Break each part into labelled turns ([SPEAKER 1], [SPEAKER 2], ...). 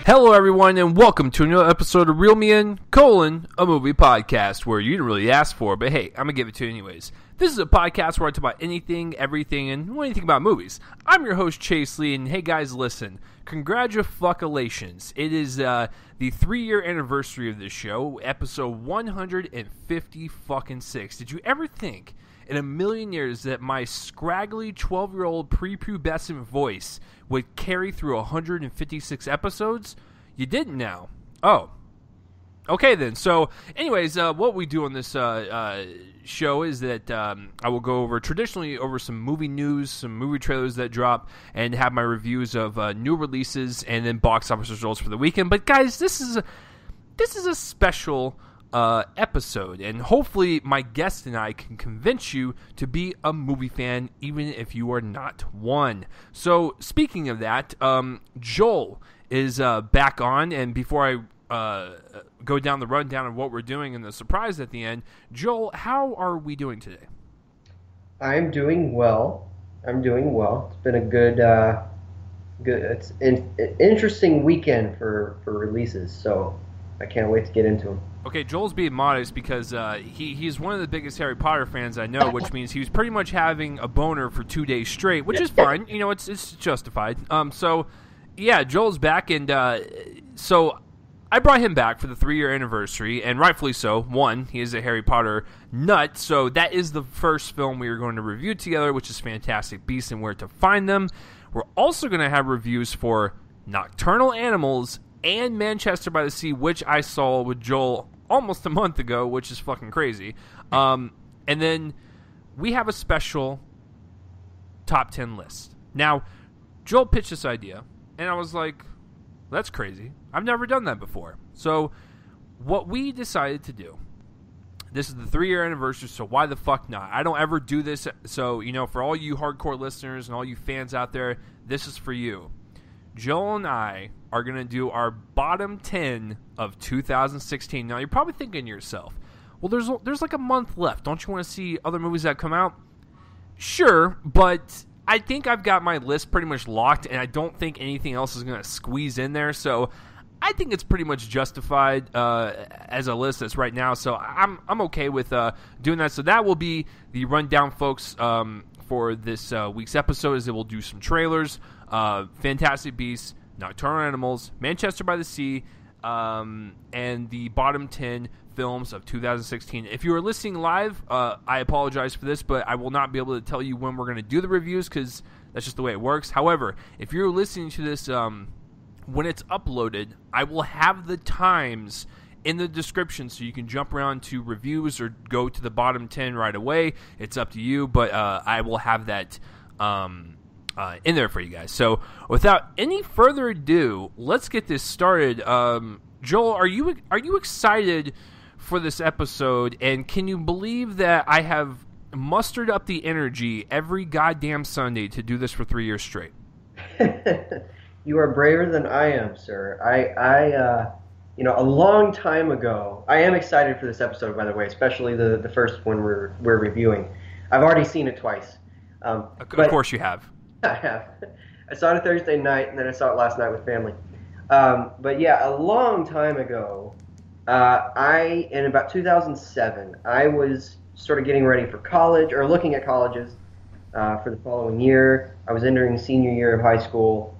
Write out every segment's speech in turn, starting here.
[SPEAKER 1] Hello, everyone, and welcome to another episode of Reel Me In, a movie podcast where you didn't really ask for, but hey, I'm going to give it to you anyways. This is a podcast where I talk about anything, everything, and anything about movies. I'm your host, Chase Lee, and hey, guys, listen. Congratulations. It is the 3-year anniversary of this show, episode 156. Did you ever think in a million years that my scraggly 12-year-old prepubescent voice would carry through 156 episodes? You didn't now. Oh. Okay, then. So, anyways, what we do on this show is that I will go traditionally over some movie news, some movie trailers that drop, and have my reviews of new releases and then box office results for the weekend. But, guys, this is a special episode, and hopefully my guest and I can convince you to be a movie fan, even if you are not one. So, speaking of that, Joel is back on, and before I go down the rundown of what we're doing and the surprise at the end, Joel, how are we doing today?
[SPEAKER 2] I'm doing well. It's been a good. It's an interesting weekend for releases, so I can't wait to get into them.
[SPEAKER 1] Okay, Joel's being modest because he's one of the biggest Harry Potter fans I know, which means he was pretty much having a boner for 2 days straight, which is fine. You know, it's justified. So, yeah, Joel's back, and so I brought him back for the 3-year anniversary, and rightfully so. One, he is a Harry Potter nut, so that is the first film we are going to review together, which is Fantastic Beasts and Where to Find Them. We're also going to have reviews for Nocturnal Animals and Manchester by the Sea, which I saw with Joel almost a month ago, which is fucking crazy. And then we have a special top 10 list. Now, Joel pitched this idea, and I was like, that's crazy. I've never done that before. So what we decided to do, this is the 3-year anniversary, so why the fuck not? I don't ever do this. So, you know, for all you hardcore listeners and all you fans out there, this is for you. Joel and I are going to do our bottom 10 of 2016. Now, you're probably thinking to yourself, well, there's like a month left. Don't you want to see other movies that come out? Sure, but I think I've got my list pretty much locked, and I don't think anything else is going to squeeze in there. So I think it's pretty much justified as a list that's right now. So I'm okay with doing that. So that will be the rundown, folks, for this week's episode. Is that we'll do some trailers, Fantastic Beasts, Nocturnal Animals, Manchester by the Sea, and the bottom 10 films of 2016. If you are listening live, I apologize for this, but I will not be able to tell you when we're going to do the reviews because that's just the way it works. However, if you're listening to this when it's uploaded, I will have the times in the description so you can jump around to reviews or go to the bottom 10 right away. It's up to you, but I will have that in there for you guys. So without any further ado, let's get this started. Joel, are you excited for this episode, and can you believe that I have mustered up the energy every goddamn Sunday to do this for 3 years straight?
[SPEAKER 2] You are braver than I am, sir. I a long time ago, I am excited for this episode, by the way, especially the first one we're reviewing. I've already seen it twice.
[SPEAKER 1] Of course you have.
[SPEAKER 2] I have. I saw it a Thursday night, and then I saw it last night with family. But yeah, a long time ago, in about 2007, I was sort of getting ready for college, or looking at colleges for the following year. I was entering senior year of high school,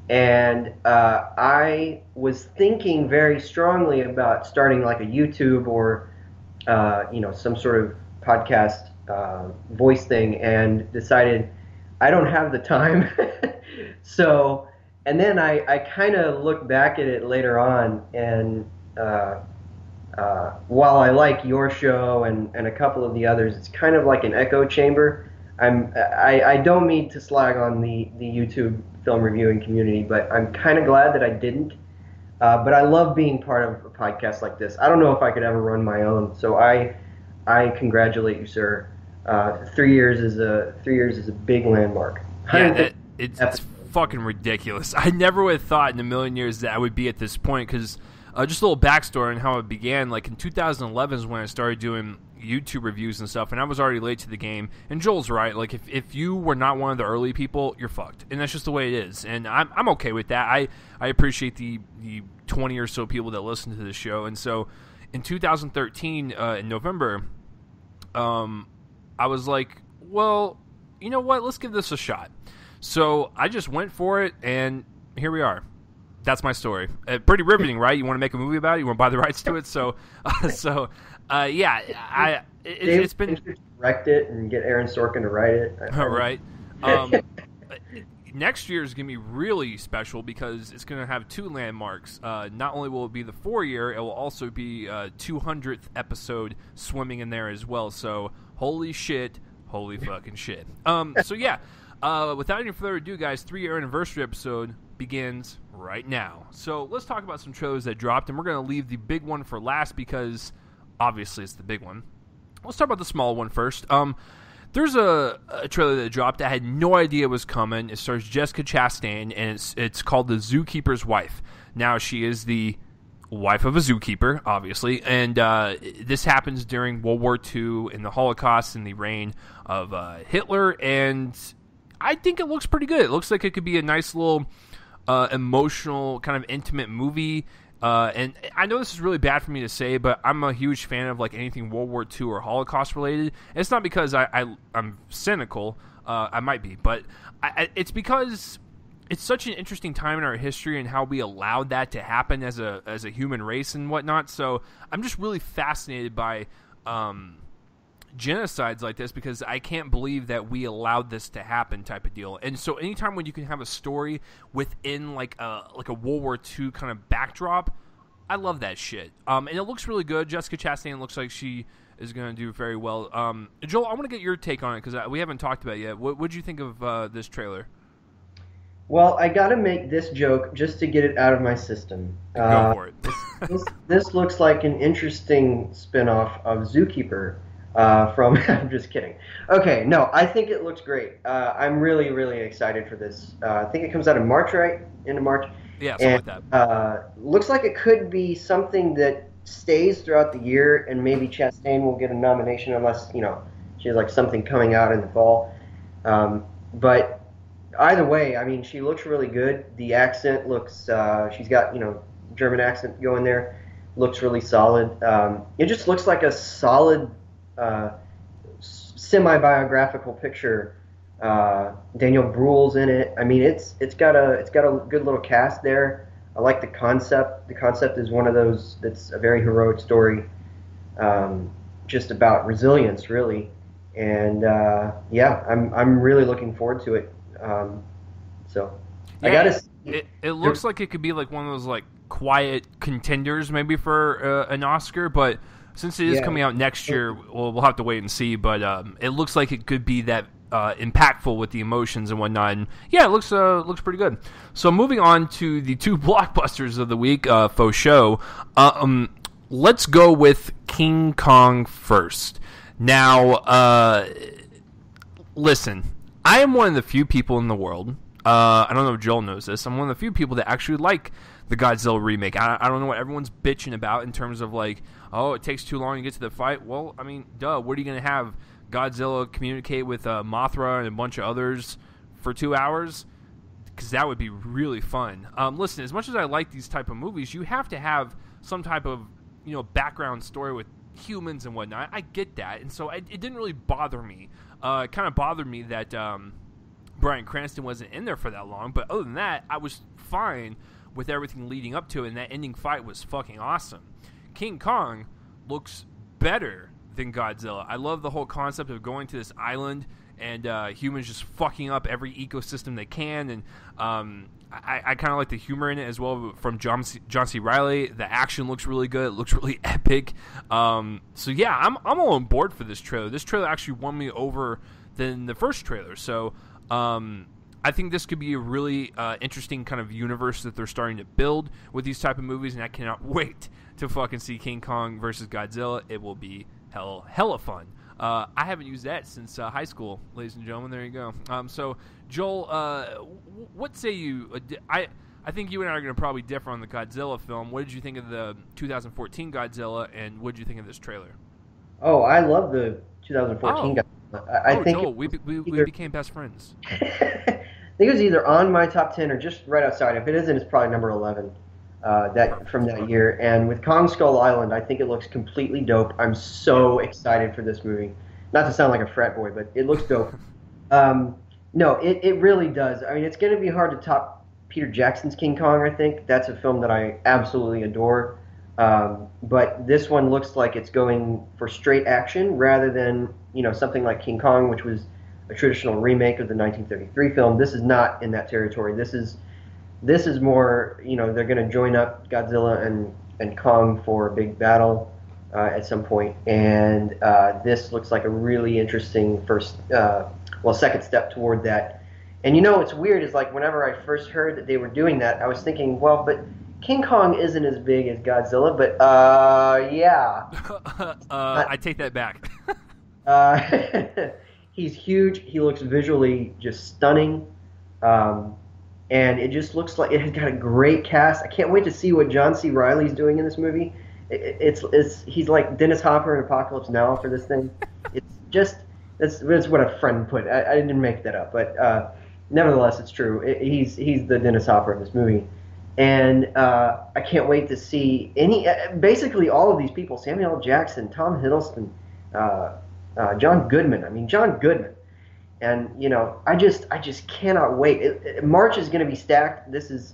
[SPEAKER 2] and I was thinking very strongly about starting like a YouTube or, some sort of podcast voice thing, and decided I don't have the time. So, and then I kind of looked back at it later on, and while I like your show and a couple of the others, it's kind of like an echo chamber. I don't mean to slag on the YouTube film reviewing community, but I'm kind of glad that I didn't. But I love being part of a podcast like this. I don't know if I could ever run my own, so I congratulate you, sir. 3 years is a big landmark.
[SPEAKER 1] Yeah, it's fucking ridiculous. I never would have thought in a million years that I would be at this point, because just a little backstory on how it began. Like in 2011 is when I started doing YouTube reviews and stuff, and I was already late to the game. And Joel's right. Like, if you were not one of the early people, you're fucked, and that's just the way it is. And I'm okay with that. I appreciate the 20 or so people that listen to the show. And so, in 2013, in November, I was like, well, you know what? Let's give this a shot. So I just went for it, and here we are. That's my story. Pretty riveting, right? You want to make a movie about it? You want to buy the rights to it? So, yeah. It's been
[SPEAKER 2] direct it and get Aaron Sorkin to write it.
[SPEAKER 1] Right. Next year is going to be really special because it's going to have two landmarks. Not only will it be the 4-year, it will also be 200th episode swimming in there as well. So, holy fucking shit. So yeah, without any further ado, guys, 3-year anniversary episode begins right now. So let's talk about some trailers that dropped, and we're going to leave the big one for last because obviously it's the big one. Let's talk about the small one first. There's a trailer that dropped. I had no idea it was coming. It stars Jessica Chastain, and it's called The Zookeeper's Wife. Now, she is the wife of a zookeeper, obviously, and this happens during World War II and the Holocaust and the reign of Hitler, and I think it looks pretty good. It looks like it could be a nice little emotional, kind of intimate movie. And I know this is really bad for me to say, but I'm a huge fan of like anything World War II or Holocaust related. And it's not because I'm cynical. I might be, but it's because it's such an interesting time in our history and how we allowed that to happen as a human race and whatnot. So I'm just really fascinated by genocides like this because I can't believe that we allowed this to happen type of deal. And so anytime when you can have a story within like a World War II kind of backdrop, I love that shit. And it looks really good. Jessica Chastain looks like she is going to do very well. Joel, I want to get your take on it because we haven't talked about it yet. What did you think of this trailer?
[SPEAKER 2] Well, I got to make this joke just to get it out of my system.
[SPEAKER 1] Go for it.
[SPEAKER 2] This looks like an interesting spinoff of Zookeeper. I'm just kidding. Okay, no, I think it looks great. I'm really, really excited for this. I think it comes out in March, right? End of March?
[SPEAKER 1] Yeah, something like
[SPEAKER 2] that. Looks like it could be something that stays throughout the year, and maybe Chastain will get a nomination unless, she has like something coming out in the fall. But either way, I mean, she looks really good. The accent looks, she's got, German accent going there. Looks really solid. It just looks like a solid semi-biographical picture. Daniel Bruhl's in it. I mean, it's got a good little cast there. I like the concept. The concept is one of those that's a very heroic story, just about resilience, really. And yeah, I'm really looking forward to it. So
[SPEAKER 1] yeah,
[SPEAKER 2] I gotta see.
[SPEAKER 1] It looks like it could be like one of those like quiet contenders maybe for an Oscar, but since it is coming out next year, we'll have to wait and see. But it looks like it could be that impactful with the emotions and whatnot. And yeah, it looks pretty good. So moving on to the two blockbusters of the week, faux show. Let's go with King Kong first. Now, listen, I am one of the few people in the world. I don't know if Joel knows this. I'm one of the few people that actually like the Godzilla remake. I don't know what everyone's bitching about in terms of like, oh, it takes too long to get to the fight. Well, I mean, duh. What are you going to have Godzilla communicate with Mothra and a bunch of others for 2 hours? Because that would be really fun. Listen, as much as I like these type of movies, you have to have some type of background story with humans and whatnot. I get that, and so it didn't really bother me. It kind of bothered me that Bryan Cranston wasn't in there for that long, but other than that, I was fine with everything leading up to it, and that ending fight was fucking awesome. King Kong looks better than Godzilla. I love the whole concept of going to this island and humans just fucking up every ecosystem they can, and I kind of like the humor in it as well from John C. Reilly. The action looks really good. It looks really epic. So yeah, I'm all on board for this trailer. This trailer actually won me over than the first trailer. So I think this could be a really interesting kind of universe that they're starting to build with these type of movies, and I cannot wait to fucking see King Kong versus Godzilla. It will be hella fun. I haven't used that since high school, ladies and gentlemen. There you go. So, Joel, what say you? I think you and I are going to probably differ on the Godzilla film. What did you think of the 2014 Godzilla, and what did you think of this trailer?
[SPEAKER 2] Oh, I love the 2014
[SPEAKER 1] Oh,
[SPEAKER 2] guy. I think it
[SPEAKER 1] Joel, we,
[SPEAKER 2] was
[SPEAKER 1] be- we
[SPEAKER 2] either
[SPEAKER 1] became best friends.
[SPEAKER 2] I think it was either on my top 10 or just right outside. If it isn't, it's probably number 11 that
[SPEAKER 1] Perfect.
[SPEAKER 2] from that year. And with Kong Skull Island, I think it looks completely dope. I'm
[SPEAKER 1] Yeah.
[SPEAKER 2] so excited for this movie. Not to sound like a frat boy, but it looks dope. Um, no, it really does. I mean, it's going to be hard to top Peter Jackson's King Kong, I think. That's a film that I absolutely adore. But this one looks like it's going for straight action rather than, something like King Kong, which was a traditional remake of the 1933 film. This is not in that territory. This is more, they're going to join up Godzilla and Kong for a big battle at some point, and this looks like a really interesting second step toward that. And what's weird is like whenever I first heard that they were doing that, I was thinking, well, but King Kong isn't as big as Godzilla, but yeah,
[SPEAKER 1] I take that back.
[SPEAKER 2] uh, he's huge. He looks visually just stunning. Um, and it just looks like it has got a great cast. I can't wait to see what John C. Riley's doing in this movie. He's like Dennis Hopper in Apocalypse Now for this thing. It's just that's what a friend put. I didn't make that up, but nevertheless, it's true. He's the Dennis Hopper of this movie, and I can't wait to see basically all of these people: Samuel L. Jackson, Tom Hiddleston, John Goodman. I mean, John Goodman. And I just cannot wait. March is going to be stacked. This is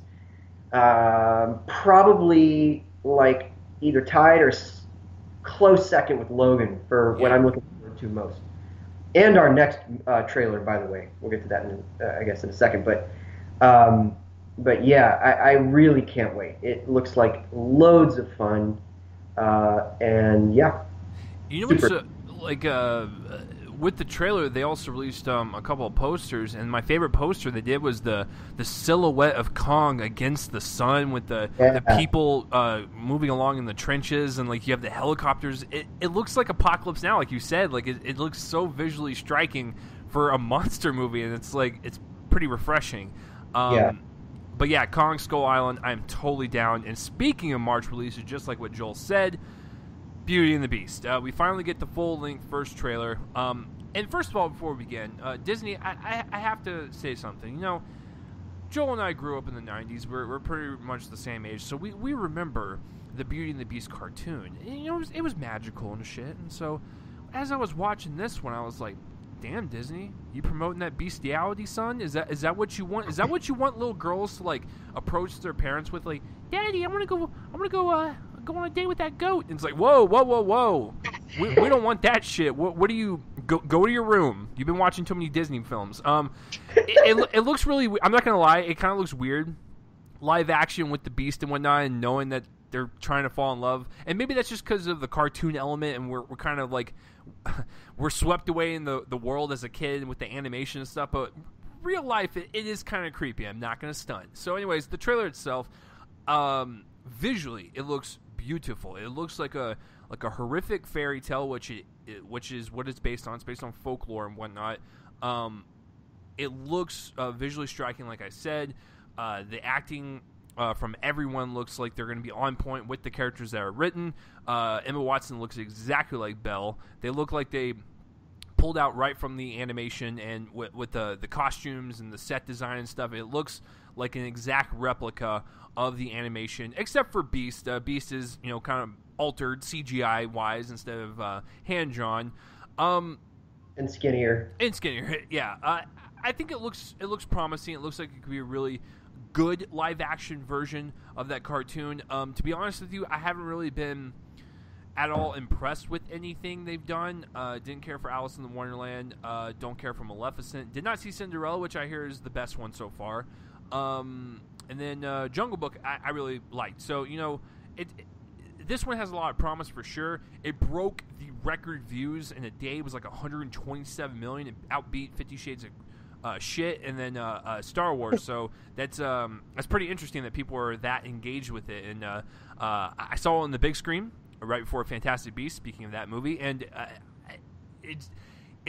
[SPEAKER 2] probably like either tied or close second with Logan for what
[SPEAKER 1] Yeah.
[SPEAKER 2] I'm looking forward to most. And our next trailer, by the way, we'll get to that I guess in a second. But yeah, I really can't wait. It looks like loads of fun, and yeah,
[SPEAKER 1] You know what's
[SPEAKER 2] super.
[SPEAKER 1] with the trailer, they also released a couple of posters, and my favorite poster they did was the silhouette of Kong against the sun with the
[SPEAKER 2] Yeah,
[SPEAKER 1] people moving along in the trenches, and like you have the helicopters. It looks like Apocalypse Now, like you said. Like it looks so visually striking for a monster movie, and it's pretty refreshing.
[SPEAKER 2] yeah.
[SPEAKER 1] But yeah, Kong Skull Island, I'm totally down. And speaking of March releases, just like what Joel said, Beauty and the Beast. We finally get the full-length first trailer. And first of all, before we begin, Disney, I have to say something. Joel and I grew up in the 90s. We're pretty much the same age, so we remember the Beauty and the Beast cartoon. And, it was magical and shit. And so, as I was watching this one, I was like, damn, Disney, you promoting that bestiality, son? Is that what you want? Is that what you want little girls to like approach their parents with, like, Daddy, I want to go on a date with that goat? And it's like, whoa, whoa, whoa, whoa. We don't want that shit. What do you go to your room? You've been watching too many Disney films. It looks really. I'm not gonna lie. It kind of looks weird, live action with the Beast and whatnot, and knowing that they're trying to fall in love. And maybe that's just because of the cartoon element, and we're kind of like we're swept away in the world as a kid with the animation and stuff. But real life, it is kind of creepy. I'm not gonna stunt. So, anyways, the trailer itself, visually, it looks beautiful. It looks like a horrific fairy tale, which is what it's based on. It's based on folklore and whatnot. It looks visually striking, like I said. The acting from everyone looks like they're going to be on point with the characters that are written. Emma Watson looks exactly like Belle. They look like they pulled out right from the animation, and with the costumes and the set design and stuff, it looks like an exact replica of the animation, except for Beast. Beast is kind of altered CGI wise instead of hand drawn.
[SPEAKER 2] And skinnier.
[SPEAKER 1] And skinnier, yeah. I think it looks promising. It looks like it could be a really good live action version of that cartoon. To be honest with you, I haven't really been at all impressed with anything they've done. Didn't care for Alice in the Wonderland. Don't care for Maleficent. Did not see Cinderella, which I hear is the best one so far. And then Jungle Book, I really liked. So this one has a lot of promise for sure. It broke the record views in a day. It was like 127 million. It outbeat 50 Shades of shit, and then Star Wars. So that's pretty interesting that people are that engaged with it. And I saw it on the big screen right before Fantastic Beasts. Speaking of that movie, and it's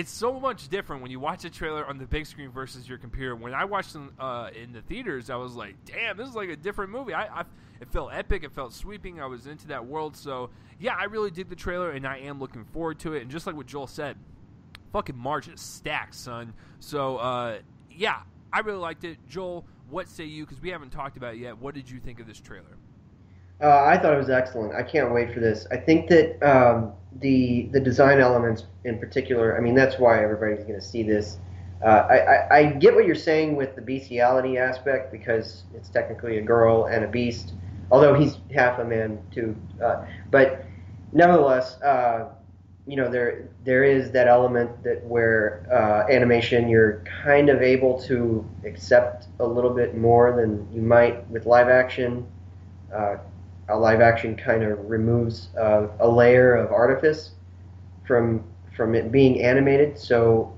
[SPEAKER 1] it's so much different when you watch a trailer on the big screen versus your computer. When I watched them in the theaters, I was like, damn, this is like a different movie. It felt epic. It felt sweeping. I was into that world. So, yeah, I really dig the trailer, and I am looking forward to it. And just like what Joel said, fucking March is stacked, son. So, yeah, I really liked it. Joel, what say you? Because we haven't talked about it yet. What did you think of this trailer?
[SPEAKER 2] I thought it was excellent. I can't wait for this. I think that the design elements in particular, I mean, that's why everybody's going to see this. I get what you're saying with the bestiality aspect, because it's technically a girl and a beast, although he's half a man too. But nevertheless, there is that element that where animation, you're kind of able to accept a little bit more than you might with live action. A live action kind of removes a layer of artifice from it being animated, so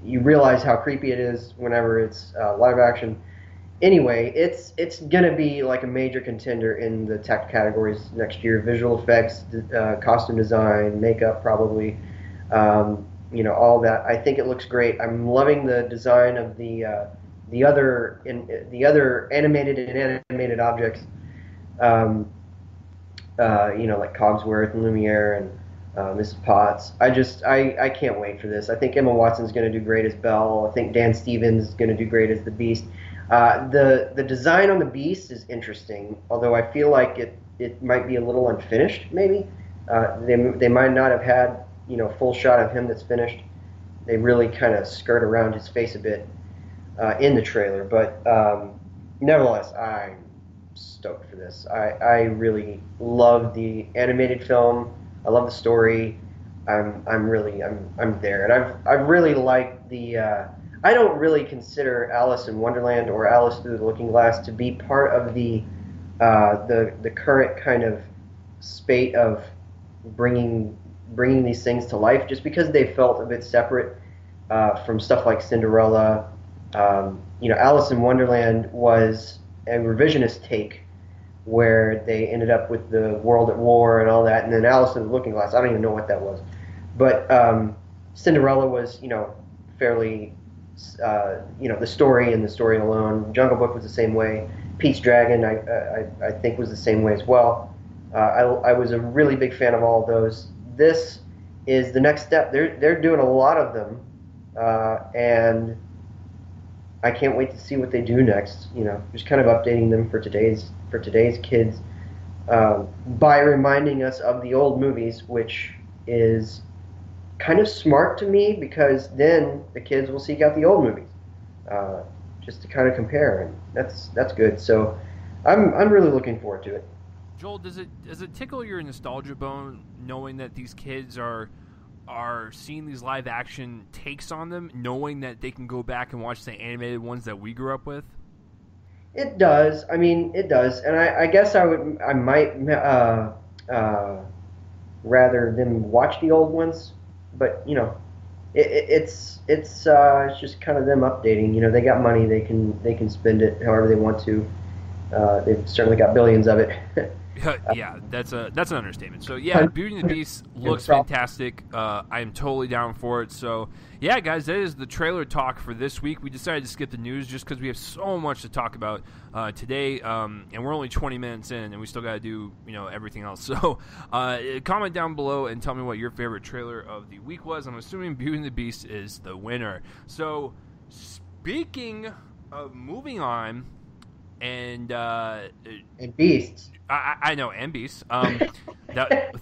[SPEAKER 2] you realize how creepy it is whenever it's live action. Anyway, it's gonna be like a major contender in the tech categories next year: visual effects, costume design, makeup, probably. All that. I think it looks great. I'm loving the design of the other animated and inanimated objects. Like Cogsworth and Lumiere and Mrs. Potts. I can't wait for this. I think Emma Watson's going to do great as Belle. I think Dan Stevens is going to do great as the Beast. The design on the Beast is interesting, although I feel like it might be a little unfinished. Maybe they might not have had full shot of him that's finished. They really kind of skirt around his face a bit in the trailer, but nevertheless, I'm stoked for this. I really love the animated film. I love the story. I'm there, and I've really liked the. I don't really consider Alice in Wonderland or Alice Through the Looking Glass to be part of the current kind of spate of bringing these things to life, just because they felt a bit separate from stuff like Cinderella. Alice in Wonderland was a revisionist take where they ended up with the world at war and all that, and then Alice in the Looking Glass, I don't even know what that was. But Cinderella was, fairly, the story and the story alone. Jungle Book was the same way. Pete's Dragon, I think, was the same way as well. I was a really big fan of all of those. This is the next step. They're doing a lot of them, and I can't wait to see what they do next. Just kind of updating them for today's kids by reminding us of the old movies, which is kind of smart to me, because then the kids will seek out the old movies just to kind of compare, and that's good. So I'm really looking forward to it.
[SPEAKER 1] Joel, does it tickle your nostalgia bone knowing that these kids are seeing these live action takes on them, knowing that they can go back and watch the animated ones that we grew up with?
[SPEAKER 2] It does. I mean, it does, and I guess I might rather them watch the old ones, but it's just kind of them updating. They got money, they can spend it however they want to. They've certainly got billions of it.
[SPEAKER 1] Yeah, that's an understatement. So yeah, Beauty and the Beast looks fantastic. I am totally down for it. So yeah, guys, that is the trailer talk for this week. We decided to skip the news just because we have so much to talk about today, and we're only 20 minutes in, and we still got to do everything else. So comment down below and tell me what your favorite trailer of the week was. I'm assuming Beauty and the Beast is the winner. So speaking of moving on. And
[SPEAKER 2] beasts.
[SPEAKER 1] I know, and beasts.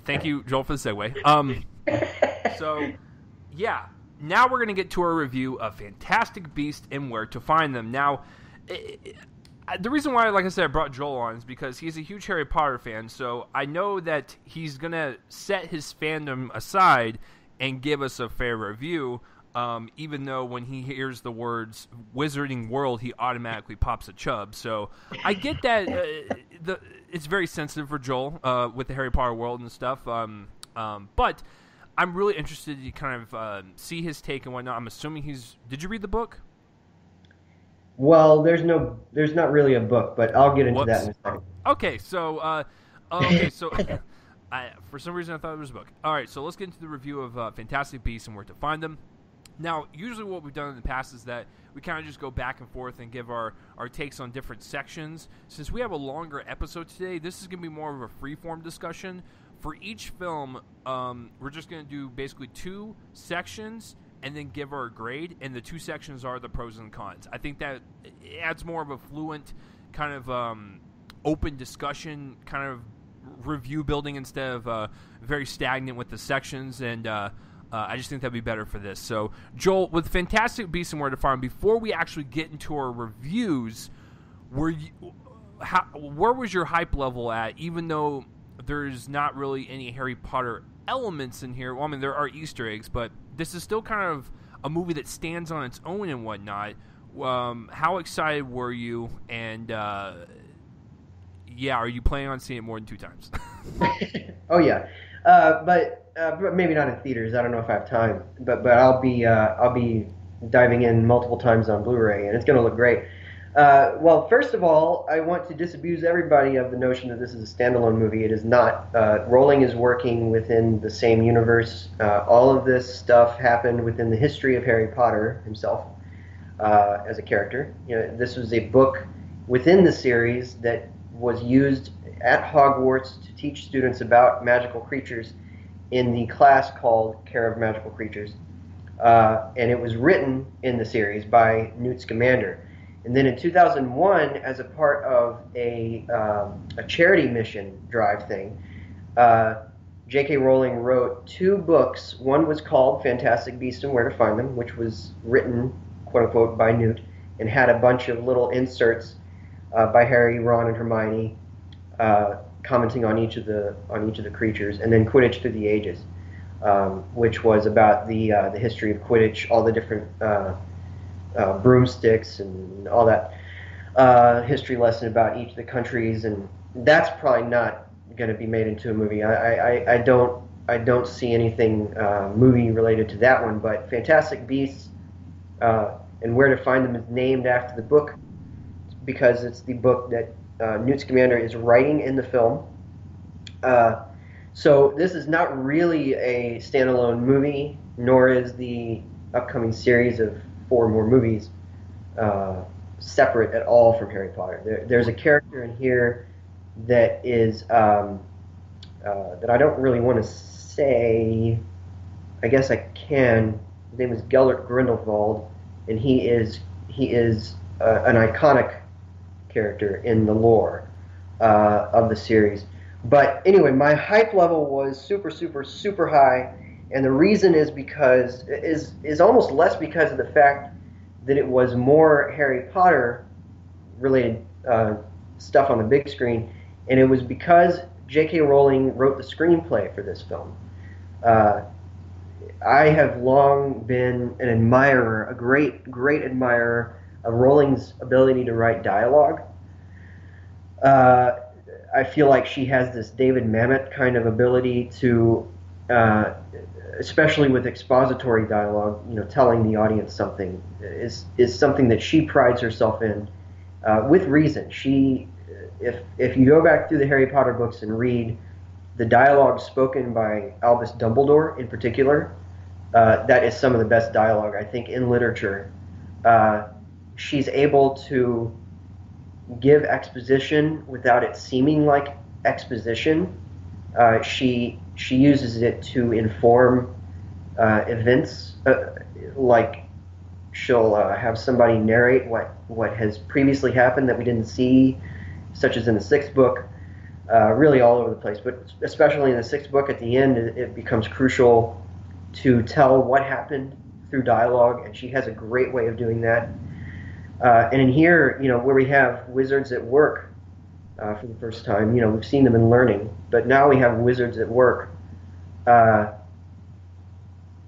[SPEAKER 1] Thank you, Joel, for the segue. So, yeah, now we're going to get to our review of Fantastic Beasts and where to find them. Now, the reason why, like I said, I brought Joel on is because he's a huge Harry Potter fan, so I know that he's going to set his fandom aside and give us a fair review. Even though when he hears the words Wizarding World, he automatically pops a chub. So I get that it's very sensitive for Joel with the Harry Potter world and stuff. But I'm really interested to kind of see his take and whatnot. I'm assuming did you read the book?
[SPEAKER 2] Well, there's not really a book, but I'll get into that in a second.
[SPEAKER 1] Okay, so For some reason, I thought it was a book. All right, so let's get into the review of Fantastic Beasts and where to find them. Now, usually what we've done in the past is that we kind of just go back and forth and give our takes on different sections. Since we have a longer episode today, this is going to be more of a free-form discussion. For each film, we're just going to do basically 2 sections and then give our grade, and the 2 sections are the pros and cons. I think that adds more of a fluent kind of open discussion, kind of review building instead of very stagnant with the sections, and I just think that'd be better for this. So, Joel, with Fantastic Beasts and Where to Find Them, before we actually get into our reviews, where was your hype level at, even though there's not really any Harry Potter elements in here? Well, I mean, there are Easter eggs, but this is still kind of a movie that stands on its own and whatnot. How excited were you? And, are you planning on seeing it more than 2 times?
[SPEAKER 2] Oh, yeah. But maybe not in theaters. I don't know if I have time. But I'll be diving in multiple times on Blu-ray, and it's going to look great. Well, first of all, I want to disabuse everybody of the notion that this is a standalone movie. It is not. Rowling is working within the same universe. All of this stuff happened within the history of Harry Potter himself as a character. This was a book within the series that was used at Hogwarts to teach students about magical creatures in the class called Care of Magical Creatures. And it was written in the series by Newt Scamander. And then in 2001, as a part of a charity mission drive thing, J.K. Rowling wrote 2 books. One was called Fantastic Beasts and Where to Find Them, which was written, quote-unquote, by Newt, and had a bunch of little inserts by Harry, Ron, and Hermione, commenting on each of the creatures, and then Quidditch Through the Ages, which was about the history of Quidditch, all the different broomsticks and all that history lesson about each of the countries, and that's probably not going to be made into a movie. I don't see anything movie related to that one, but Fantastic Beasts and Where to Find Them is named after the book because it's the book that Newt Scamander is writing in the film. So this is not really a standalone movie, nor is the upcoming series of 4 more movies separate at all from Harry Potter. There's a character in here that is that I don't really want to say. I guess I can. His name is Gellert Grindelwald, and he is an iconic character in the lore of the series. But anyway, my hype level was super, super, super high, and the reason is because is almost less because of the fact that it was more Harry Potter related stuff on the big screen, and it was because J.K. Rowling wrote the screenplay for this film. I have long been an admirer, a great, great admirer of Rowling's ability to write dialogue. I feel like she has this David Mamet kind of ability to, especially with expository dialogue, telling the audience something is something that she prides herself in, with reason. If you go back through the Harry Potter books and read the dialogue spoken by Albus Dumbledore in particular, that is some of the best dialogue, I think, in literature. She's able to give exposition without it seeming like exposition. She uses it to inform events, like she'll have somebody narrate what has previously happened that we didn't see, such as in the 6th book, really all over the place, but especially in the 6th book at the end, it becomes crucial to tell what happened through dialogue, and she has a great way of doing that. And in here, where we have wizards at work for the first time, we've seen them in Learning, but now we have wizards at work.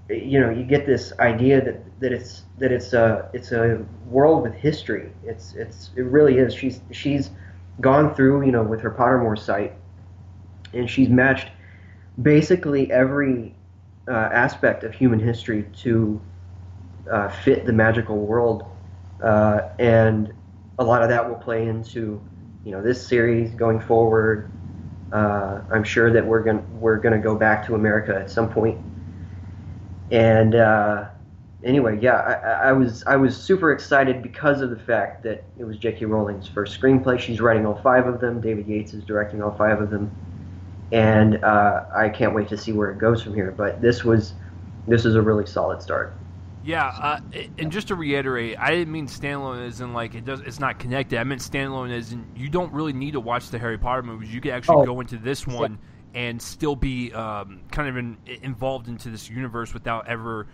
[SPEAKER 2] You get this idea that it's a world with history. It really is. She's gone through, with her Pottermore site, and she's matched basically every aspect of human history to fit the magical world. And a lot of that will play into, this series going forward. I'm sure that we're gonna go back to America at some point. And anyway, yeah, I was super excited because of the fact that it was J.K. Rowling's first screenplay. She's writing all 5 of them. David Yates is directing all 5 of them, and I can't wait to see where it goes from here. But this is a really solid start.
[SPEAKER 1] Yeah, and just to reiterate, I didn't mean standalone as in like it's not connected. I meant standalone as in you don't really need to watch the Harry Potter movies. You could actually go into this one and still be kind of involved into this universe without ever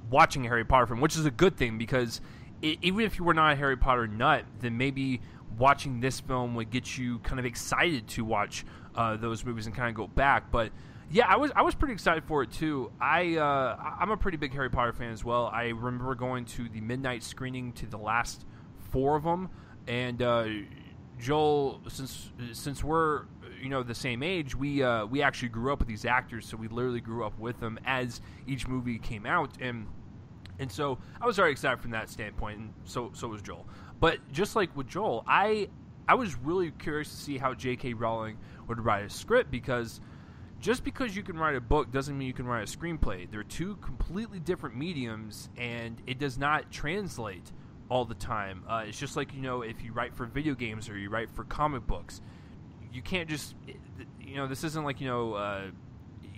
[SPEAKER 1] watching a Harry Potter film, which is a good thing because even if you were not a Harry Potter nut, then maybe watching this film would get you kind of excited to watch those movies and kind of go back. But yeah, I was pretty excited for it too. I'm a pretty big Harry Potter fan as well. I remember going to the midnight screening to the last 4 of them, and Joel, since we're the same age, we actually grew up with these actors, so we literally grew up with them as each movie came out, and so I was very excited from that standpoint, and so was Joel. But just like with Joel, I was really curious to see how J.K. Rowling would write a script because. Just because you can write a book doesn't mean you can write a screenplay. They're 2 completely different mediums, and it does not translate all the time. It's just like, if you write for video games or you write for comic books, you can't just, this isn't like, you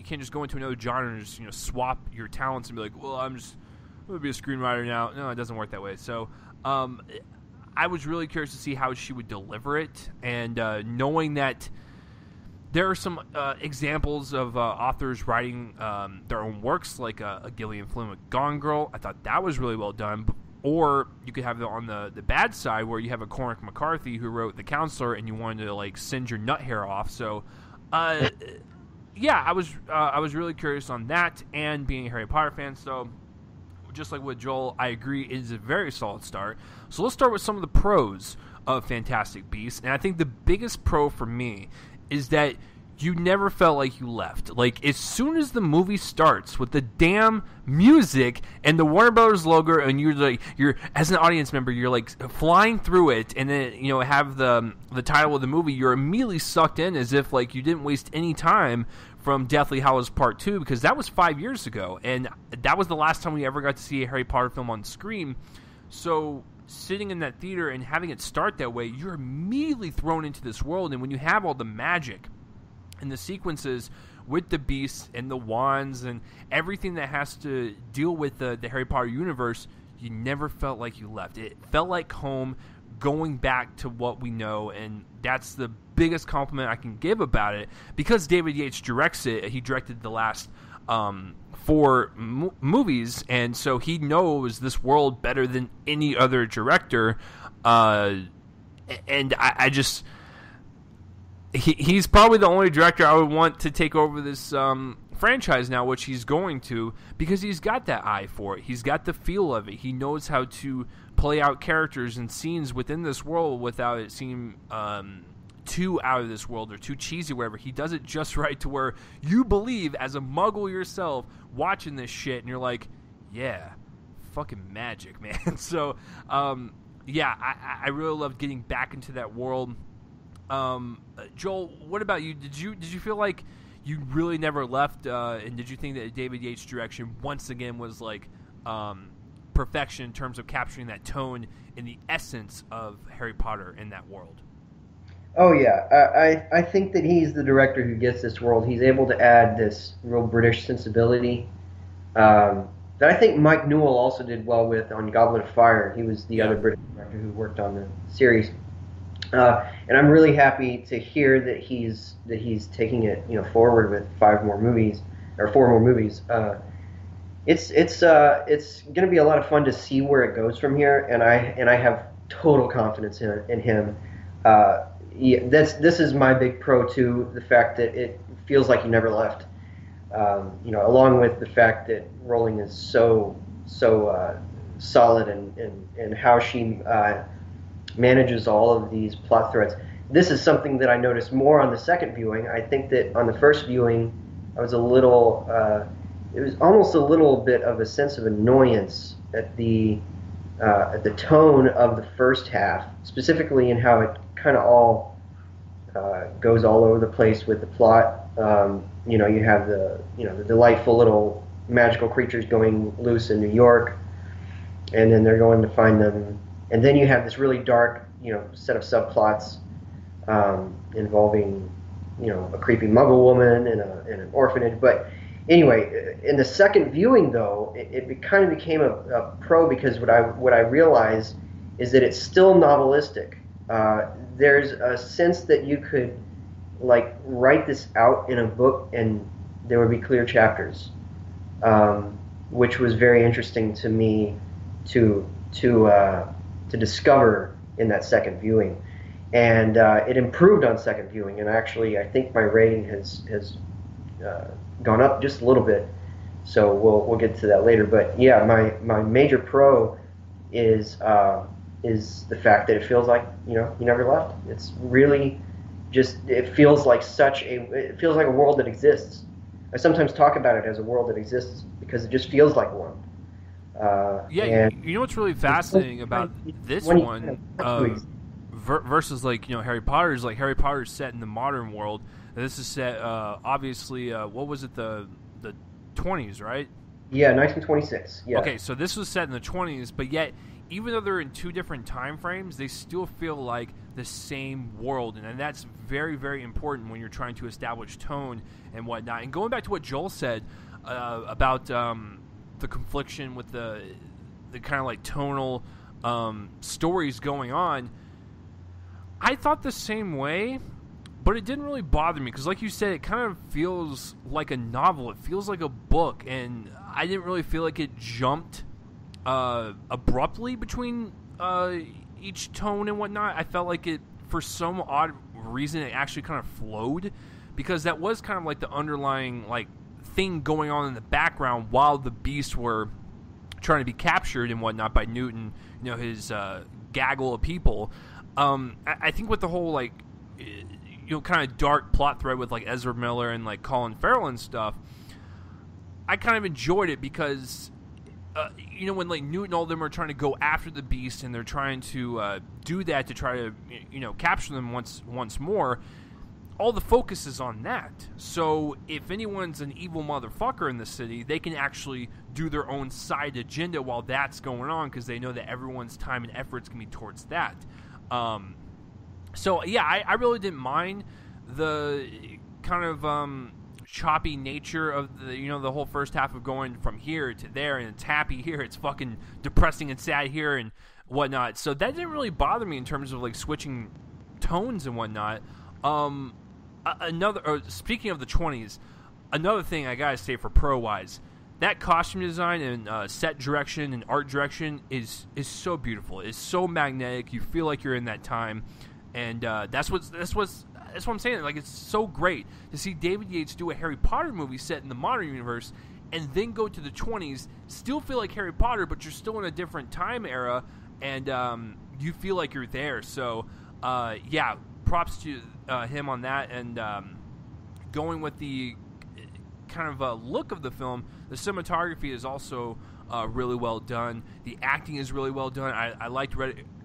[SPEAKER 1] can't just go into another genre and just, swap your talents and be like, well, I'm going to be a screenwriter now. No, it doesn't work that way. So, I was really curious to see how she would deliver it, and knowing that there are some examples of authors writing their own works, like a Gillian Flynn with Gone Girl. I thought that was really well done. Or you could have it on the bad side, where you have a Cormac McCarthy who wrote The Counselor, and you wanted to like singe your nut hair off. So, yeah, I was really curious on that, and being a Harry Potter fan. So, just like with Joel, I agree it is a very solid start. So let's start with some of the pros of Fantastic Beasts, and I think the biggest pro for me is that you never felt like you left. Like, as soon as the movie starts with the damn music and the Warner Brothers logo, and you're as an audience member, you're like flying through it, and then have the title of the movie, you're immediately sucked in as if like you didn't waste any time from Deathly Hallows Part 2, because that was 5 years ago, and that was the last time we ever got to see a Harry Potter film on screen. So sitting in that theater and having it start that way, you're immediately thrown into this world, and when you have all the magic and the sequences with the beasts and the wands and everything that has to deal with the Harry Potter universe, you never felt like you left. It felt like home, going back to what we know, and that's the biggest compliment I can give about it. Because David Yates directs it, he directed the last 4 movies, and so he knows this world better than any other director, and I just he's probably the only director I would want to take over this franchise now, which he's going to, because he's got that eye for it. He's got the feel of it. He knows how to play out characters and scenes within this world without it seeming too out of this world or too cheesy, whatever. He does it just right to where you believe as a muggle yourself watching this shit, and you're like, yeah, fucking magic, man. So, yeah, I really loved getting back into that world. Joel, what about you? Did you feel like you really never left, and did you think that David Yates' direction once again was like perfection in terms of capturing that tone and the essence of Harry Potter in that world?
[SPEAKER 2] Oh yeah, I think that he's the director who gets this world. He's able to add this real British sensibility that I think Mike Newell also did well with on Goblet of Fire. He was the other British director who worked on the series, and I'm really happy to hear that he's taking it forward with 4 more movies. It's going to be a lot of fun to see where it goes from here, and I have total confidence in him. Yeah, this is my big pro too. The fact that it feels like he never left. Along with the fact that Rowling is so solid in how she manages all of these plot threads. This is something that I noticed more on the second viewing. I think that on the first viewing, I was a little. It was almost a little bit of a sense of annoyance at the tone of the first half, specifically in how it kind of all goes all over the place with the plot. You have the delightful little magical creatures going loose in New York, and then they're going to find them. And then you have this really dark, set of subplots involving, a creepy Muggle woman in an orphanage. But anyway, in the second viewing, though, it kind of became a pro, because what I realized is that it's still novelistic. There's a sense that you could write this out in a book and there would be clear chapters, which was very interesting to me to discover in that second viewing. And it improved on second viewing, and actually I think my rating has gone up just a little bit. So we'll get to that later. But yeah, my major pro is the fact that it feels like you never left. It's really it feels like a world that exists. I sometimes talk about it as a world that exists because it just feels like one.
[SPEAKER 1] You know what's really fascinating about this one versus Harry Potter's Harry Potter's set in the modern world. This is set obviously what was it, the 20s, right?
[SPEAKER 2] Yeah, 1926. Yeah.
[SPEAKER 1] Okay, so this was set in the 20s, but yet even though they're in two different time frames, they still feel like the same world, and that's very, very important when you're trying to establish tone and whatnot. And going back to what Joel said about the confliction with the kind of tonal stories going on, I thought the same way, but it didn't really bother me because, like you said, it kind of feels like a novel. It feels like a book, and I didn't really feel like it jumped abruptly between each tone and whatnot. I felt like it, for some odd reason, it actually kind of flowed, because that was kind of the underlying thing going on in the background while the beasts were trying to be captured and whatnot by Newton, his gaggle of people. I think with the whole kind of dark plot thread with Ezra Miller and Colin Farrell and stuff, I kind of enjoyed it because when Newton and all of them are trying to go after the beast and they're trying to do that to try to capture them once more, all the focus is on that. So if anyone's an evil motherfucker in the city, they can actually do their own side agenda while that's going on, because they know that everyone's time and efforts can be towards that. So yeah, I really didn't mind the kind of choppy nature of the whole first half of going from here to there, and it's happy here, it's fucking depressing and sad here and whatnot. So that didn't really bother me in terms of switching tones and whatnot. Speaking of the 20s, another thing I gotta say for pro wise, that costume design and set direction and art direction is so beautiful. It's so magnetic. You feel like you're in that time, and that's what I'm saying. It's so great to see David Yates do a Harry Potter movie set in the modern universe, and then go to the 20s, still feel like Harry Potter, but you're still in a different time era, and you feel like you're there. So yeah, props to him on that. And going with the kind of look of the film, the cinematography is also really well done. The acting is really well done. I liked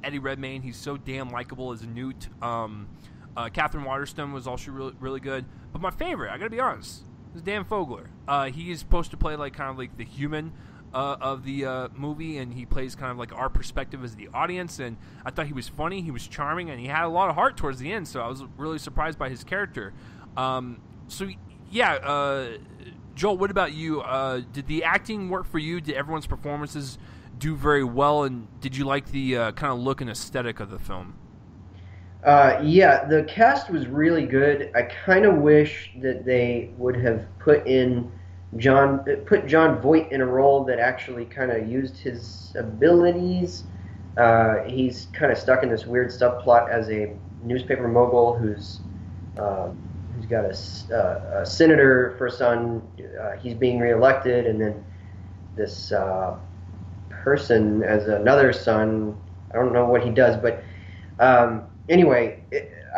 [SPEAKER 1] Eddie Redmayne. He's so damn likable as a Newt. Catherine Waterston was also really, really good. But my favorite, I gotta be honest, is Dan Fogler. He is supposed to play the human of the movie, and he plays kind of our perspective as the audience. And I thought he was funny, he was charming, and he had a lot of heart towards the end. So I was really surprised by his character. So yeah, Joel, what about you? Did the acting work for you? Did everyone's performances do very well? And did you like the kind of look and aesthetic of the film?
[SPEAKER 2] Yeah, the cast was really good. I kind of wish that they would have put John Voight in a role that actually kind of used his abilities. He's kind of stuck in this weird subplot as a newspaper mogul who's got a senator for a son. He's being reelected, and then this person as another son. I don't know what he does, but anyway,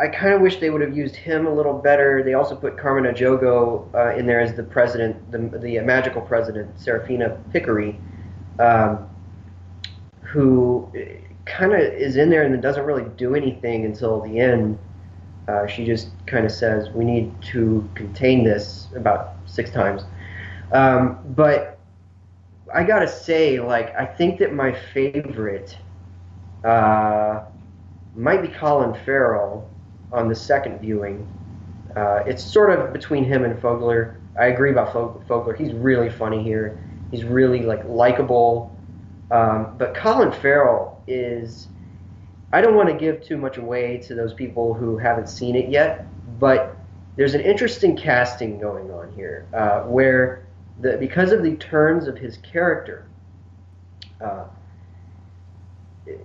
[SPEAKER 2] I kind of wish they would have used him a little better. They also put Carmen Ejogo in there as the president, the magical president, Serafina Pickery, who kind of is in there and then doesn't really do anything until the end. She just kind of says, we need to contain this about 6 times. But I gotta say, like, I think that my favorite might be Colin Farrell on the second viewing. It's sort of between him and Fogler. I agree about Fogler. He's really funny here. He's really likable. But Colin Farrell is. I don't want to give too much away to those people who haven't seen it yet, but there's an interesting casting going on here, where because of the turns of his character,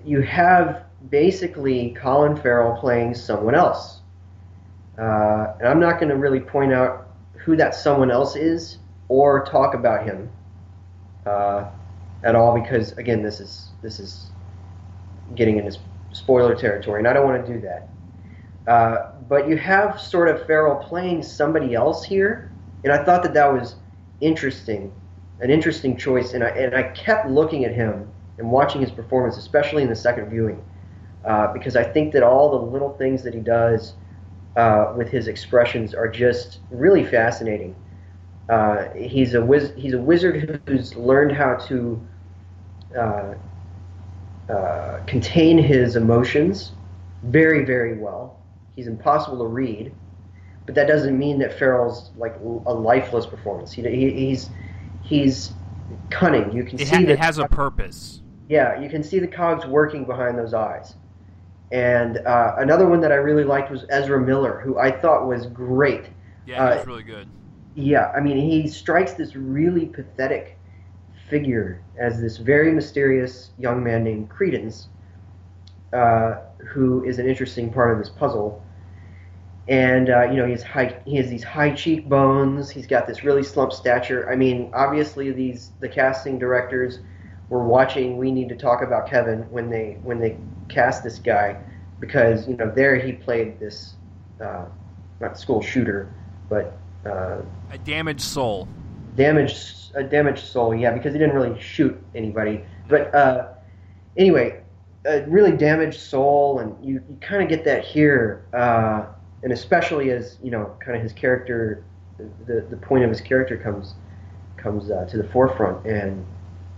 [SPEAKER 2] you have basically Colin Farrell playing someone else. And I'm not going to really point out who that someone else is or talk about him at all, because again, this is getting into spoiler territory, and I don't want to do that. But you have sort of Farrell playing somebody else here, and I thought that was interesting, an interesting choice, and I kept looking at him and watching his performance, especially in the second viewing, because I think that all the little things that he does with his expressions are just really fascinating. He's a wizard who's learned how to contain his emotions very, very well. He's impossible to read, but that doesn't mean that Farrell's like a lifeless performance. He's cunning. You can see that
[SPEAKER 1] it has a purpose.
[SPEAKER 2] Yeah, you can see the cogs working behind those eyes. And another one that I really liked was Ezra Miller, who I thought was great.
[SPEAKER 1] Yeah, he was really good.
[SPEAKER 2] Yeah, I mean, he strikes this really pathetic figure as this very mysterious young man named Credence, who is an interesting part of this puzzle. And he has these high cheekbones. He's got this really slumped stature. I mean, obviously the casting directors were watching We Need to Talk About Kevin when they cast this guy, because there he played this not school shooter, but
[SPEAKER 1] a damaged soul.
[SPEAKER 2] A damaged soul, yeah, because he didn't really shoot anybody. But anyway, a really damaged soul, and you kind of get that here, and especially as kind of his character, the point of his character comes to the forefront, and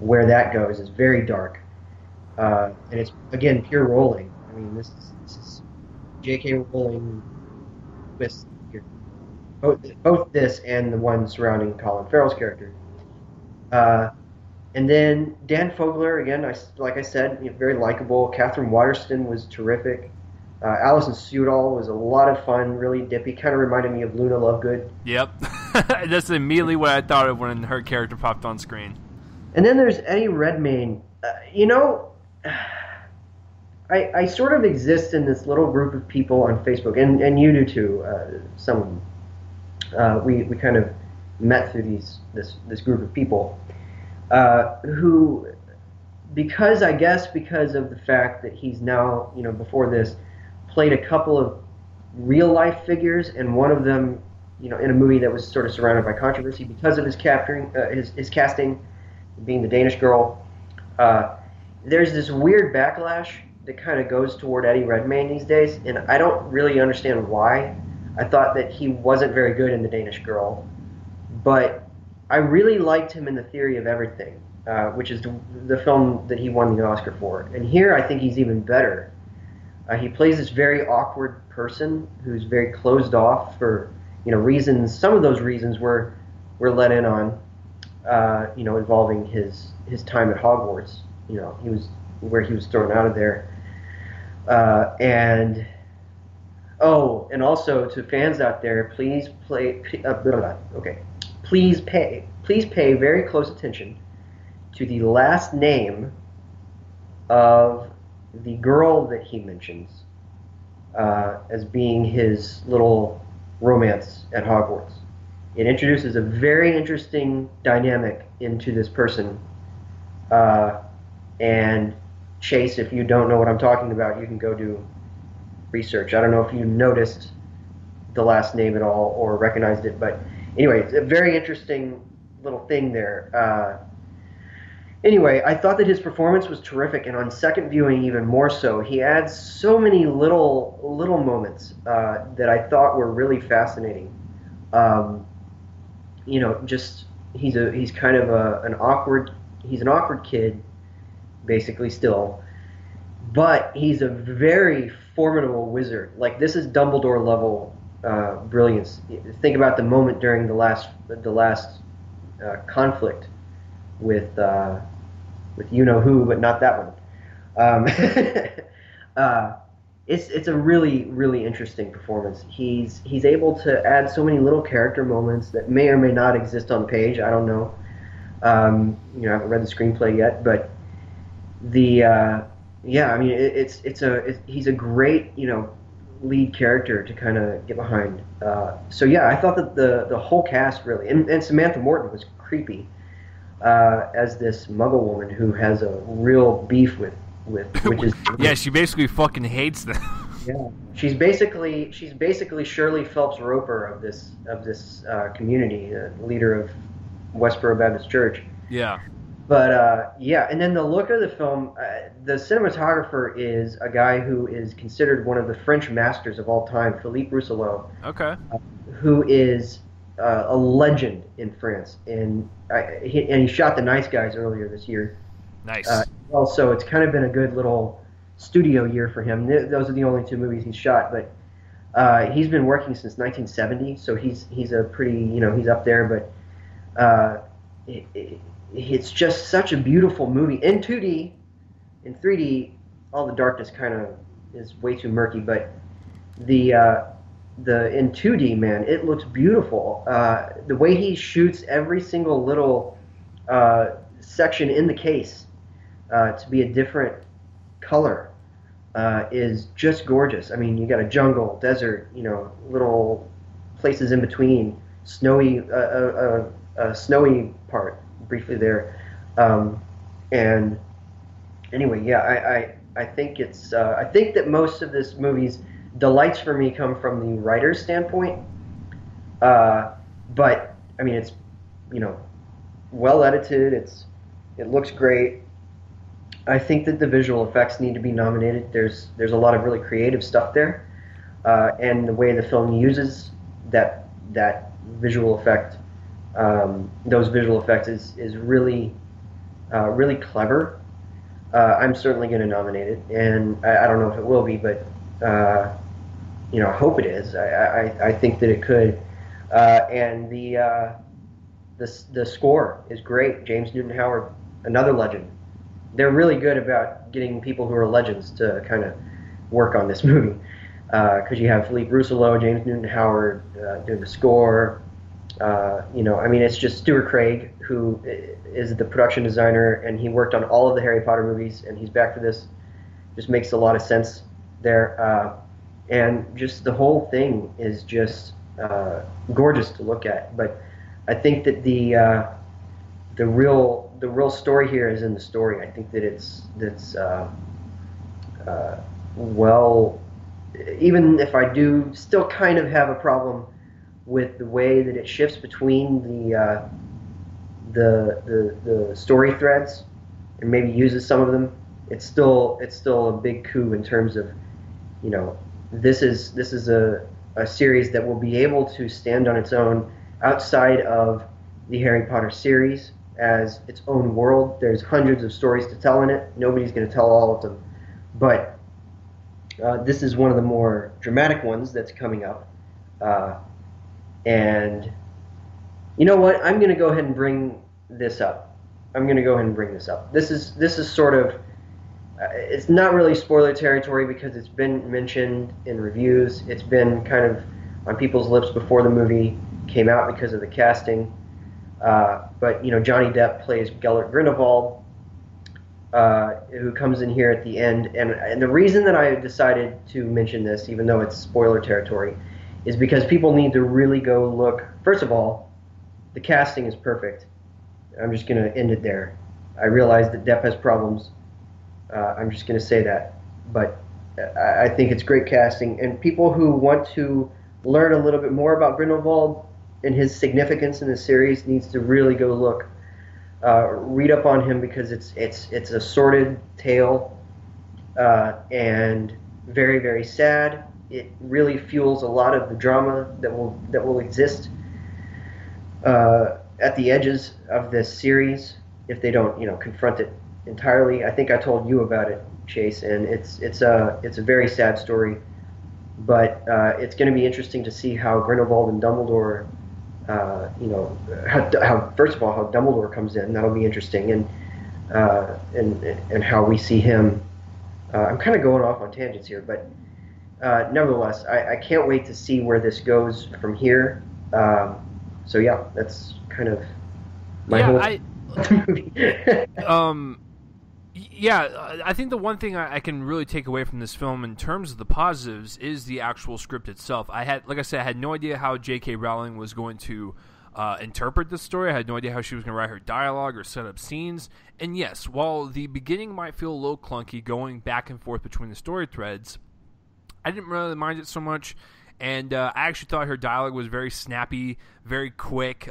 [SPEAKER 2] where that goes is very dark, and it's again pure Rowling. I mean, this is J.K. Rowling with here. Both this and the one surrounding Colin Farrell's character. And then Dan Fogler, again, like I said, very likable. Catherine Waterston was terrific. Alison Sudol was a lot of fun, really dippy. Kind of reminded me of Luna Lovegood.
[SPEAKER 1] Yep. That's immediately what I thought of when her character popped on screen. And
[SPEAKER 2] then there's Eddie Redmayne. I sort of exist in this little group of people on Facebook, and you do too, some of them. We kind of met through this group of people who, because of the fact that he's now, before this, played a couple of real life figures, and one of them, in a movie that was sort of surrounded by controversy because of his casting, being the Danish Girl. There's this weird backlash that kind of goes toward Eddie Redmayne these days, and I don't really understand why. I thought that he wasn't very good in The Danish Girl, but I really liked him in The Theory of Everything, which is the film that he won the Oscar for. And here I think he's even better. He plays this very awkward person who's very closed off for reasons. Some of those reasons we're let in on, involving his time at Hogwarts. He was thrown out of there, and also to fans out there, please pay very close attention to the last name of the girl that he mentions as being his little romance at Hogwarts. It introduces a very interesting dynamic into this person. And Chase, if you don't know what I'm talking about, you can go do research. I don't know if you noticed the last name at all or recognized it, but anyway, it's a very interesting little thing there. Anyway, I thought that his performance was terrific, and on second viewing, even more so. He adds so many little moments that I thought were really fascinating. Um, just he's kind of an awkward kid, basically still, but he's a very formidable wizard. Like, this is Dumbledore level brilliance. Think about the moment during the last conflict with you know who, but not that one. It's a really interesting performance. He's able to add so many little character moments that may or may not exist on the page. I don't know. I haven't read the screenplay yet, but I mean, he's a great lead character to kind of get behind. So yeah, I thought that the whole cast really, and Samantha Morton was creepy as this Muggle woman who has a real beef with which is
[SPEAKER 1] yeah, she basically fucking hates them.
[SPEAKER 2] yeah, she's basically Shirley Phelps Roper of this community, leader of Westboro Baptist Church.
[SPEAKER 1] Yeah.
[SPEAKER 2] But yeah, and then the look of the film, the cinematographer is a guy who is considered one of the French masters of all time, Philippe Rousselot.
[SPEAKER 1] Okay.
[SPEAKER 2] Who is a legend in France, and he shot The Nice Guys earlier this year.
[SPEAKER 1] Nice.
[SPEAKER 2] Also, it's kind of been a good little studio year for him. Those are the only two movies he's shot, but he's been working since 1970, so he's a pretty he's up there. But it's just such a beautiful movie in 2D. In 3D, all the darkness kind of is way too murky, but the in 2D, man, it looks beautiful. The way he shoots every single little section in the case to be a different color is just gorgeous. I mean, you got a jungle, desert, little places in between, snowy, a snowy part briefly there, and anyway, yeah, I think I think that most of this movie's delights for me come from the writer's standpoint, but I mean, it's well edited, it looks great. I think that the visual effects need to be nominated. There's a lot of really creative stuff there, and the way the film uses that visual effect, those visual effects is really clever. I'm certainly going to nominate it, and I don't know if it will be, but I hope it is. I think that it could, and the score is great. James Newton Howard, another legend. They're really good about getting people who are legends to kind of work on this movie, because you have Philippe Rousselot, James Newton Howard doing the score. I mean, it's just Stuart Craig, who is the production designer, and he worked on all of the Harry Potter movies, and he's back for this. Just makes a lot of sense there, and just the whole thing is just gorgeous to look at. But I think that the real story here is in the story. I think that it's well, even if I do still kind of have a problem with the way that it shifts between the story threads and maybe uses some of them, it's still a big coup in terms of, this is a series that will be able to stand on its own outside of the Harry Potter series as its own world. There's hundreds of stories to tell in it. Nobody's going to tell all of them, but this is one of the more dramatic ones that's coming up. And you know what? I'm going to go ahead and bring this up. This is sort of, it's not really spoiler territory because it's been mentioned in reviews. It's been kind of on people's lips before the movie came out because of the casting. But Johnny Depp plays Gellert Grindelwald, who comes in here at the end. And the reason that I decided to mention this, even though it's spoiler territory, is because people need to really go look. First of all, the casting is perfect. I'm just going to end it there. I realize that Depp has problems. I'm just going to say that. But I think it's great casting. And people who want to learn a little bit more about Grindelwald and his significance in the series needs to really go look. read up on him because it's a sordid tale and very, very sad. It really fuels a lot of the drama that will exist at the edges of this series if they don't, confront it entirely. I think I told you about it, Chase, and it's a very sad story, but it's going to be interesting to see how Grindelwald and Dumbledore, how first of all how Dumbledore comes in. That'll be interesting, and how we see him. I'm kind of going off on tangents here, but nevertheless, I can't wait to see where this goes from here. So yeah, that's kind of my whole movie.
[SPEAKER 1] Yeah, I think the one thing I can really take away from this film in terms of the positives is the actual script itself. Like I said, I had no idea how J.K. Rowling was going to interpret this story. I had no idea how she was going to write her dialogue or set up scenes. And yes, while the beginning might feel a little clunky going back and forth between the story threads, I didn't really mind it so much. And I actually thought her dialogue was very snappy, very quick,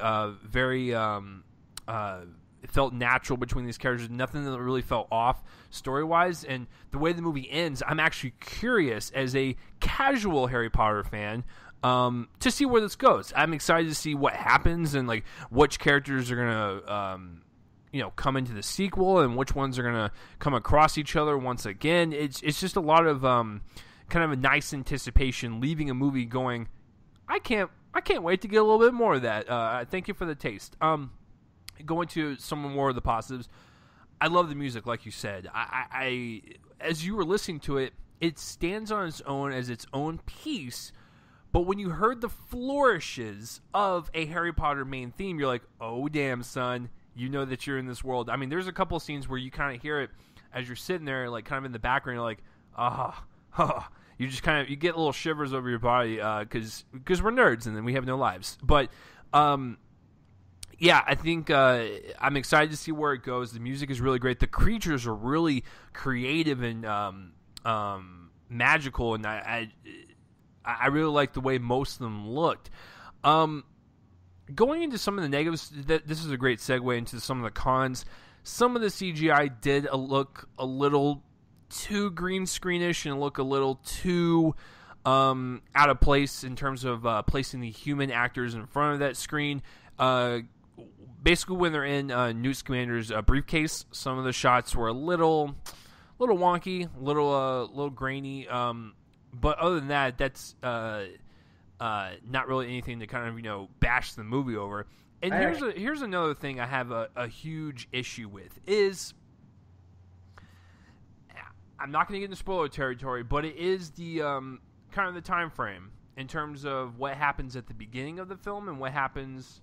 [SPEAKER 1] it felt natural between these characters. Nothing that really felt off story-wise. And the way the movie ends, I'm actually curious, as a casual Harry Potter fan, to see where this goes. I'm excited to see what happens and like which characters are going to come into the sequel and which ones are going to come across each other once again. It's just a lot of kind of a nice anticipation, leaving a movie going, I can't wait to get a little bit more of that. Thank you for the taste. Going to some more of the positives, I love the music, like you said. I as you were listening to it, it stands on its own as its own piece. But when you heard the flourishes of a Harry Potter main theme, you're like, oh damn, son, you know that you're in this world. I mean, there's a couple of scenes where you kind of hear it as you're sitting there, like kind of in the background. You're like, you just kind of you get little shivers over your body because we're nerds and then we have no lives. But yeah, I think I'm excited to see where it goes. The music is really great. The creatures are really creative and magical, and I really like the way most of them looked. Going into some of the negatives, this is a great segue into some of the cons. Some of the CGI did look a little too green screenish and look a little too out of place in terms of placing the human actors in front of that screen. Basically, when they're in Newt Scamander's briefcase, some of the shots were a little wonky, a little grainy. But other than that, that's not really anything to kind of bash the movie over. And here's another thing I have a huge issue with is, I'm not going to get into spoiler territory, but it is the kind of the time frame in terms of what happens at the beginning of the film and what happens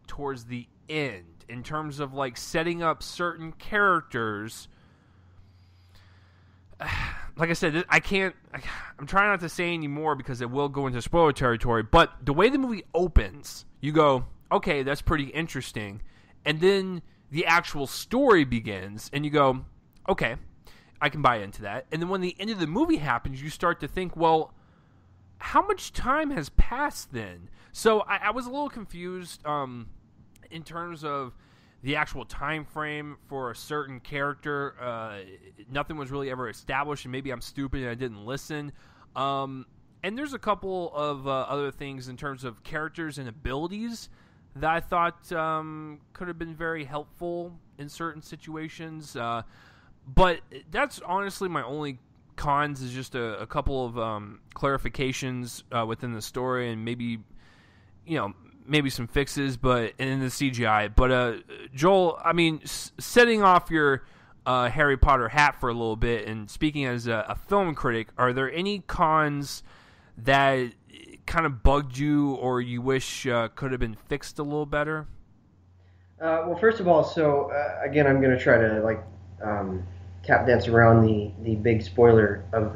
[SPEAKER 1] towards the end, in terms of like setting up certain characters. Like I said, I'm trying not to say any more because it will go into spoiler territory, but the way the movie opens, you go, okay, that's pretty interesting. And then the actual story begins and you go, okay, I can buy into that. And then when the end of the movie happens, you start to think, well, how much time has passed then? So I was a little confused in terms of the actual time frame for a certain character. Nothing was really ever established, and maybe I'm stupid and I didn't listen. And there's a couple of other things in terms of characters and abilities that I thought could have been very helpful in certain situations. But that's honestly my only cons, is just a couple of clarifications within the story and maybe some fixes, but in the CGI. But Joel, I mean, setting off your Harry Potter hat for a little bit, and speaking as a film critic, are there any cons that kind of bugged you or you wish could have been fixed a little better?
[SPEAKER 2] Well, first of all, so again, I'm going to try to tap dance around the big spoiler of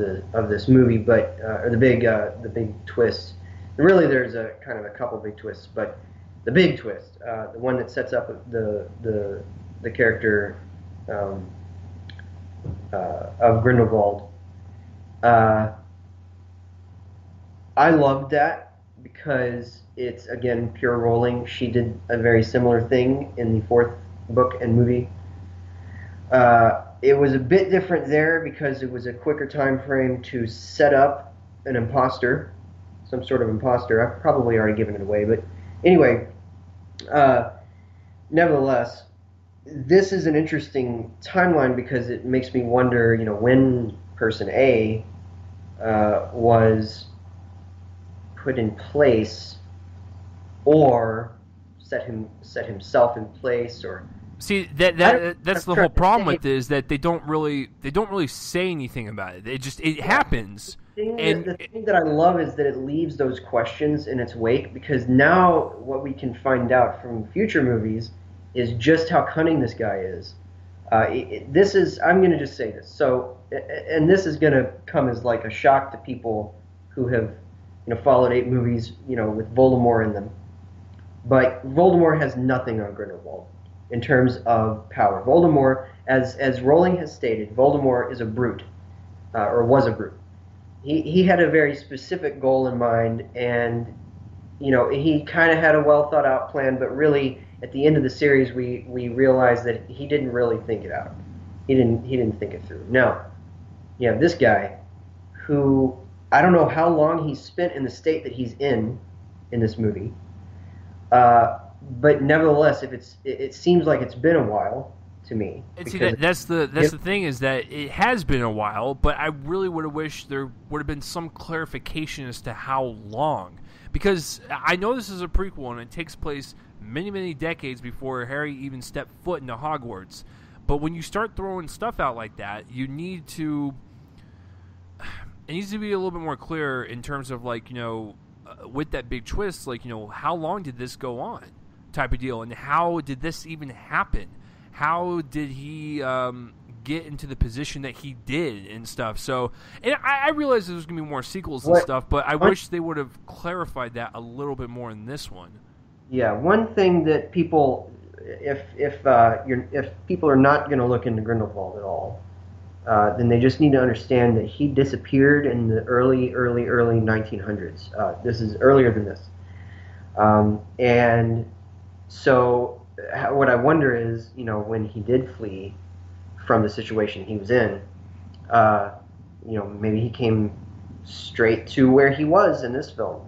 [SPEAKER 2] this movie, but or the big twist. And really, there's a kind of a couple big twists, but the big twist, the one that sets up the character of Grindelwald, I loved that because it's, again, pure Rowling. She did a very similar thing in the fourth book and movie. It was a bit different there because it was a quicker time frame to set up an imposter, some sort of imposter. I've probably already given it away, but anyway, nevertheless, this is an interesting timeline because it makes me wonder, when Person A was put in place, or set himself in place, or
[SPEAKER 1] see that's the whole problem with it, is that they don't really say anything about it. It happens.
[SPEAKER 2] The thing that I love is that it leaves those questions in its wake, because now what we can find out from future movies is just how cunning this guy is. This is, I'm going to just say this. So, and this is going to come as like a shock to people who have, followed 8 movies, with Voldemort in them. But Voldemort has nothing on Grindelwald in terms of power. Voldemort, as Rowling has stated, Voldemort is a brute, or was a brute. He had a very specific goal in mind, and he kind of had a well thought out plan, but really at the end of the series we realized that he didn't really think it out. He didn't think it through. Now, you have this guy who, I don't know how long he's spent in the state that he's in this movie, but nevertheless, it seems like it's been a while to me.
[SPEAKER 1] And see, that's the thing, is that it has been a while, but I really would have wished there would have been some clarification as to how long. Because I know this is a prequel and it takes place many, many decades before Harry even stepped foot into Hogwarts. But when you start throwing stuff out like that, it needs to be a little bit more clear in terms of, like, with that big twist, like, how long did this go on type of deal, and how did this even happen? How did he get into the position that he did and stuff? So, and I realize there's going to be more sequels and stuff, but I wish they would have clarified that a little bit more in this one.
[SPEAKER 2] Yeah, one thing that people, if people are not going to look into Grindelwald at all, then they just need to understand that he disappeared in the early 1900s. This is earlier than this, and so what I wonder is, when he did flee from the situation he was in, maybe he came straight to where he was in this film.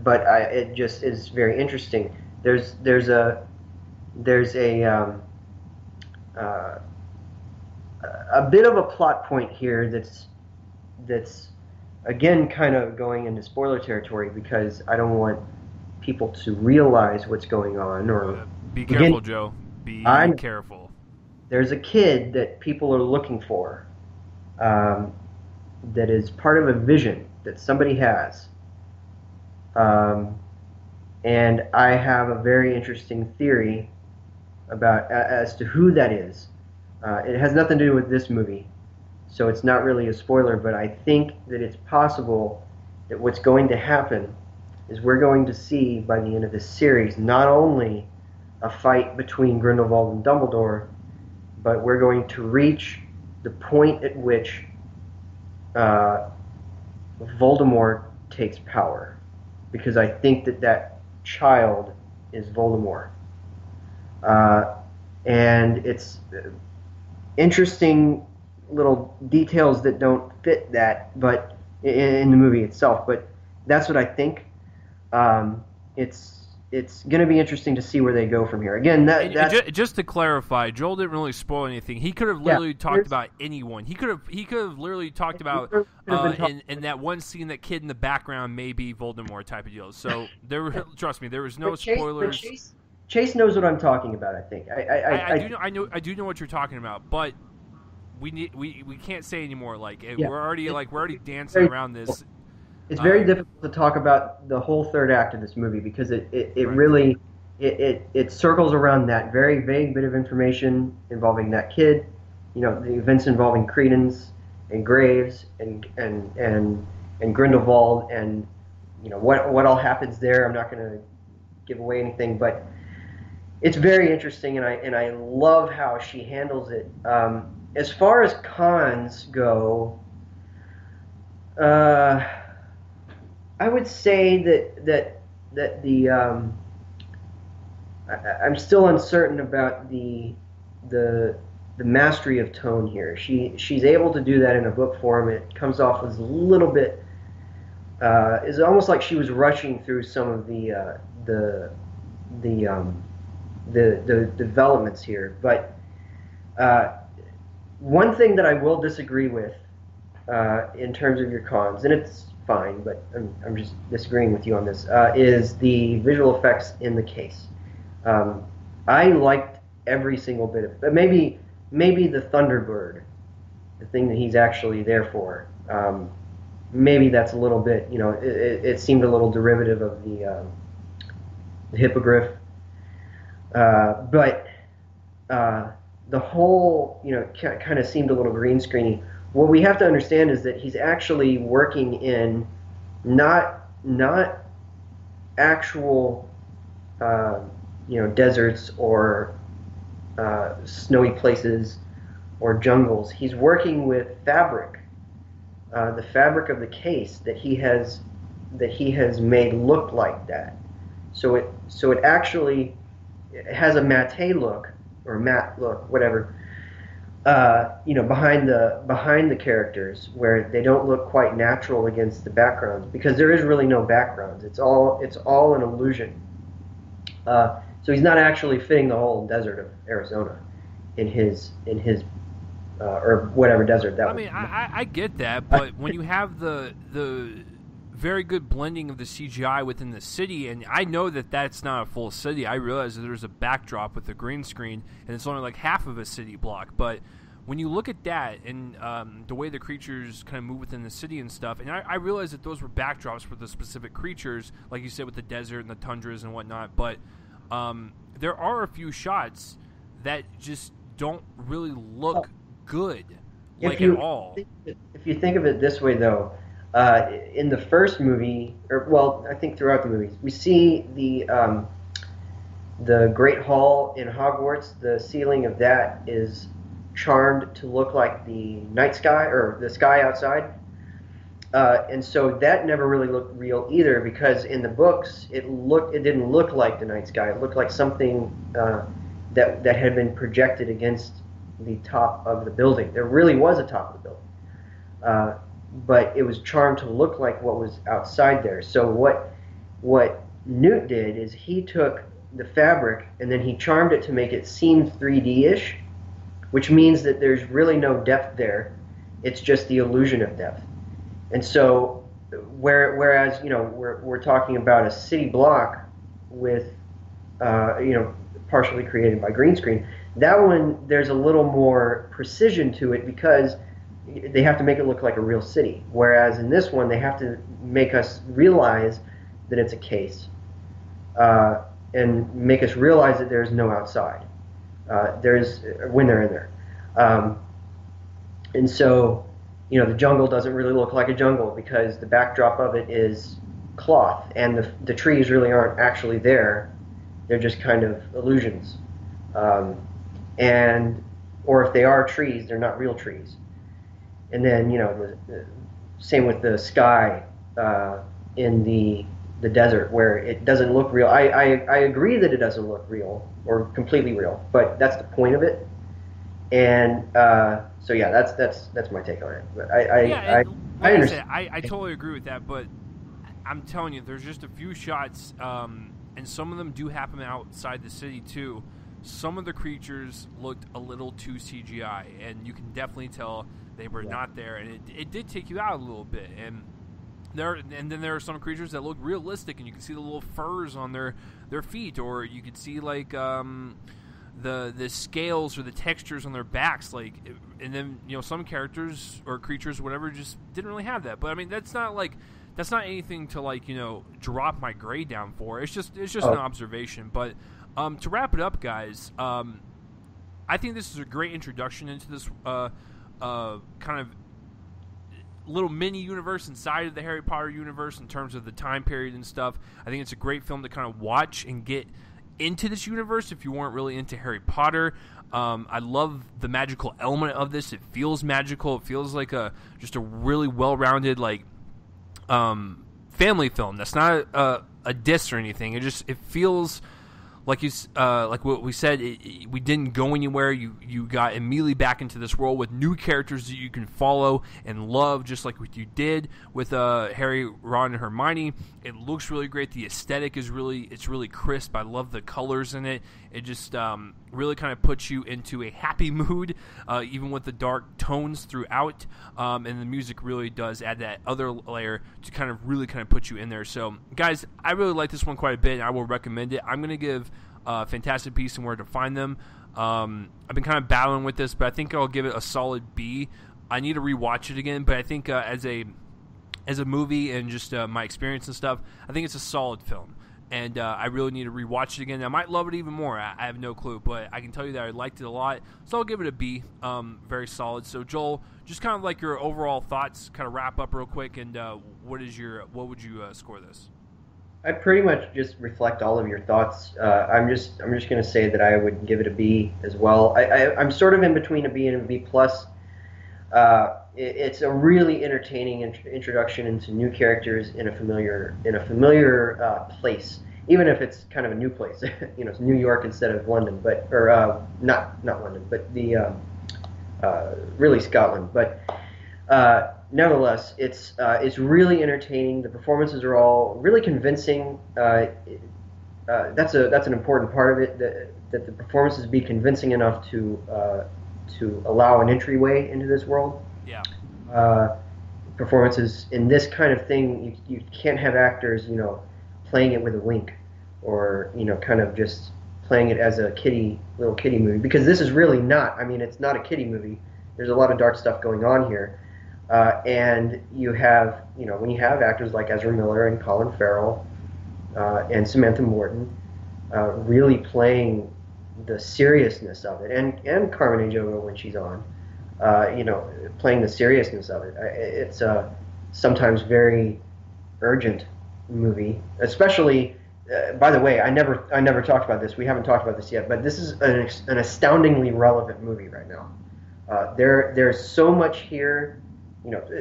[SPEAKER 2] But it just is very interesting. There's a bit of a plot point here that's again kind of going into spoiler territory, because I don't want people to realize what's going on. Or
[SPEAKER 1] be careful, Joe. Be careful.
[SPEAKER 2] There's a kid that people are looking for, that is part of a vision that somebody has. And I have a very interesting theory about as to who that is. It has nothing to do with this movie, so it's not really a spoiler, but I think that it's possible that what's going to happen is we're going to see, by the end of this series, not only a fight between Grindelwald and Dumbledore, but we're going to reach the point at which Voldemort takes power. Because I think that child is Voldemort. And it's interesting little details that don't fit that, but in the movie itself. But that's what I think. It's going to be interesting to see where they go from here. Again,
[SPEAKER 1] just to clarify, Joel didn't really spoil anything. He could have literally talked about anyone. He could have literally talked about in that one scene, that kid in the background may be Voldemort type of deal. So trust me, there was no spoilers.
[SPEAKER 2] Chase knows what I'm talking about. I think
[SPEAKER 1] I do know what you're talking about, but we can't say anymore. Like we're already dancing around this.
[SPEAKER 2] It's very difficult to talk about the whole third act of this movie, because it really circles around that very vague bit of information involving that kid, the events involving Credence and Graves and Grindelwald, and what all happens there. I'm not going to give away anything, but it's very interesting, and I love how she handles it. As far as cons go, I would say that the I'm still uncertain about the mastery of tone here. She's able to do that in a book form. It comes off as a little bit. It's almost like she was rushing through some of the developments here. But one thing that I will disagree with in terms of your cons, and it's fine, but I'm just disagreeing with you on this, is the visual effects in the case. I liked every single bit of it. But maybe the Thunderbird, the thing that he's actually there for, maybe that's a little bit, it seemed a little derivative of the hippogriff. But the whole, kind of seemed a little green screeny. What we have to understand is that he's actually working in not actual, deserts or snowy places or jungles. He's working with fabric, the fabric of the case that he has made look like that. So it actually has a matte look or matte look, whatever. Behind the characters, where they don't look quite natural against the backgrounds, because there is really no backgrounds. It's all an illusion. So he's not actually fitting the whole desert of Arizona in his or whatever desert that was.
[SPEAKER 1] I mean, I get that, but when you have the very good blending of the CGI within the city, and I know that that's not a full city. I realize that there's a backdrop with the green screen, and it's only like half of a city block. But when you look at that and the way the creatures kind of move within the city and stuff, and I realize that those were backdrops for the specific creatures, like you said, with the desert and the tundras and whatnot. But there are a few shots that just don't really look good, at all.
[SPEAKER 2] If you think of it this way, though, in the first movie, I think throughout the movies, we see the Great Hall in Hogwarts. The ceiling of that is charmed to look like the night sky or the sky outside, and so that never really looked real either, because in the books it didn't look like the night sky. It looked like something that had been projected against the top of the building. There really was a top of the building. But it was charmed to look like what was outside there. So what Newt did is he took the fabric and then he charmed it to make it seem 3D-ish, which means that there's really no depth there. It's just the illusion of depth. And so whereas we're talking about a city block with partially created by green screen, that one there's a little more precision to it because they have to make it look like a real city. Whereas in this one, they have to make us realize that it's a case, and make us realize that there's no outside. There's when they're in there, and so the jungle doesn't really look like a jungle because the backdrop of it is cloth, and the trees really aren't actually there. They're just kind of illusions, or if they are trees, they're not real trees. And then, the same with the sky in the desert, where it doesn't look real. I agree that it doesn't look real or completely real, but that's the point of it. And so yeah, that's my take on it. But I understand.
[SPEAKER 1] I totally agree with that, but I'm telling you, there's just a few shots, and some of them do happen outside the city too. Some of the creatures looked a little too CGI, and you can definitely tell they were not there, and it did take you out a little bit. And then there are some creatures that look realistic, and you can see the little furs on their feet, or you could see like the scales or the textures on their backs, and then some characters or creatures or whatever just didn't really have that. But I mean, that's not anything to drop my grade down for. It's just an observation. But to wrap it up, guys, I think this is a great introduction into this kind of little mini universe inside of the Harry Potter universe in terms of the time period and stuff. I think it's a great film to kind of watch and get into this universe if you weren't really into Harry Potter. I love the magical element of this. It feels magical. It feels like just a really well-rounded family film. That's not a diss or anything. It feels like like what we said. We didn't go anywhere. You got immediately back into this world with new characters that you can follow and love, just like what you did with Harry, Ron, and Hermione. It looks really great. The aesthetic is really crisp. I love the colors in it. It just really kind of puts you into a happy mood, even with the dark tones throughout. And the music really does add that other layer to kind of really kind of put you in there. So, guys, I really like this one quite a bit, and I will recommend it. I'm going to give Fantastic Beasts and Where to Find Them. I've been kind of battling with this, but I think I'll give it a solid B. I need to rewatch it again, but I think as a movie and just my experience and stuff, I think it's a solid film. And I really need to rewatch it again. I might love it even more. I have no clue, but I can tell you that I liked it a lot. So I'll give it a B. Very solid. So Joel, just kind of like your overall thoughts, kind of wrap up real quick, and what would you score this?
[SPEAKER 2] I pretty much just reflect all of your thoughts. I'm just going to say that I would give it a B as well. I'm sort of in between a B and a B plus. It's a really entertaining introduction into new characters in a familiar place, even if it's kind of a new place. It's New York instead of London, or not London, but the really Scotland. But nevertheless, it's really entertaining. The performances are all really convincing. That's an important part of it, that the performances be convincing enough to allow an entryway into this world.
[SPEAKER 1] Yeah.
[SPEAKER 2] Performances in this kind of thing, you can't have actors, playing it with a wink, or kind of just playing it as a little kiddie movie, because this is really not. I mean, it's not a kiddie movie. There's a lot of dark stuff going on here, and you have, when you have actors like Ezra Miller and Colin Farrell and Samantha Morton really playing the seriousness of it, and Carmen Ejogo when she's on. Playing the seriousness of it. It's a sometimes very urgent movie, especially. By the way, I never talked about this. We haven't talked about this yet, but this is an astoundingly relevant movie right now. There's so much here,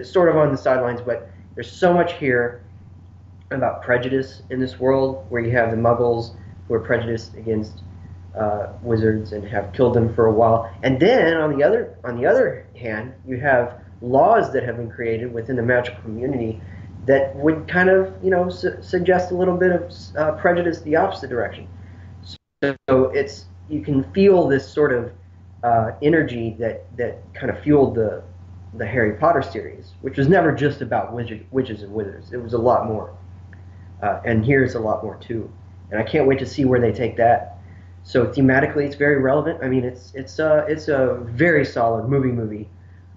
[SPEAKER 2] sort of on the sidelines, but there's so much here about prejudice in this world, where you have the Muggles who are prejudiced against wizards and have killed them for a while, and then on the other hand, you have laws that have been created within the magical community that would kind of suggest a little bit of prejudice the opposite direction. So you can feel this sort of energy that kind of fueled the Harry Potter series, which was never just about witches and wizards. It was a lot more, and here's a lot more too. And I can't wait to see where they take that. So thematically, it's very relevant. I mean, it's a very solid movie,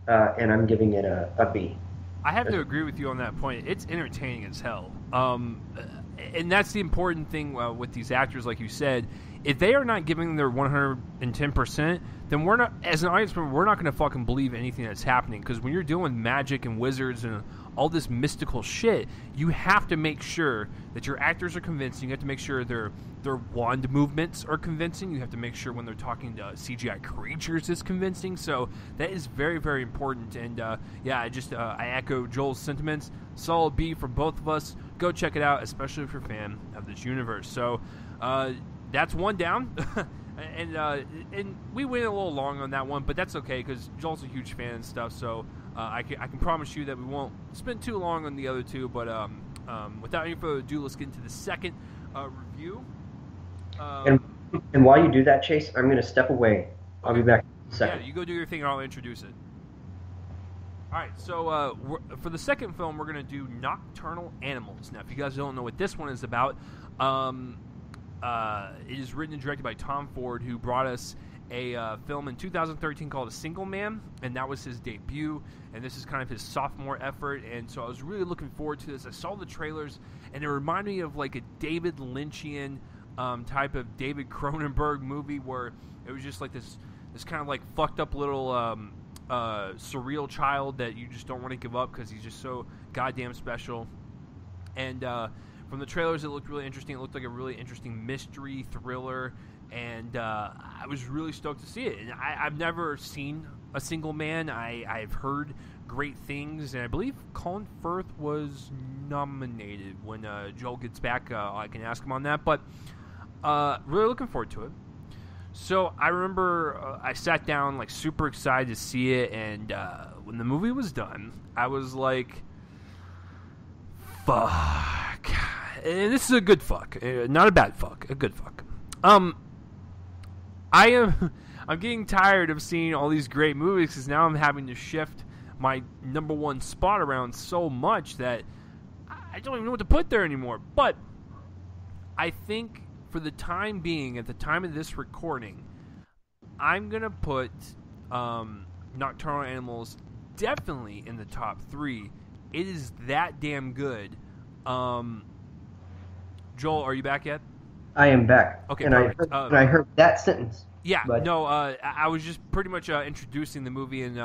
[SPEAKER 2] and I'm giving it a B.
[SPEAKER 1] I have to agree with you on that point. It's entertaining as hell, and that's the important thing with these actors, like you said. If they are not giving their 110%, then we're not, as an audience member, we're not going to fucking believe anything that's happening. Because when you're doing magic and wizards and all this mystical shit, you have to make sure that your actors are convincing. You have to make sure their wand movements are convincing. You have to make sure when they're talking to CGI creatures is convincing. So that is very, very important. And I echo Joel's sentiments. Solid B for both of us. Go check it out, especially if you're a fan of this universe. So that's one down. And we went a little long on that one, but that's okay because Joel's a huge fan and stuff. So I can promise you that we won't spend too long on the other two. But without any further ado, let's get into the second review.
[SPEAKER 2] And while you do that, Chase, I'm going to step away. I'll be back in a second.
[SPEAKER 1] Yeah, you go do your thing and I'll introduce it. All right, so for the second film, we're going to do Nocturnal Animals. Now, if you guys don't know what this one is about, it is written and directed by Tom Ford, who brought us a film in 2013 called A Single Man, and that was his debut, and this is kind of his sophomore effort, and so I was really looking forward to this. I saw the trailers, and it reminded me of like a David Lynchian type of David Cronenberg movie, where it was just like this kind of like fucked up little surreal child that you just don't want to give up because he's just so goddamn special. And from the trailers, it looked really interesting. It looked like a really interesting mystery thriller, and I was really stoked to see it. And I've never seen A Single Man. I've heard great things, and I believe Colin Firth was nominated. When Joel gets back, I can ask him on that. But really looking forward to it. So I remember I sat down like super excited to see it, and when the movie was done, I was like, fuck. And this is a good fuck, not a bad fuck, a good fuck. I'm getting tired of seeing all these great movies because now I'm having to shift my number one spot around so much that I don't even know what to put there anymore. But I think for the time being, at the time of this recording, I'm going to put Nocturnal Animals definitely in the top 3. It is that damn good. Joel, are you back yet?
[SPEAKER 2] I am back.
[SPEAKER 1] Okay,
[SPEAKER 2] and I heard that sentence.
[SPEAKER 1] Yeah,
[SPEAKER 2] but...
[SPEAKER 1] no, I was just pretty much introducing the movie and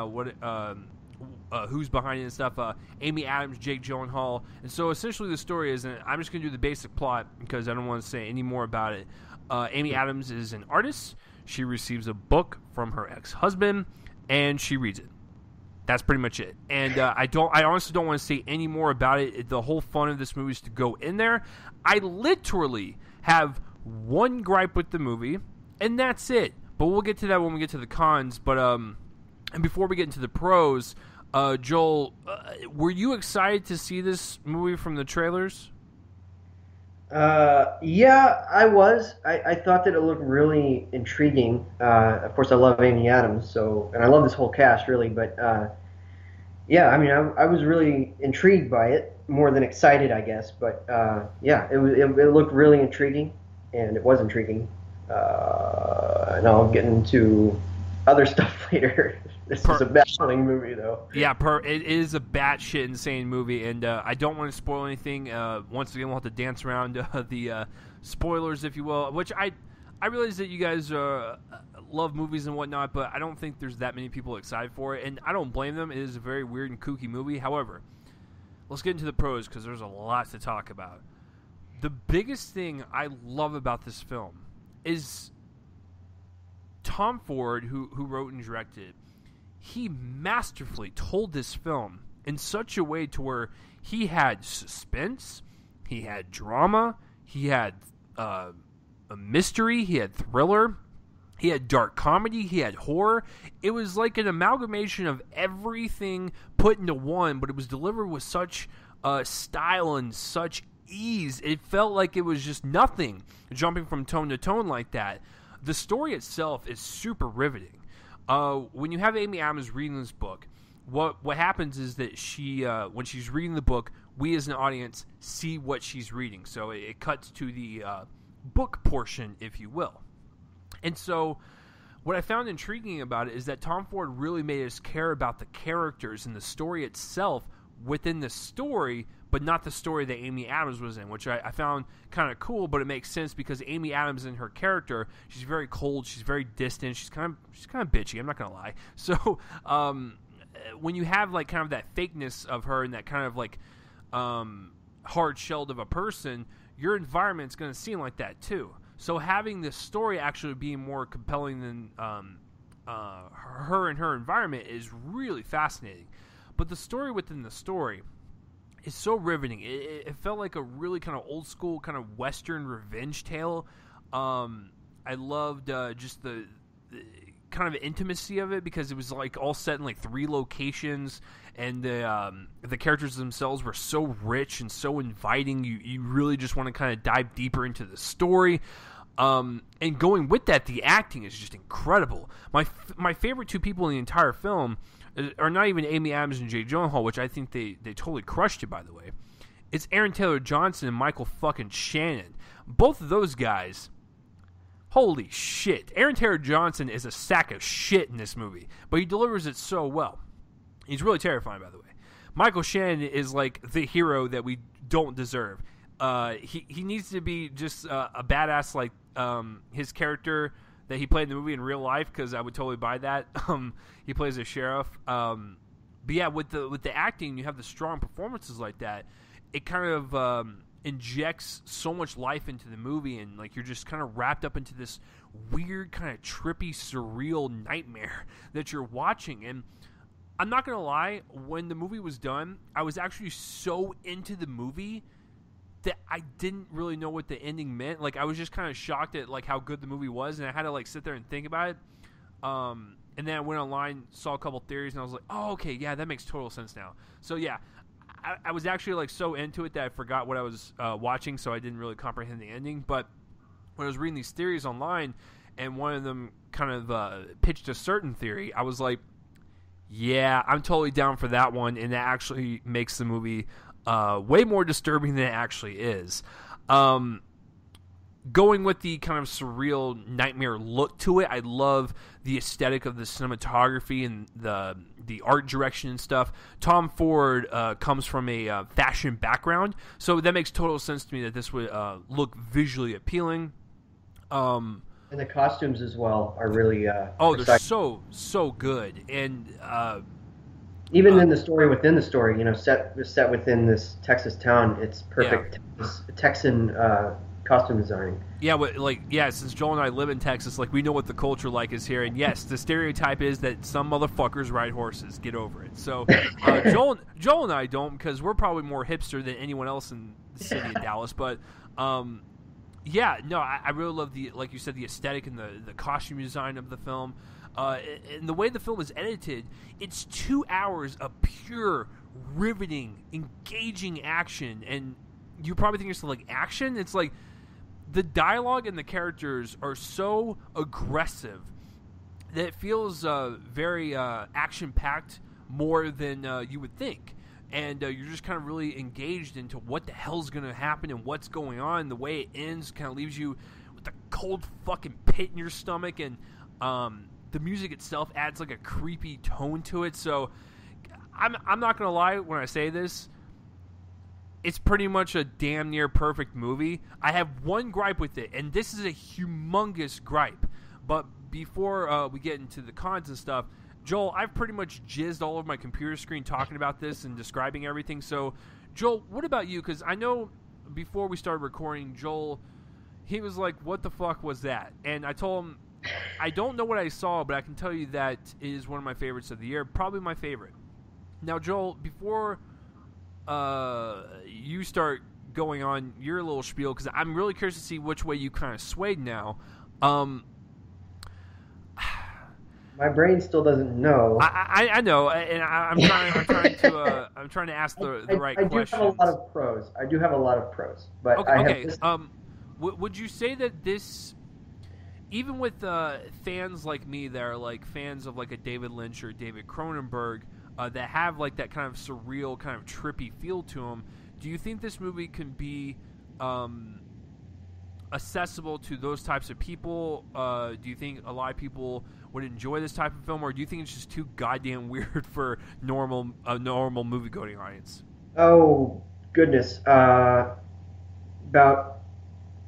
[SPEAKER 1] who's behind it and stuff. Amy Adams, Jake Gyllenhaal. And so essentially the story is, and I'm just going to do the basic plot because I don't want to say any more about it. Amy Adams is an artist. She receives a book from her ex-husband, and she reads it. That's pretty much it. And I honestly don't want to say any more about it. The whole fun of this movie is to go in there. I literally have one gripe with the movie, and that's it. But we'll get to that when we get to the cons. But and before we get into the pros, Joel, were you excited to see this movie from the trailers?
[SPEAKER 2] Yeah, I was. I thought that it looked really intriguing. Of course, I love Amy Adams, and I love this whole cast, really. But yeah, I mean, I was really intrigued by it, more than excited, I guess. But yeah, it looked really intriguing, and it was intriguing. And I'll get into other stuff later. This is a baffling movie, though.
[SPEAKER 1] Yeah, it is a batshit insane movie, and I don't want to spoil anything. Once again, we'll have to dance around the spoilers, if you will, which I realize that you guys love movies and whatnot, but I don't think there's that many people excited for it, and I don't blame them. It is a very weird and kooky movie. However, let's get into the pros, because there's a lot to talk about. The biggest thing I love about this film is Tom Ford, who wrote and directed it. He masterfully told this film in such a way to where he had suspense, he had drama, he had a mystery, he had thriller, he had dark comedy, he had horror. It was like an amalgamation of everything put into one, but it was delivered with such style and such ease. It felt like it was just nothing, jumping from tone to tone like that. The story itself is super riveting. When you have Amy Adams reading this book, what happens is that she, when she's reading the book, we as an audience see what she's reading. So it cuts to the book portion, if you will. And so what I found intriguing about it is that Tom Ford really made us care about the characters and the story itself within the story, but not the story that Amy Adams was in, which I found kind of cool, but it makes sense because Amy Adams in her character, she's very cold, she's very distant, she's kind of bitchy, I'm not going to lie. So when you have like kind of that fakeness of her and that kind of like hard-shelled of a person, your environment's going to seem like that too. So having this story actually being more compelling than her and her environment is really fascinating. But the story within the story is so riveting. It felt like a really kind of old school kind of Western revenge tale. I loved just the kind of intimacy of it because it was like all set in like 3 locations, and the characters themselves were so rich and so inviting. You really just want to kind of dive deeper into the story. And going with that, the acting is just incredible. My favorite 2 people in the entire film are not even Amy Adams and Jake Gyllenhaal, which I think they totally crushed it, by the way. It's Aaron Taylor Johnson and Michael fucking Shannon. Both of those guys, holy shit. Aaron Taylor Johnson is a sack of shit in this movie, but he delivers it so well. He's really terrifying, by the way. Michael Shannon is like the hero that we don't deserve. He needs to be just a badass like his character that he played in the movie in real life, because I would totally buy that. He plays a sheriff. But yeah, with the acting, you have the strong performances like that. It kind of injects so much life into the movie, and like you're just kind of wrapped up into this weird kind of trippy, surreal nightmare that you're watching. And I'm not gonna lie, when the movie was done, I was actually so into the movie that I didn't really know what the ending meant. Like, I was just kind of shocked at like how good the movie was, and I had to like sit there and think about it. And then I went online, saw a couple theories, and I was like, oh, okay, yeah, that makes total sense now. So yeah, I was actually like so into it that I forgot what I was watching, so I didn't really comprehend the ending. But when I was reading these theories online, and one of them kind of pitched a certain theory, I was like, yeah, I'm totally down for that one, and that actually makes the movie way more disturbing than it actually is. Going with the kind of surreal nightmare look to it, I love the aesthetic of the cinematography and the art direction and stuff. Tom Ford comes from a fashion background, so that makes total sense to me that this would look visually appealing.
[SPEAKER 2] And the costumes as well are really
[SPEAKER 1] they're so good. And
[SPEAKER 2] even in the story within the story, set within this Texas town, it's perfect. Yeah. Texan costume designing.
[SPEAKER 1] Yeah, since Joel and I live in Texas, like, we know what the culture like is here, and yes, the stereotype is that some motherfuckers ride horses. Get over it. So Joel and I don't, because we're probably more hipster than anyone else in the city of Dallas. But yeah, no, I really love the, like you said, the aesthetic and the costume design of the film. And the way the film is edited, it's 2 hours of pure, riveting, engaging action. And you probably think it's like action. It's like the dialogue and the characters are so aggressive that it feels very action-packed more than you would think. And you're just kind of really engaged into what the hell's going to happen and what's going on. The way it ends kind of leaves you with a cold fucking pit in your stomach. And the music itself adds like a creepy tone to it. So I'm not going to lie when I say this. It's pretty much a damn near perfect movie. I have one gripe with it, and this is a humongous gripe. But before we get into the cons and stuff, Joel, I've pretty much jizzed all over my computer screen talking about this and describing everything. So, Joel, what about you? Because I know before we started recording, Joel, he was like, what the fuck was that? And I told him, I don't know what I saw, but I can tell you that it is one of my favorites of the year. Probably my favorite. Now, Joel, before you start going on your little spiel, because I'm really curious to see which way you kind of swayed now.
[SPEAKER 2] My brain still doesn't know.
[SPEAKER 1] I know, and I'm trying to ask the right questions.
[SPEAKER 2] I do have a lot of pros, but
[SPEAKER 1] okay. Would you say that this, even with fans like me that are like fans of like a David Lynch or David Cronenberg, that have like that kind of surreal, kind of trippy feel to them, do you think this movie can be accessible to those types of people? Do you think a lot of people would enjoy this type of film, or do you think it's just too goddamn weird for a normal movie-going audience?
[SPEAKER 2] Oh, goodness. About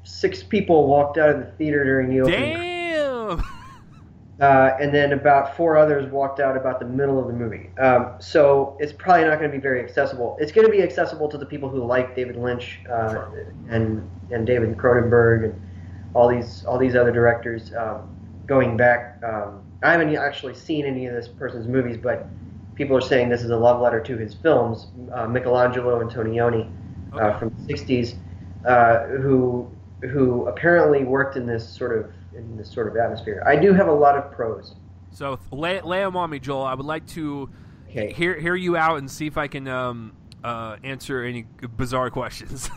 [SPEAKER 2] 6 people walked out of the theater during the opening.
[SPEAKER 1] Damn!
[SPEAKER 2] And then about 4 others walked out about the middle of the movie. So it's probably not going to be very accessible. It's going to be accessible to the people who like David Lynch and David Cronenberg and all these other directors. Going back, I haven't actually seen any of this person's movies, but people are saying this is a love letter to his films. Michelangelo Antonioni from the 60s, who apparently worked in this sort of atmosphere. I do have a lot of pros.
[SPEAKER 1] So lay them on me, Joel. I would like to hear you out and see if I can answer any bizarre questions.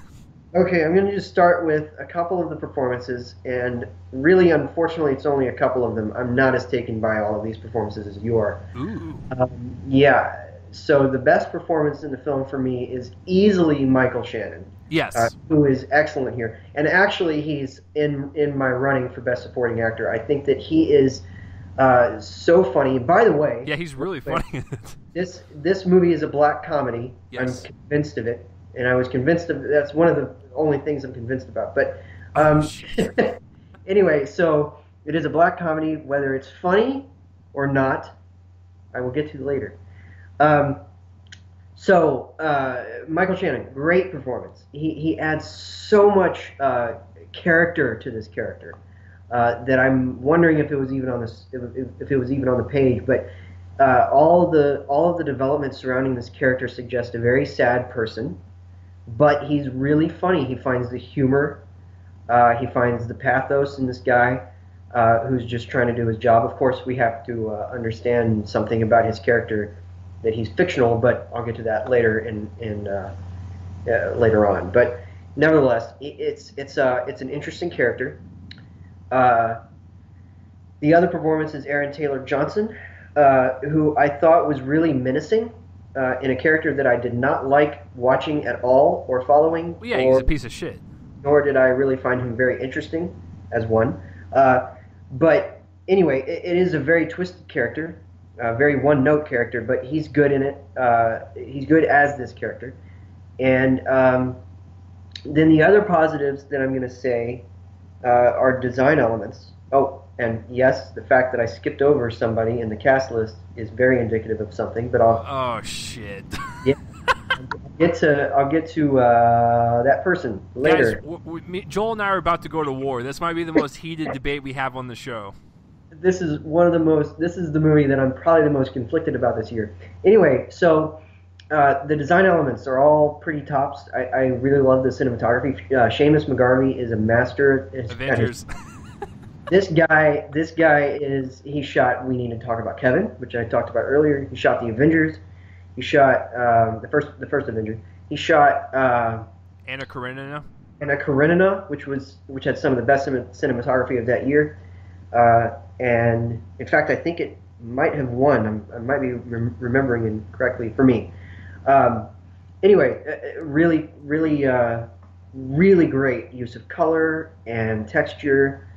[SPEAKER 2] Okay, I'm going to just start with a couple of the performances, and really, unfortunately, it's only a couple of them. I'm not as taken by all of these performances as you are.
[SPEAKER 1] Ooh.
[SPEAKER 2] Yeah, so the best performance in the film for me is easily Michael Shannon.
[SPEAKER 1] Yes.
[SPEAKER 2] Who is excellent here. And actually, he's in my running for Best Supporting Actor. I think that he is so funny. By the way...
[SPEAKER 1] Yeah, he's really funny.
[SPEAKER 2] This movie is a black comedy. Yes. I'm convinced of it. And I was convinced of... That's one of the only things I'm convinced about. But anyway, so it is a black comedy. Whether it's funny or not, I will get to later. So, Michael Shannon, great performance. He adds so much character to this character that I'm wondering if it was even on this, if it was even on the page. But all of the developments surrounding this character suggest a very sad person, but he's really funny. He finds the humor. He finds the pathos in this guy who's just trying to do his job. Of course, we have to understand something about his character, that he's fictional, but I'll get to that later later on. But nevertheless, it's an interesting character. The other performance is Aaron Taylor Johnson, who I thought was really menacing in a character that I did not like watching at all or following.
[SPEAKER 1] Well, yeah, he's a piece of shit.
[SPEAKER 2] Nor did I really find him very interesting as one. But anyway, it is a very twisted character, a very one-note character, but he's good in it. He's good as this character. And then the other positives that I'm going to say are design elements. Oh, and yes, the fact that I skipped over somebody in the cast list is very indicative of something. But
[SPEAKER 1] Oh shit!
[SPEAKER 2] Yeah, I'll get to that person later.
[SPEAKER 1] Guys, Joel and I are about to go to war. This might be the most heated debate we have on the show.
[SPEAKER 2] This is one of the most. This is the movie that I'm probably the most conflicted about this year. Anyway, so the design elements are all pretty tops. I really love the cinematography. Seamus McGarvey is a master.
[SPEAKER 1] Avengers.
[SPEAKER 2] This guy is. He shot We Need to Talk About Kevin, which I talked about earlier. He shot the Avengers. He shot the first Avenger. He shot
[SPEAKER 1] Anna Karenina.
[SPEAKER 2] Anna Karenina, which had some of the best cinematography of that year. And in fact, I think it might have won. I might be remembering incorrectly for me. Anyway, really great use of color and texture.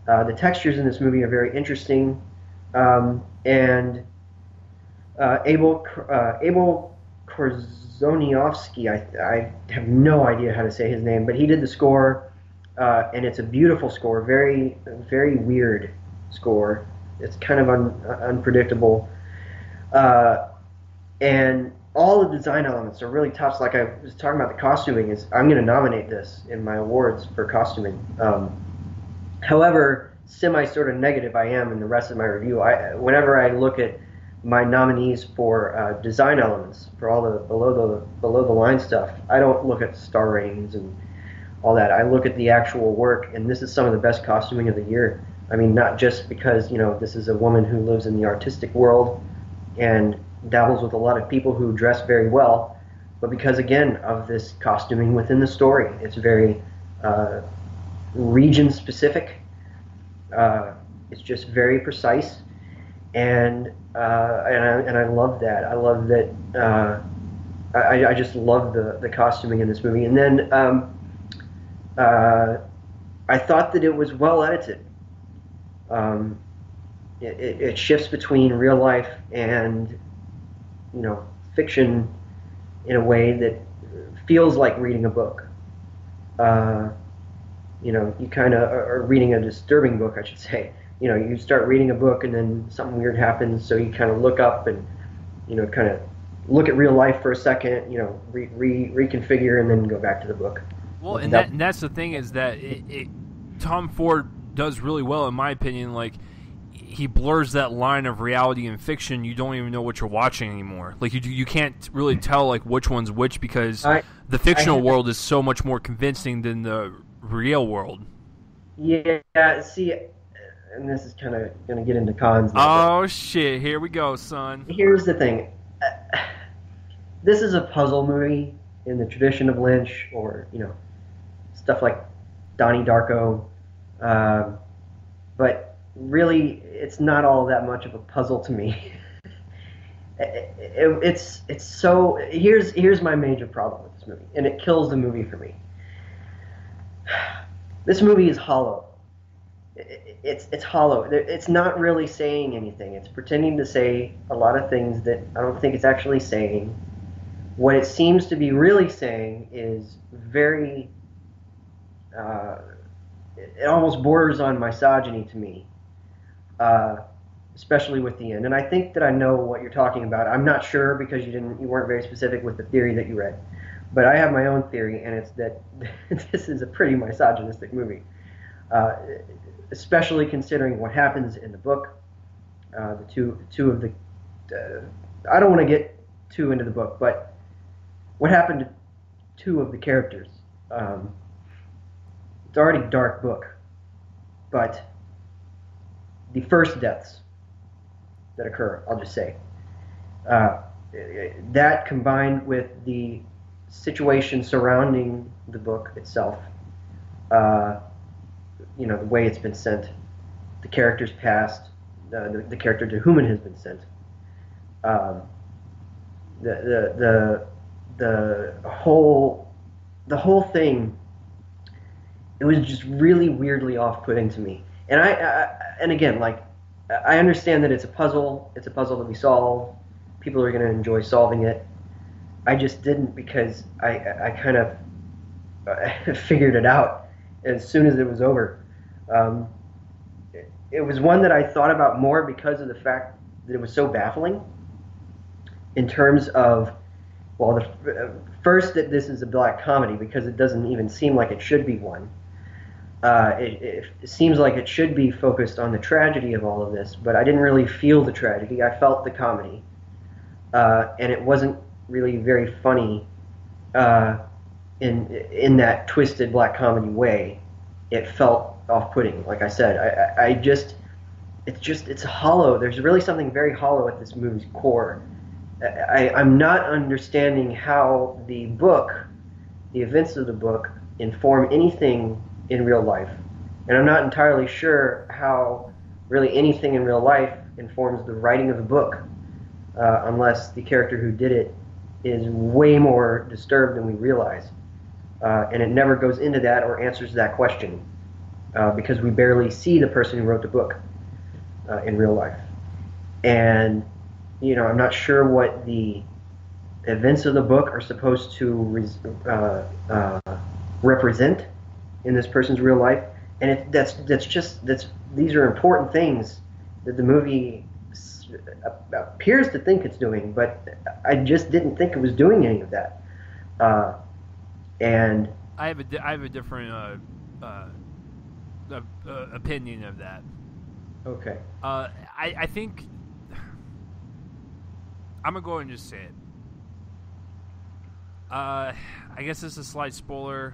[SPEAKER 2] The textures in this movie are very interesting. And Abel Korzeniowski, I have no idea how to say his name, but he did the score, and it's a beautiful score, very, very weird score. It's kind of unpredictable, and all the design elements are really tough. Like I was talking about, the costuming I'm going to nominate this in my awards for costuming. However, sort of negative I am in the rest of my review. Whenever I look at my nominees for design elements, for all the below the line stuff, I don't look at star ratings and all that. I look at the actual work, and this is some of the best costuming of the year. I mean, not just because this is a woman who lives in the artistic world and dabbles with a lot of people who dress very well, but because again of this costuming within the story. It's very region specific. It's just very precise. And I love that. I love that. I just love the costuming in this movie. And then I thought that it was well edited. It shifts between real life and fiction in a way that feels like reading a book. You kind of are reading a disturbing book, I should say. You start reading a book and then something weird happens, so you kind of look up and, kind of look at real life for a second, reconfigure and then go back to the book.
[SPEAKER 1] Well, and that's the thing is that Tom Ford does really well, in my opinion. Like, he blurs that line of reality and fiction. You don't even know what you're watching anymore. Like, you can't really tell, like, which one's which because the fictional world is so much more convincing than the real world.
[SPEAKER 2] Yeah, see, and this is kind of going to get into cons.
[SPEAKER 1] Oh, shit. Here we go, son.
[SPEAKER 2] Here's the thing. This is a puzzle movie in the tradition of Lynch or, stuff like Donnie Darko. But really, it's not all that much of a puzzle to me. It's so... Here's my major problem with this movie, and it kills the movie for me. This movie is hollow. It's hollow. It's not really saying anything. It's pretending to say a lot of things that I don't think it's actually saying. What it seems to be really saying is very... it almost borders on misogyny to me. especially with the end. And I think that I know what you're talking about. I'm not sure because you weren't very specific with the theory that you read. But I have my own theory, and it's that this is a pretty misogynistic movie, uh, especially considering what happens in the book. The two of the I don't want to get too into the book, but what happened to two of the characters? It's already a dark book, but the first deaths that occur, I'll just say, that combined with the situation surrounding the book itself, the way it's been sent, the character's past, the character to whom it has been sent, the whole thing, it was just really weirdly off-putting to me. And and again, like, I understand that it's a puzzle. It's a puzzle that we solve. People are going to enjoy solving it. I just didn't, because I kind of figured it out as soon as it was over. It was one that I thought about more because of the fact that it was so baffling in terms of, well, first, that this is a black comedy, because it doesn't even seem like it should be one. It seems like it should be focused on the tragedy of all of this, but I didn't really feel the tragedy. I felt the comedy, and it wasn't really very funny in that twisted black comedy way. It felt off-putting. Like I said, it's hollow. There's really something very hollow at this movie's core. I'm not understanding how the events of the book, inform anything in real life. And I'm not entirely sure how really anything in real life informs the writing of the book, unless the character who did it is way more disturbed than we realize. And it never goes into that or answers that question, because we barely see the person who wrote the book in real life. And, I'm not sure what the events of the book are supposed to represent in this person's real life, and these are important things that the movie appears to think it's doing, but I just didn't think it was doing any of that. And
[SPEAKER 1] I have a different opinion of that.
[SPEAKER 2] Okay.
[SPEAKER 1] I think I'm gonna go ahead and just say it. I guess this is a slight spoiler,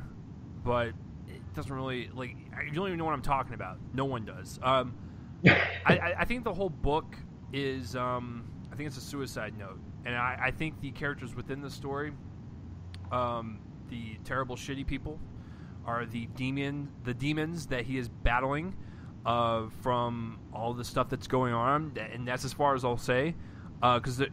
[SPEAKER 1] but it doesn't really, like, you don't even know what I'm talking about. No one does. I think the whole book is, I think it's a suicide note, and I think the characters within the story, the terrible, shitty people, are the demons that he is battling, from all the stuff that's going on, and that's as far as I'll say, because the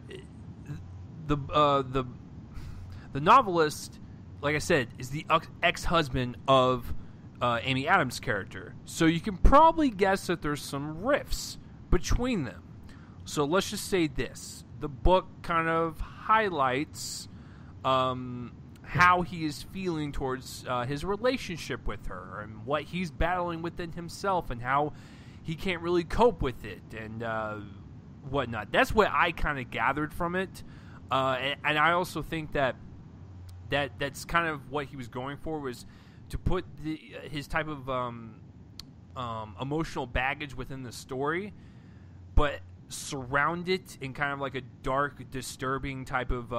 [SPEAKER 1] novelist, like I said, is the ex-husband of Amy Adams' character. So you can probably guess that there's some rifts between them. So let's just say this. The book kind of highlights how he is feeling towards his relationship with her, and what he's battling within himself, and how he can't really cope with it, and whatnot. That's what I kind of gathered from it. And I also think that's kind of what he was going for, was to put his type of emotional baggage within the story, but surround it in kind of like a dark, disturbing type of,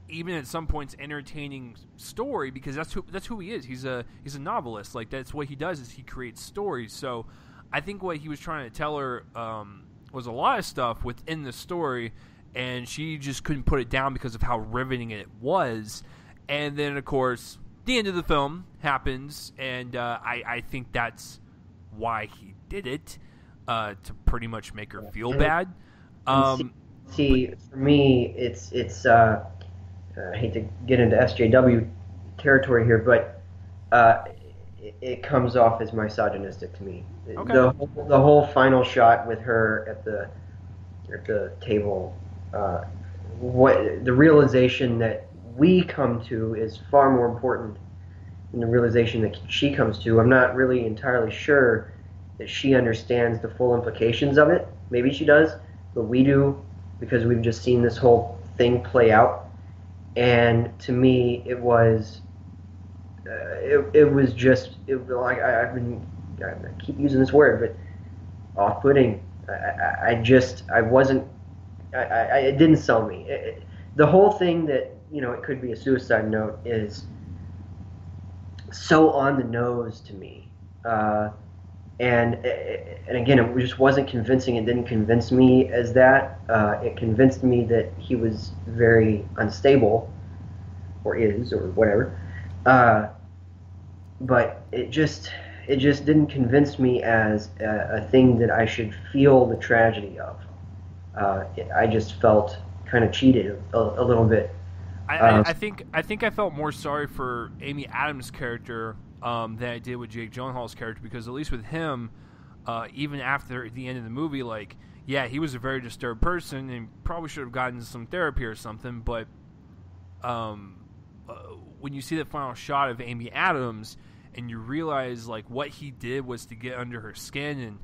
[SPEAKER 1] even at some points, entertaining story, because that's who he is. He's a novelist. Like, that's what he does, is he creates stories. So I think what he was trying to tell her was a lot of stuff within the story, and she just couldn't put it down because of how riveting it was. And then, of course, the end of the film happens, and I think that's why he did it, to pretty much make her feel bad.
[SPEAKER 2] See, for me, it's I hate to get into SJW territory here, but it comes off as misogynistic to me.
[SPEAKER 1] Okay.
[SPEAKER 2] The whole final shot with her at the table, what the realization that we come to is far more important than the realization that she comes to. I'm not really entirely sure that she understands the full implications of it, maybe she does, but we do because we've just seen this whole thing play out. And to me, it was like I keep using this word, but off-putting. It didn't sell me. The whole thing that it could be a suicide note is so on the nose to me, and again, it just wasn't convincing. It didn't convince me as that. It convinced me that he was very unstable, or is, or whatever. But it just didn't convince me as a thing that I should feel the tragedy of. I just felt kind of cheated a little bit.
[SPEAKER 1] I think I felt more sorry for Amy Adams' character than I did with Jake Gyllenhaal's character, because at least with him, even after the end of the movie, like, yeah, he was a very disturbed person and probably should have gotten some therapy or something. But when you see the final shot of Amy Adams and you realize like what he did was to get under her skin, and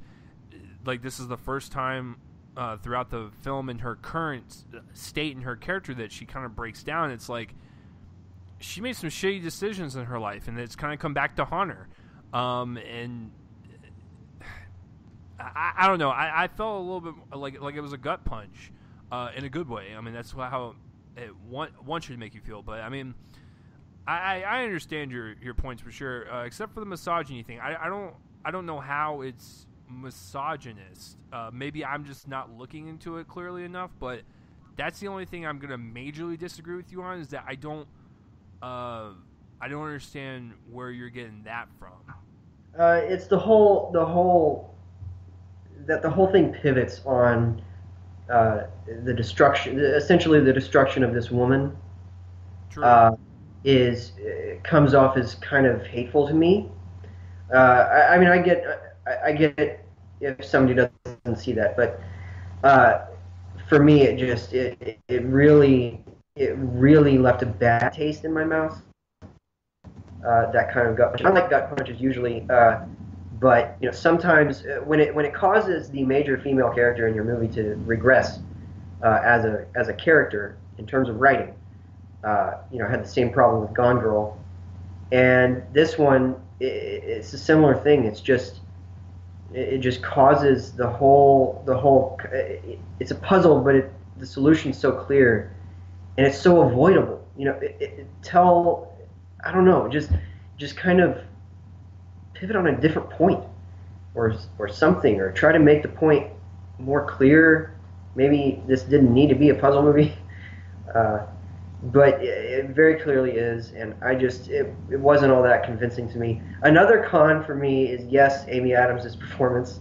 [SPEAKER 1] like this is the first time throughout the film in her current state in her character that she kind of breaks down. It's like she made some shitty decisions in her life, and it's kind of come back to haunt her. And I don't know. I felt a little bit like it was a gut punch in a good way. I mean, that's how one should make you feel. But I mean, I understand your points for sure, except for the misogyny thing. I don't know how it's misogynist. Maybe I'm just not looking into it clearly enough, but that's the only thing I'm gonna majorly disagree with you on, is that I don't understand where you're getting that from.
[SPEAKER 2] It's the whole thing pivots on the destruction, essentially the destruction of this woman.
[SPEAKER 1] True.
[SPEAKER 2] Comes off as kind of hateful to me. I mean, I get it if somebody doesn't see that, but for me, it really left a bad taste in my mouth. That kind of gut punch. I like gut punches usually, but sometimes when it causes the major female character in your movie to regress as a character in terms of writing. I had the same problem with Gone Girl, and this one, it's a similar thing. It just causes the whole. It's a puzzle, but the solution's so clear, and it's so avoidable. I don't know, just kind of pivot on a different point, or something, or try to make the point more clear. Maybe this didn't need to be a puzzle movie. But it very clearly is, and it wasn't all that convincing to me. Another con for me is, yes, Amy Adams' performance,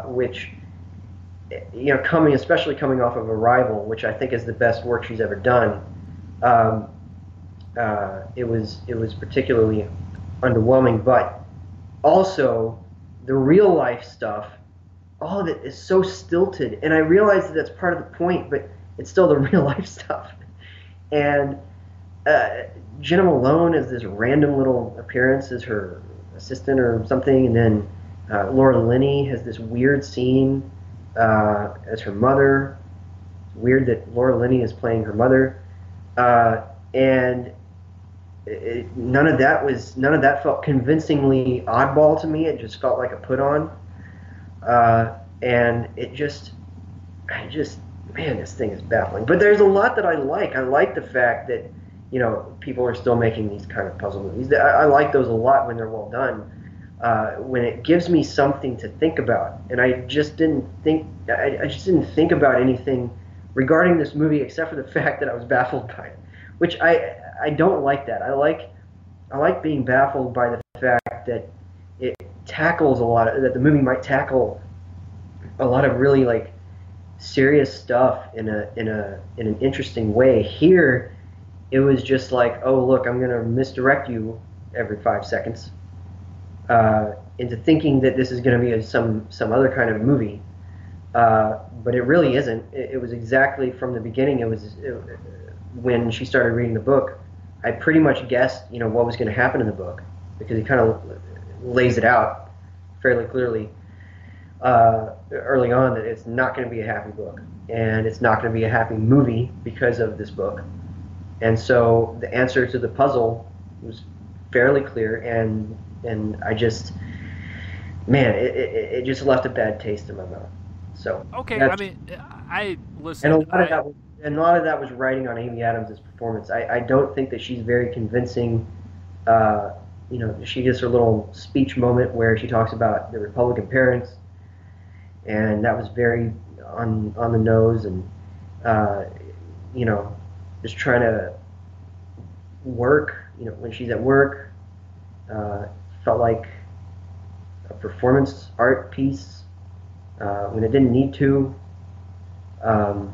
[SPEAKER 2] which, especially coming off of Arrival, which I think is the best work she's ever done. It was particularly underwhelming, but also the real life stuff, all of it is so stilted, and I realize that that's part of the point, but it's still the real life stuff. And Jenna Malone is this random little appearance as her assistant or something, and then Laura Linney has this weird scene as her mother. It's weird that Laura Linney is playing her mother, and none of that felt convincingly oddball to me. It just felt like a put on, and man, this thing is baffling. But there's a lot that I like. I like the fact that, people are still making these kind of puzzle movies. I like those a lot when they're well done. When it gives me something to think about, and I just didn't think about anything regarding this movie except for the fact that I was baffled by it, which I don't like that. I like being baffled by the fact that it tackles that the movie might tackle a lot of really like serious stuff in an interesting way. Here, it was just like, oh look, I'm gonna misdirect you every 5 seconds into thinking that this is gonna be some other kind of movie, but it really isn't. It was exactly from the beginning. When she started reading the book, I pretty much guessed what was going to happen in the book, because he kind of lays it out fairly clearly. early on that it's not going to be a happy book, and it's not going to be a happy movie because of this book. And so the answer to the puzzle was fairly clear, and I just, man, it just left a bad taste in my mouth. So
[SPEAKER 1] Okay, I mean, I
[SPEAKER 2] and
[SPEAKER 1] listen.
[SPEAKER 2] a lot of that was writing on Amy Adams' performance. I don't think that she's very convincing. Uh, she gets her little speech moment where she talks about the Republican parents, and that was very on the nose, and uh, you know, just trying to work. When she's at work, uh, felt like a performance art piece when it didn't need to. Um,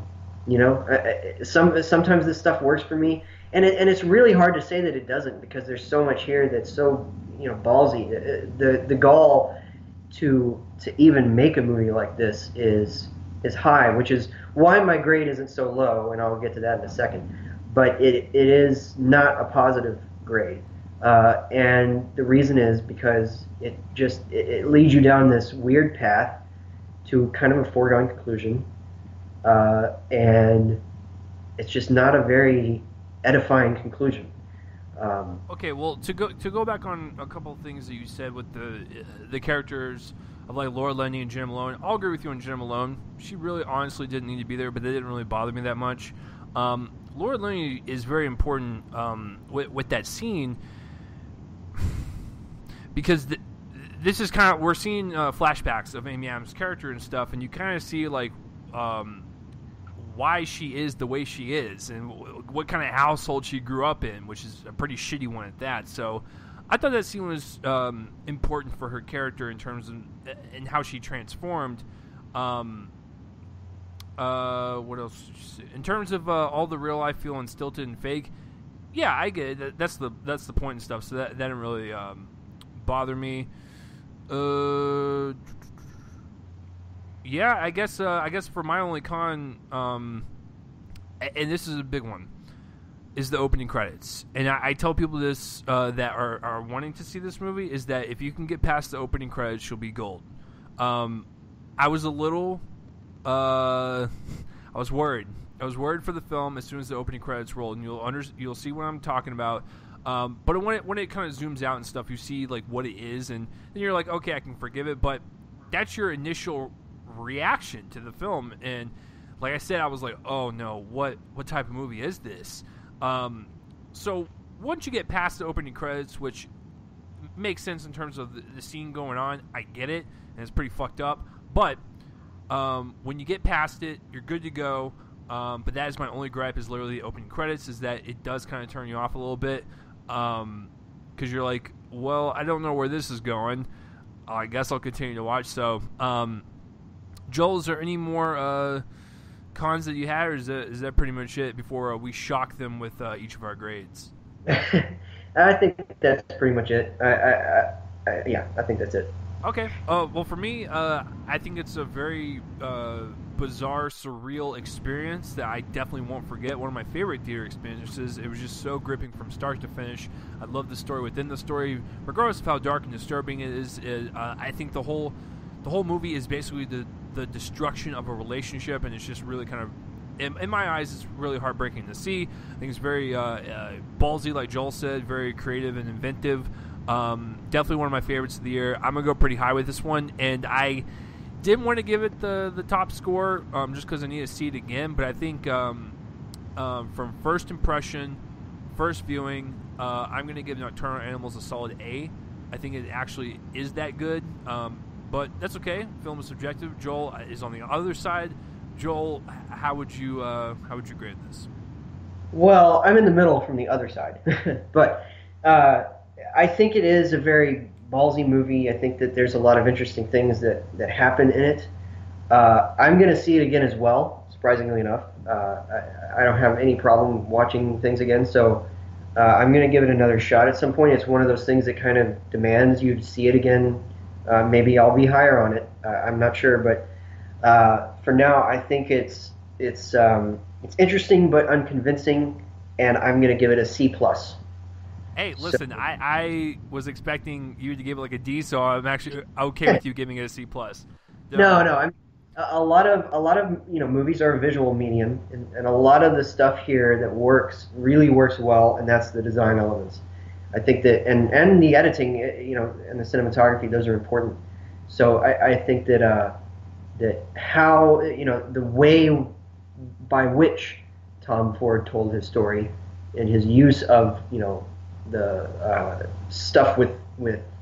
[SPEAKER 2] sometimes this stuff works for me, and it's really hard to say that it doesn't because there's so much here that's so ballsy. The gall to even make a movie like this is high, which is why my grade isn't so low, and I'll get to that in a second. But it is not a positive grade, and the reason is because it leads you down this weird path to kind of a foregone conclusion, and it's just not a very edifying conclusion.
[SPEAKER 1] Okay, well, to go back on a couple of things that you said with the characters of like Laura Linney and Jenna Malone, I'll agree with you on Jenna Malone. She really honestly didn't need to be there, but they didn't really bother me that much. Laura Linney is very important with that scene because this is kind of, we're seeing flashbacks of Amy Adams' character and stuff, and you kind of see like why she is the way she is and what kind of household she grew up in, which is a pretty shitty one at that. So I thought that scene was important for her character in terms of and how she transformed. What else? In terms of all the real life feeling stilted and fake, yeah, I get it. That's the point and stuff. So that didn't really bother me. Yeah, I guess for my only con, and this is a big one, is the opening credits. And I tell people this that are wanting to see this movie is that if you can get past the opening credits, you'll be gold. I was a little, I was worried. I was worried for the film as soon as the opening credits rolled, and you'll see what I'm talking about. But when it kind of zooms out and stuff, you see like what it is, and then you're like, okay, I can forgive it. But that's your initial reaction to the film, and like I said, I was like, oh no, what type of movie is this? So once you get past the opening credits, which makes sense in terms of the scene going on, I get it, and it's pretty fucked up, but when you get past it, you're good to go. But that is my only gripe, is literally the opening credits, is that it does kind of turn you off a little bit, because you're like, well, I don't know where this is going. I guess I'll continue to watch. So Joel, is there any more cons that you had, or is that pretty much it before we shock them with each of our grades?
[SPEAKER 2] I think that's pretty much it. Yeah, I think that's it.
[SPEAKER 1] Okay. Well, for me, I think it's a very bizarre, surreal experience that I definitely won't forget. One of my favorite theater experiences. It was just so gripping from start to finish. I love the story within the story, regardless of how dark and disturbing it is. I think the whole movie is basically the destruction of a relationship, and it's just really kind of, in my eyes, it's really heartbreaking to see. I think it's very ballsy, like Joel said, very creative and inventive. Definitely one of my favorites of the year. I'm gonna go pretty high with this one, and I didn't want to give it the top score just because I need to see it again. But I think from first impression, first viewing, I'm gonna give Nocturnal Animals a solid A. I think it actually is that good, but that's okay. Film is subjective. Joel is on the other side. Joel, how would you grade this?
[SPEAKER 2] Well, I'm in the middle from the other side, but I think it is a very ballsy movie. I think that there's a lot of interesting things that happen in it. I'm going to see it again as well, surprisingly enough. I don't have any problem watching things again, so I'm going to give it another shot at some point. It's one of those things that kind of demands you to see it again. Maybe I'll be higher on it. I'm not sure, but for now, I think it's interesting but unconvincing, and I'm going to give it a C+.
[SPEAKER 1] Hey, listen, I was expecting you to give it like a D, so I'm actually okay with you giving it a C+.
[SPEAKER 2] No, no. A lot of movies are a visual medium, and a lot of the stuff here that really works well, and that's the design elements. I think that and the editing, and the cinematography, those are important. So I think that how the way by which Tom Ford told his story and his use of the stuff with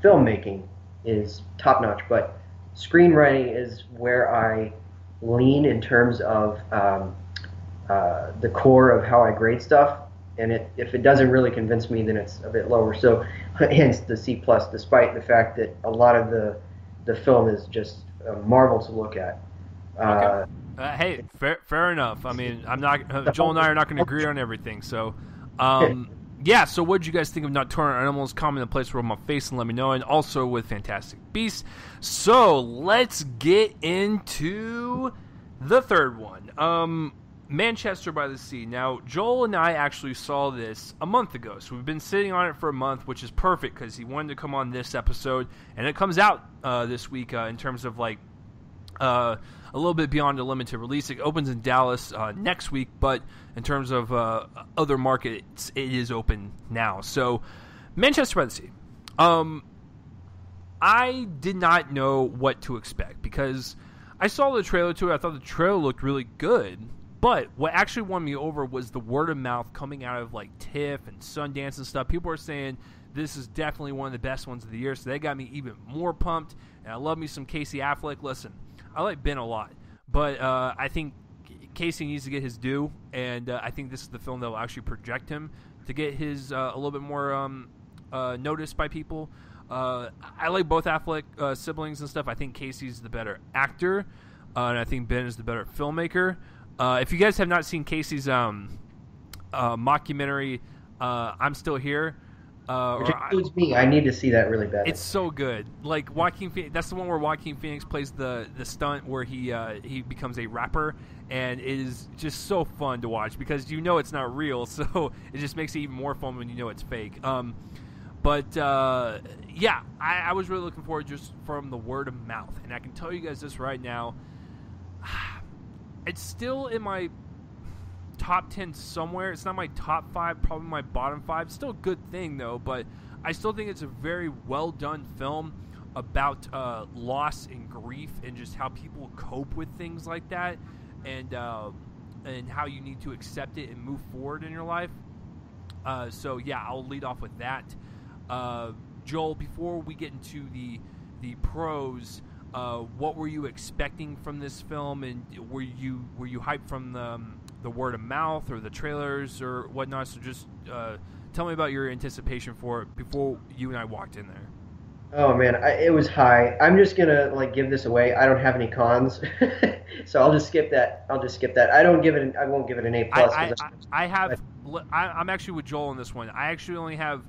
[SPEAKER 2] filmmaking is top notch. But screenwriting is where I lean in terms of the core of how I grade stuff. And if it doesn't really convince me, then it's a bit lower. So hence the C plus, despite the fact that a lot of the film is just a marvel to look at.
[SPEAKER 1] Okay. Hey, fair enough. I mean, I'm not. Joel and I are not going to agree on everything. So, yeah. So, what did you guys think of Nocturnal Animals? Comment in the place where my face and let me know. And also with Fantastic Beasts. So let's get into the third one. Manchester by the Sea. Now, Joel and I actually saw this a month ago, so we've been sitting on it for a month, which is perfect because he wanted to come on this episode, and it comes out this week in terms of like a little bit beyond a limited release. It opens in Dallas next week, but in terms of other markets, it is open now. So, Manchester by the Sea. I did not know what to expect because I saw the trailer to it. I thought the trailer looked really good. But what actually won me over was the word of mouth coming out of like TIFF and Sundance and stuff. People are saying this is definitely one of the best ones of the year, so they got me even more pumped. And I love me some Casey Affleck. Listen, I like Ben a lot, but I think Casey needs to get his due, and I think this is the film that will actually project him to get his a little bit more noticed by people. I like both Affleck siblings and stuff. I think Casey's the better actor, and I think Ben is the better filmmaker. If you guys have not seen Casey's mockumentary, I'm Still Here.
[SPEAKER 2] Which includes me. I need to see that really bad.
[SPEAKER 1] It's so good. Like Joaquin Phoenix, that's the one where Joaquin Phoenix plays the stunt where he becomes a rapper, and it is just so fun to watch because it's not real, so it just makes it even more fun when it's fake. But yeah, I was really looking forward just from the word of mouth, and I can tell you guys this right now. It's still in my top 10 somewhere. It's not my top 5, probably my bottom 5. Still a good thing, though, but I still think it's a very well-done film about loss and grief and just how people cope with things like that and how you need to accept it and move forward in your life. So, yeah, I'll lead off with that. Joel, before we get into the pros, what were you expecting from this film, and were you hyped from the word of mouth or the trailers or whatnot? So just tell me about your anticipation for it before you and I walked in there.
[SPEAKER 2] Oh man, it was high. I'm just gonna give this away. I don't have any cons, so I'll just skip that. I won't give it an A plus.
[SPEAKER 1] I'm actually with Joel on this one. I actually only have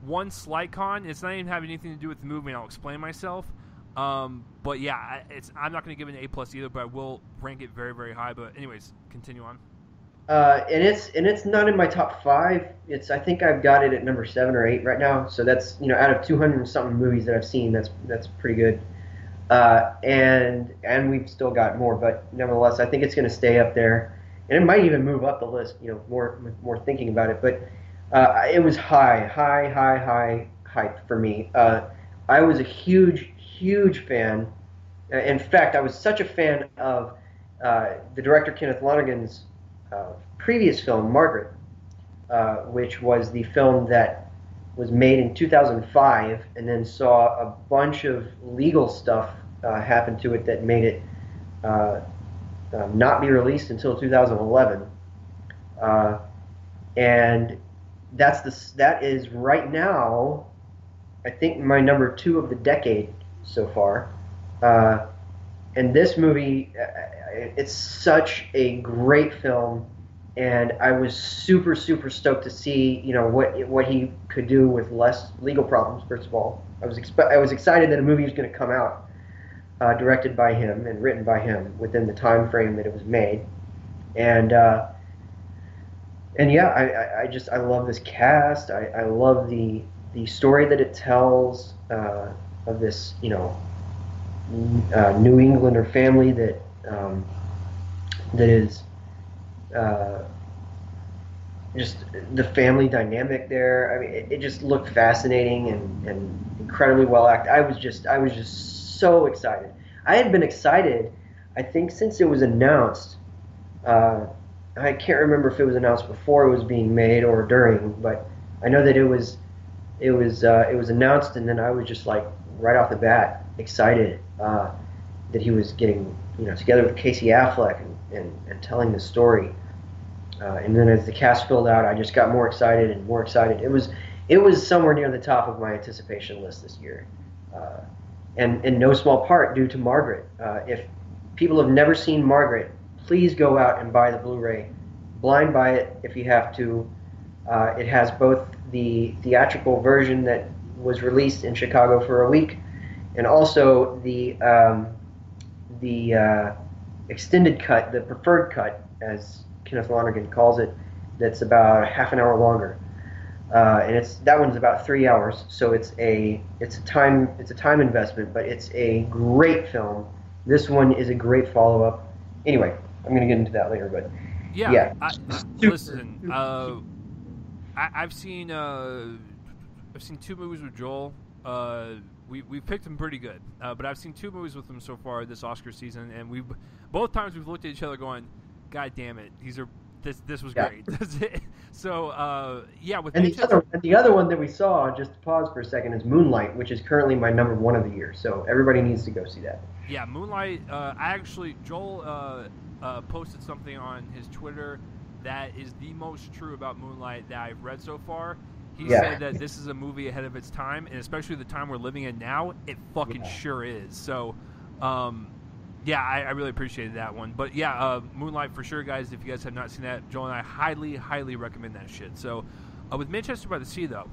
[SPEAKER 1] one slight con. It's not even having anything to do with the movie, and I'll explain myself. But yeah, I'm not going to give it an A plus either, but I will rank it very, very high. But anyways, continue on.
[SPEAKER 2] And it's not in my top 5. I think I've got it at number 7 or 8 right now. So that's out of 200 and something movies that I've seen, that's pretty good. And we've still got more, but nevertheless, I think it's going to stay up there, and it might even move up the list. More thinking about it, but it was high hype for me. I was a huge fan. In fact, I was such a fan of the director Kenneth Lonergan's previous film, Margaret, which was the film that was made in 2005 and then saw a bunch of legal stuff happen to it that made it not be released until 2011. And that is right now, I think, my number 2 of the decade so far. And this movie, it's such a great film, and I was super stoked to see what he could do with less legal problems. First of all, I was excited that a movie was going to come out directed by him and written by him within the time frame that it was made, and yeah, I love this cast. I love the story that it tells of this New Englander family that that is just the family dynamic there. I mean, it just looked fascinating and incredibly well acted. I was just so excited. I had been excited, I think, since it was announced. I can't remember if it was announced before it was being made or during, but I know that it was announced, and then I was just like right off the bat excited that he was getting together with Casey Affleck and telling the story. And then as the cast filled out, I just got more excited and more excited. It was somewhere near the top of my anticipation list this year, and in no small part due to Margaret. If people have never seen Margaret, please go out and buy the Blu-ray. Blind buy it if you have to. It has both the theatrical version that was released in Chicago for a week, and also the extended cut, the preferred cut, as Kenneth Lonergan calls it, that's about half an hour longer, and that one's about 3 hours. So it's a time investment, but it's a great film. This one is a great follow up. Anyway, I'm going to get into that later, but yeah.
[SPEAKER 1] Listen, I've seen 2 movies with Joel. We've picked him pretty good, but I've seen 2 movies with him so far this Oscar season, and both times we've looked at each other going, God damn it, this was great. So with
[SPEAKER 2] the other one that we saw, just to pause for a second, is Moonlight, which is currently my number 1 of the year. So everybody needs to go see that.
[SPEAKER 1] Yeah, Moonlight. Joel posted something on his Twitter that is the most true about Moonlight that I've read so far. He said that this is a movie ahead of its time, and especially the time we're living in now, it fucking sure is. So, I really appreciated that one. But Moonlight for sure, guys. If you guys have not seen that, Joel and I highly, highly recommend that shit. So, with Manchester by the Sea, though,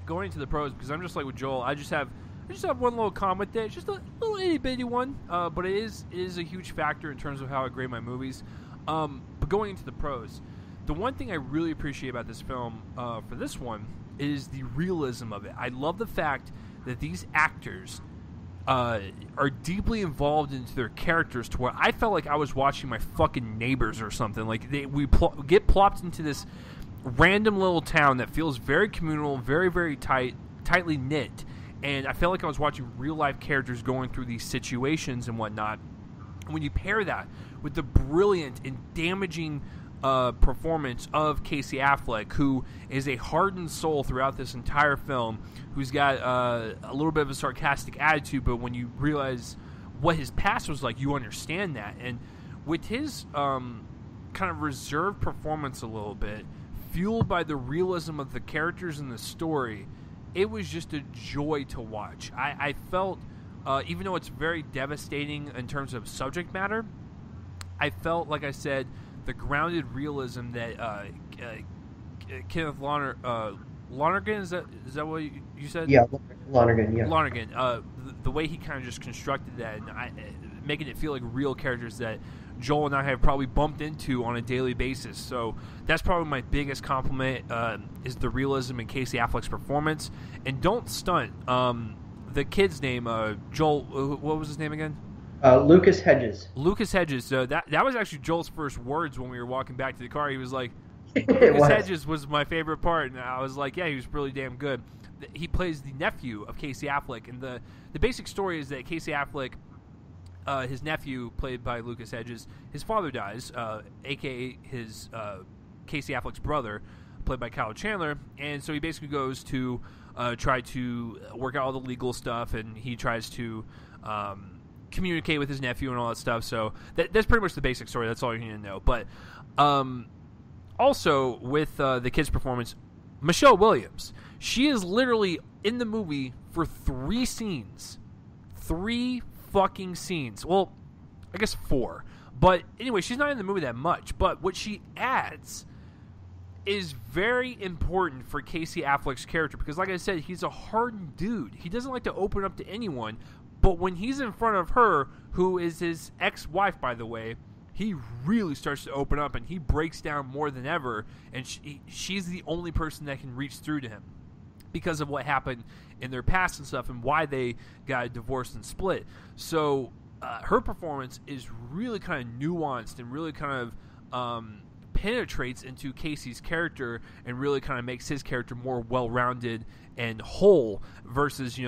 [SPEAKER 1] going into the pros, because I'm just like with Joel, I just have one little comment there. It's just a little itty bitty one, but it is a huge factor in terms of how I grade my movies. But going into the pros, the one thing I really appreciate about this film for this one is the realism of it. I love the fact that these actors are deeply involved into their characters to where I felt like I was watching my fucking neighbors or something. Like we get plopped into this random little town that feels very communal, very, very tightly knit. And I felt like I was watching real-life characters going through these situations and whatnot. And when you pair that with the brilliant and damaging performance of Casey Affleck, who is a hardened soul throughout this entire film, who's got a little bit of a sarcastic attitude, but when you realize what his past was like, you understand that. And with his kind of reserved performance a little bit, fueled by the realism of the characters in the story, it was just a joy to watch. I felt, even though it's very devastating in terms of subject matter, I felt, like I said, the grounded realism that Kenneth Lonergan, is that what you said?
[SPEAKER 2] Yeah, Lonergan, yeah.
[SPEAKER 1] Lonergan, the way he kind of just constructed that, and making it feel like real characters that Joel and I have probably bumped into on a daily basis. So that's probably my biggest compliment, is the realism in Casey Affleck's performance. And don't stunt. The kid's name, Joel, what was his name again?
[SPEAKER 2] Lucas Hedges.
[SPEAKER 1] Lucas Hedges. So that was actually Joel's first words when we were walking back to the car. He was like, Lucas Hedges was my favorite part. And I was like, yeah, he was really damn good. He plays the nephew of Casey Affleck. And the basic story is that Casey Affleck, his nephew, played by Lucas Hedges, his father dies, a.k.a. his Casey Affleck's brother, played by Kyle Chandler, and so he basically goes to try to work out all the legal stuff, and he tries to communicate with his nephew and all that stuff. So that's pretty much the basic story. That's all you need to know. But also, with the kid's performance, Michelle Williams, she is literally in the movie for 3 scenes. 3 fucking scenes. Well, I guess 4. But anyway, she's not in the movie that much. But what she adds is very important for Casey Affleck's character. Because like I said, he's a hardened dude. He doesn't like to open up to anyone. But when he's in front of her, who is his ex-wife, by the way, he really starts to open up. And he breaks down more than ever. And she's the only person that can reach through to him. because of what happened in their past and stuff and why they got divorced and split. So her performance is really kind of nuanced and really kind of penetrates into Casey's character and really kind of makes his character more well-rounded and whole versus,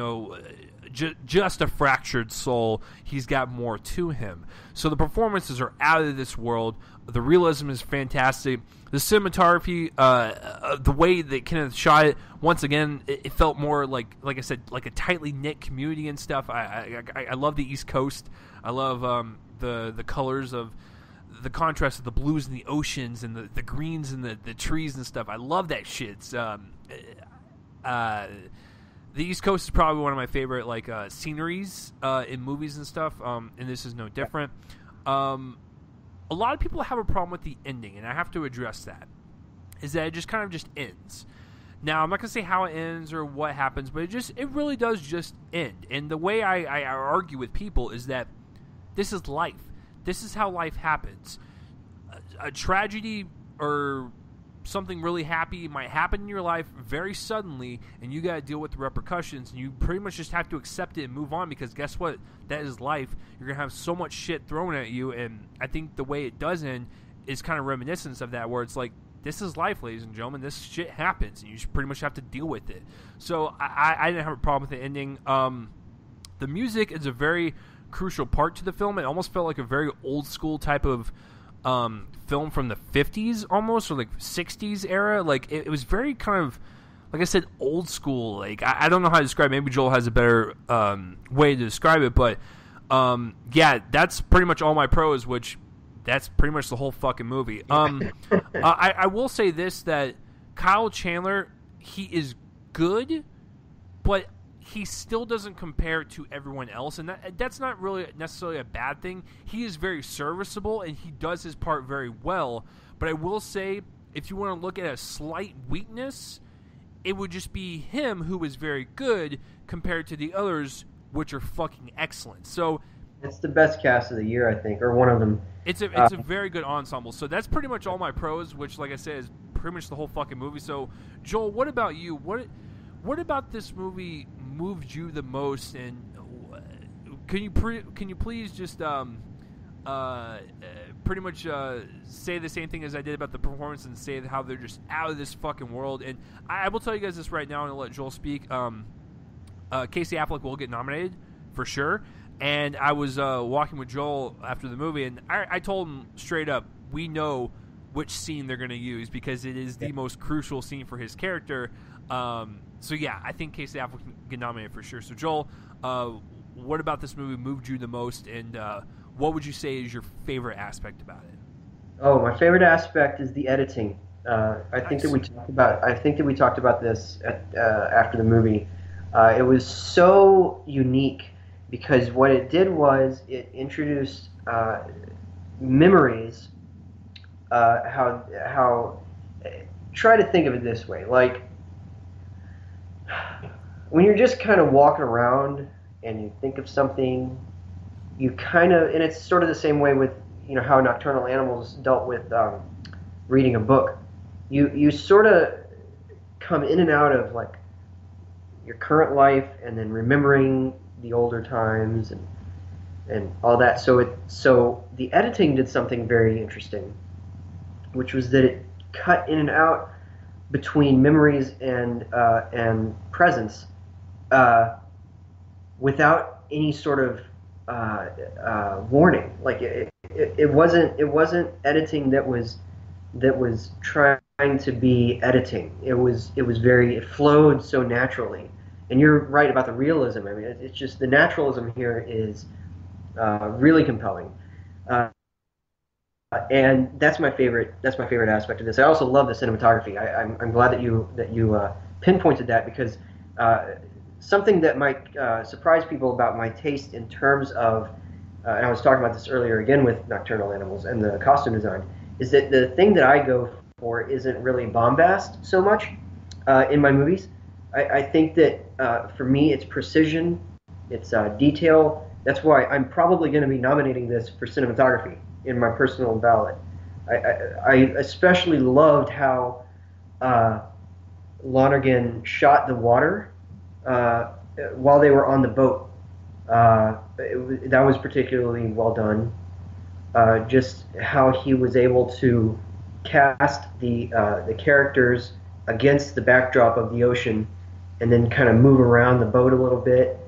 [SPEAKER 1] just a fractured soul. He's got more to him. So the performances are out of this world. The realism is fantastic. The cinematography, the way that Kenneth shot it, once again, it felt more like I said, like a tightly knit community and stuff. I love the East Coast. I love the colors of the contrast of the blues and the oceans and the greens and the trees and stuff. I love that shit. It's, the East Coast is probably one of my favorite sceneries in movies and stuff, and this is no different. A lot of people have a problem with the ending, and I have to address that, is that it just kind of just ends. Now, I'm not going to say how it ends or what happens, but it really does just end. And the way I argue with people is that this is life. This is how life happens. A tragedy or something really happy might happen in your life very suddenly, and you got to deal with the repercussions, and you pretty much just have to accept it and move on, because guess what? That is life. You're going to have so much shit thrown at you, and I think the way it does end is kind of reminiscent of that, where it's like, this is life, ladies and gentlemen. This shit happens, and you just pretty much have to deal with it. So I didn't have a problem with the ending. The music is a very crucial part to the film. It almost felt like a very old school type of film from the 50s almost, or like 60s era. Like it was very kind of, like I said, old school. Like I don't know how to describe it. Maybe Joel has a better way to describe it, but yeah, that's pretty much all my pros, which that's pretty much the whole fucking movie. I will say this, that Kyle Chandler, he is good, but he still doesn't compare to everyone else, and that's not really necessarily a bad thing. He is very serviceable, and he does his part very well, but I will say, if you want to look at a slight weakness, it would just be him, who is very good, compared to the others, which are fucking excellent. So
[SPEAKER 2] it's the best cast of the year, I think, or one of them.
[SPEAKER 1] It's a very good ensemble. So that's pretty much all my pros, which, like I said, is pretty much the whole fucking movie. So, Joel, what about you? What about this movie moved you the most? And can you please just pretty much say the same thing as I did about the performance, and say how they're just out of this fucking world? And I will tell you guys this right now, and I'll let Joel speak. Casey Affleck will get nominated for sure. And I was walking with Joel after the movie, and I told him straight up, we know which scene they're going to use, because it is the most crucial scene for his character. So yeah, I think Casey Affleck can get nominated for sure. So Joel, what about this movie moved you the most, and what would you say is your favorite aspect about it?
[SPEAKER 2] Oh, my favorite aspect is the editing. I think that we talked about this after the movie. It was so unique, because what it did was it introduced memories. Try to think of it this way, like when you're just kind of walking around and you think of something, you kind of, and it's sort of the same way with how Nocturnal Animals dealt with reading a book. You sort of come in and out of like your current life, and then remembering the older times and all that. So the editing did something very interesting, which was that it cut in and out between memories and presence without any sort of warning. Like it wasn't editing that was trying to be editing. It flowed so naturally. And you're right about the realism. I mean, it's just the naturalism here is really compelling, and that's my favorite. That's my favorite aspect of this. I also love the cinematography. I'm glad that you pinpointed that, because something that might surprise people about my taste in terms of, and I was talking about this earlier again with Nocturnal Animals and the costume design, is that the thing that I go for isn't really bombast so much in my movies. I think that for me, it's precision, it's detail. That's why I'm probably going to be nominating this for cinematography in my personal ballot. I especially loved how Lonergan shot the water uh, while they were on the boat. That was particularly well done. Just how he was able to cast the characters against the backdrop of the ocean, and then kind of move around the boat a little bit.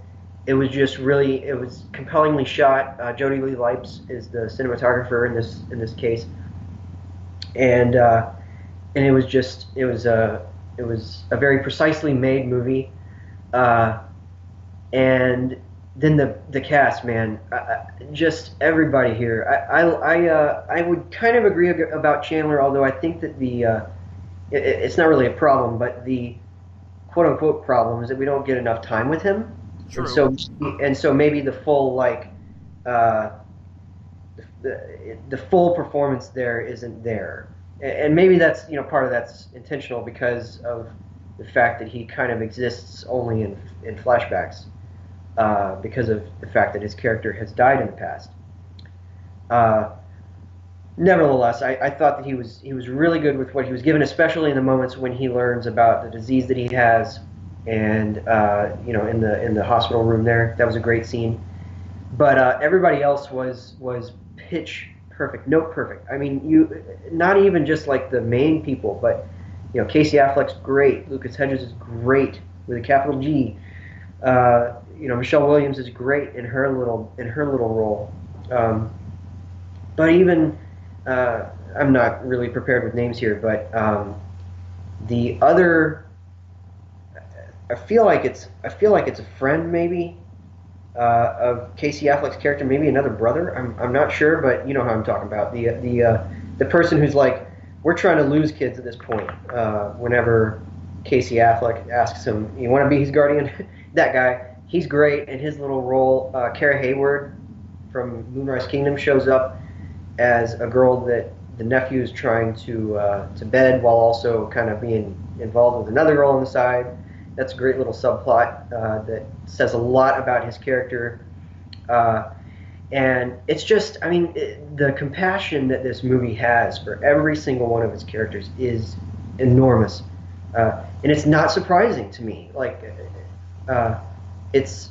[SPEAKER 2] It was just really, it was compellingly shot. Jody Lee Lipes is the cinematographer in this case, and it was a very precisely made movie. And then the cast, man, just everybody here. I would kind of agree about Chandler, although I think that it's not really a problem, but the quote unquote problem is that we don't get enough time with him.
[SPEAKER 1] True.
[SPEAKER 2] And so maybe the full the full performance there isn't there, and maybe that's part of that's intentional because of the fact that he kind of exists only in flashbacks, because of the fact that his character has died in the past. Nevertheless, I thought that he was really good with what he was given, especially in the moments when he learns about the disease that he has, and in the hospital room there. That was a great scene. But everybody else was pitch perfect, note perfect. I mean, you not even just like the main people, but Casey Affleck's great, Lucas Hedges is great with a capital G. Michelle Williams is great in her little role. But even I'm not really prepared with names here, but the other, I feel like it's a friend maybe of Casey Affleck's character, maybe another brother. I'm not sure, but you know how I'm talking about, the person who's like, we're trying to lose kids at this point. Whenever Casey Affleck asks him, "You want to be his guardian?" That guy, he's great in his little role. Kara Hayward from Moonrise Kingdom shows up as a girl that the nephew is trying to bed while also kind of being involved with another girl on the side. That's a great little subplot that says a lot about his character. And it's just, I mean, the compassion that this movie has for every single one of its characters is enormous. And it's not surprising to me. Like, it's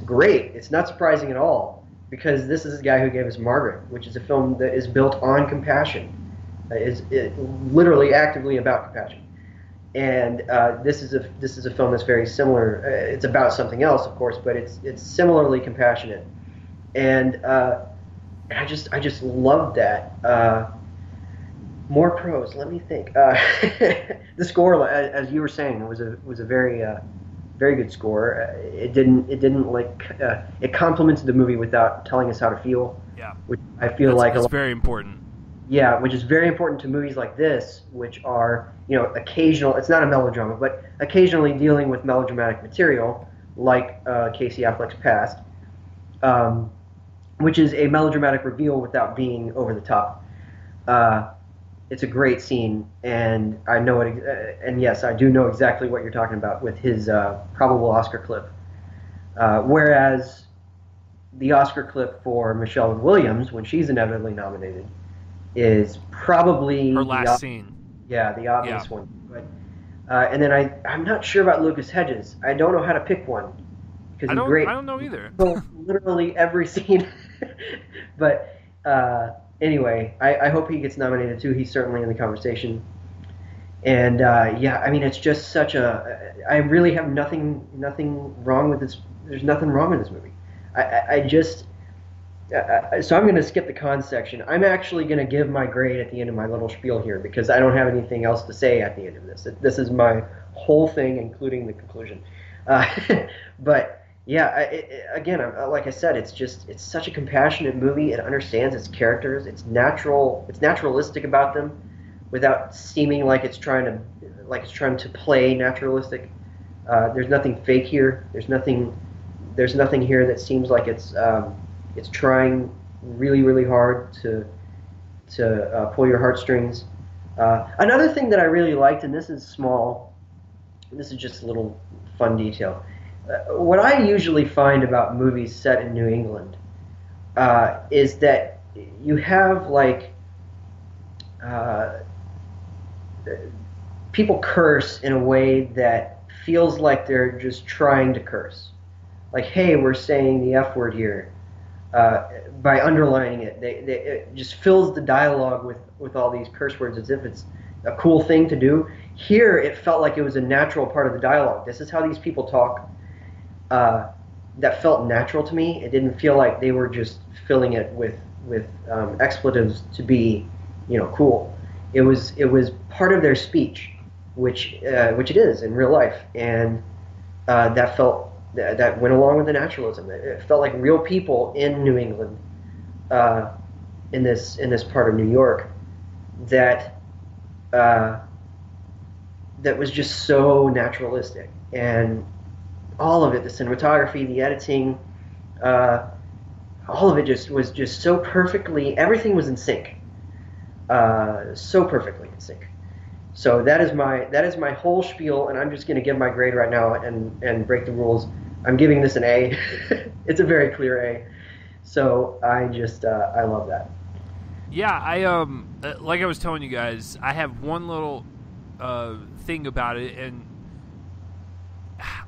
[SPEAKER 2] great. It's not surprising at all, because this is the guy who gave us Margaret, which is a film that is built on compassion. Is literally actively about compassion. And this is a film that's very similar. It's about something else, of course, but it's similarly compassionate. And I just loved that. More pros. Let me think. The score, as you were saying, was a very very good score. It didn't like it complemented the movie without telling us how to feel.
[SPEAKER 1] Yeah,
[SPEAKER 2] which I feel like
[SPEAKER 1] it's very important.
[SPEAKER 2] Yeah, which is very important to movies like this, which are occasional. It's not a melodrama, but occasionally dealing with melodramatic material, like Casey Affleck's past. Which is a melodramatic reveal without being over the top. It's a great scene, and I know it. And yes, I do know exactly what you're talking about with his probable Oscar clip. Whereas the Oscar clip for Michelle Williams, when she's inevitably nominated, is probably
[SPEAKER 1] her last scene.
[SPEAKER 2] Yeah, the obvious one. But and then I'm not sure about Lucas Hedges. I don't know how to pick one.
[SPEAKER 1] I don't know either.
[SPEAKER 2] Literally every scene. But anyway, I hope he gets nominated too. He's certainly in the conversation. And yeah, I mean, it's just such a. I really have nothing wrong with this. There's nothing wrong with this movie. I just. So I'm going to skip the cons section. I'm actually going to give my grade at the end of my little spiel here, because I don't have anything else to say at the end of this. This is my whole thing, including the conclusion. But. Yeah, again, like I said, it's such a compassionate movie. It understands its characters. It's naturalistic about them, without seeming like it's trying to play naturalistic. There's nothing fake here. There's nothing here that seems like it's trying really, really hard to pull your heartstrings. Another thing that I really liked, and this is small, this is just a little fun detail. What I usually find about movies set in New England is that you have like people curse in a way that feels like they're just trying to curse. Like, hey, we're saying the F word here. By underlining it, it just fills the dialogue with all these curse words as if it's a cool thing to do. Here, it felt like it was a natural part of the dialogue. This is how these people talk. That felt natural to me. It didn't feel like they were just filling it with expletives to be, cool. It was part of their speech, which it is in real life, and that went along with the naturalism. It felt like real people in New England, in this part of New York, that was just so naturalistic, and all of it, the cinematography, the editing, all of it was just so perfectly. Everything was in sync, so perfectly in sync. So that is my whole spiel, and I'm just going to give my grade right now and break the rules. I'm giving this an A. It's a very clear A. So I love that.
[SPEAKER 1] Yeah, I like I was telling you guys, I have one little thing about it, and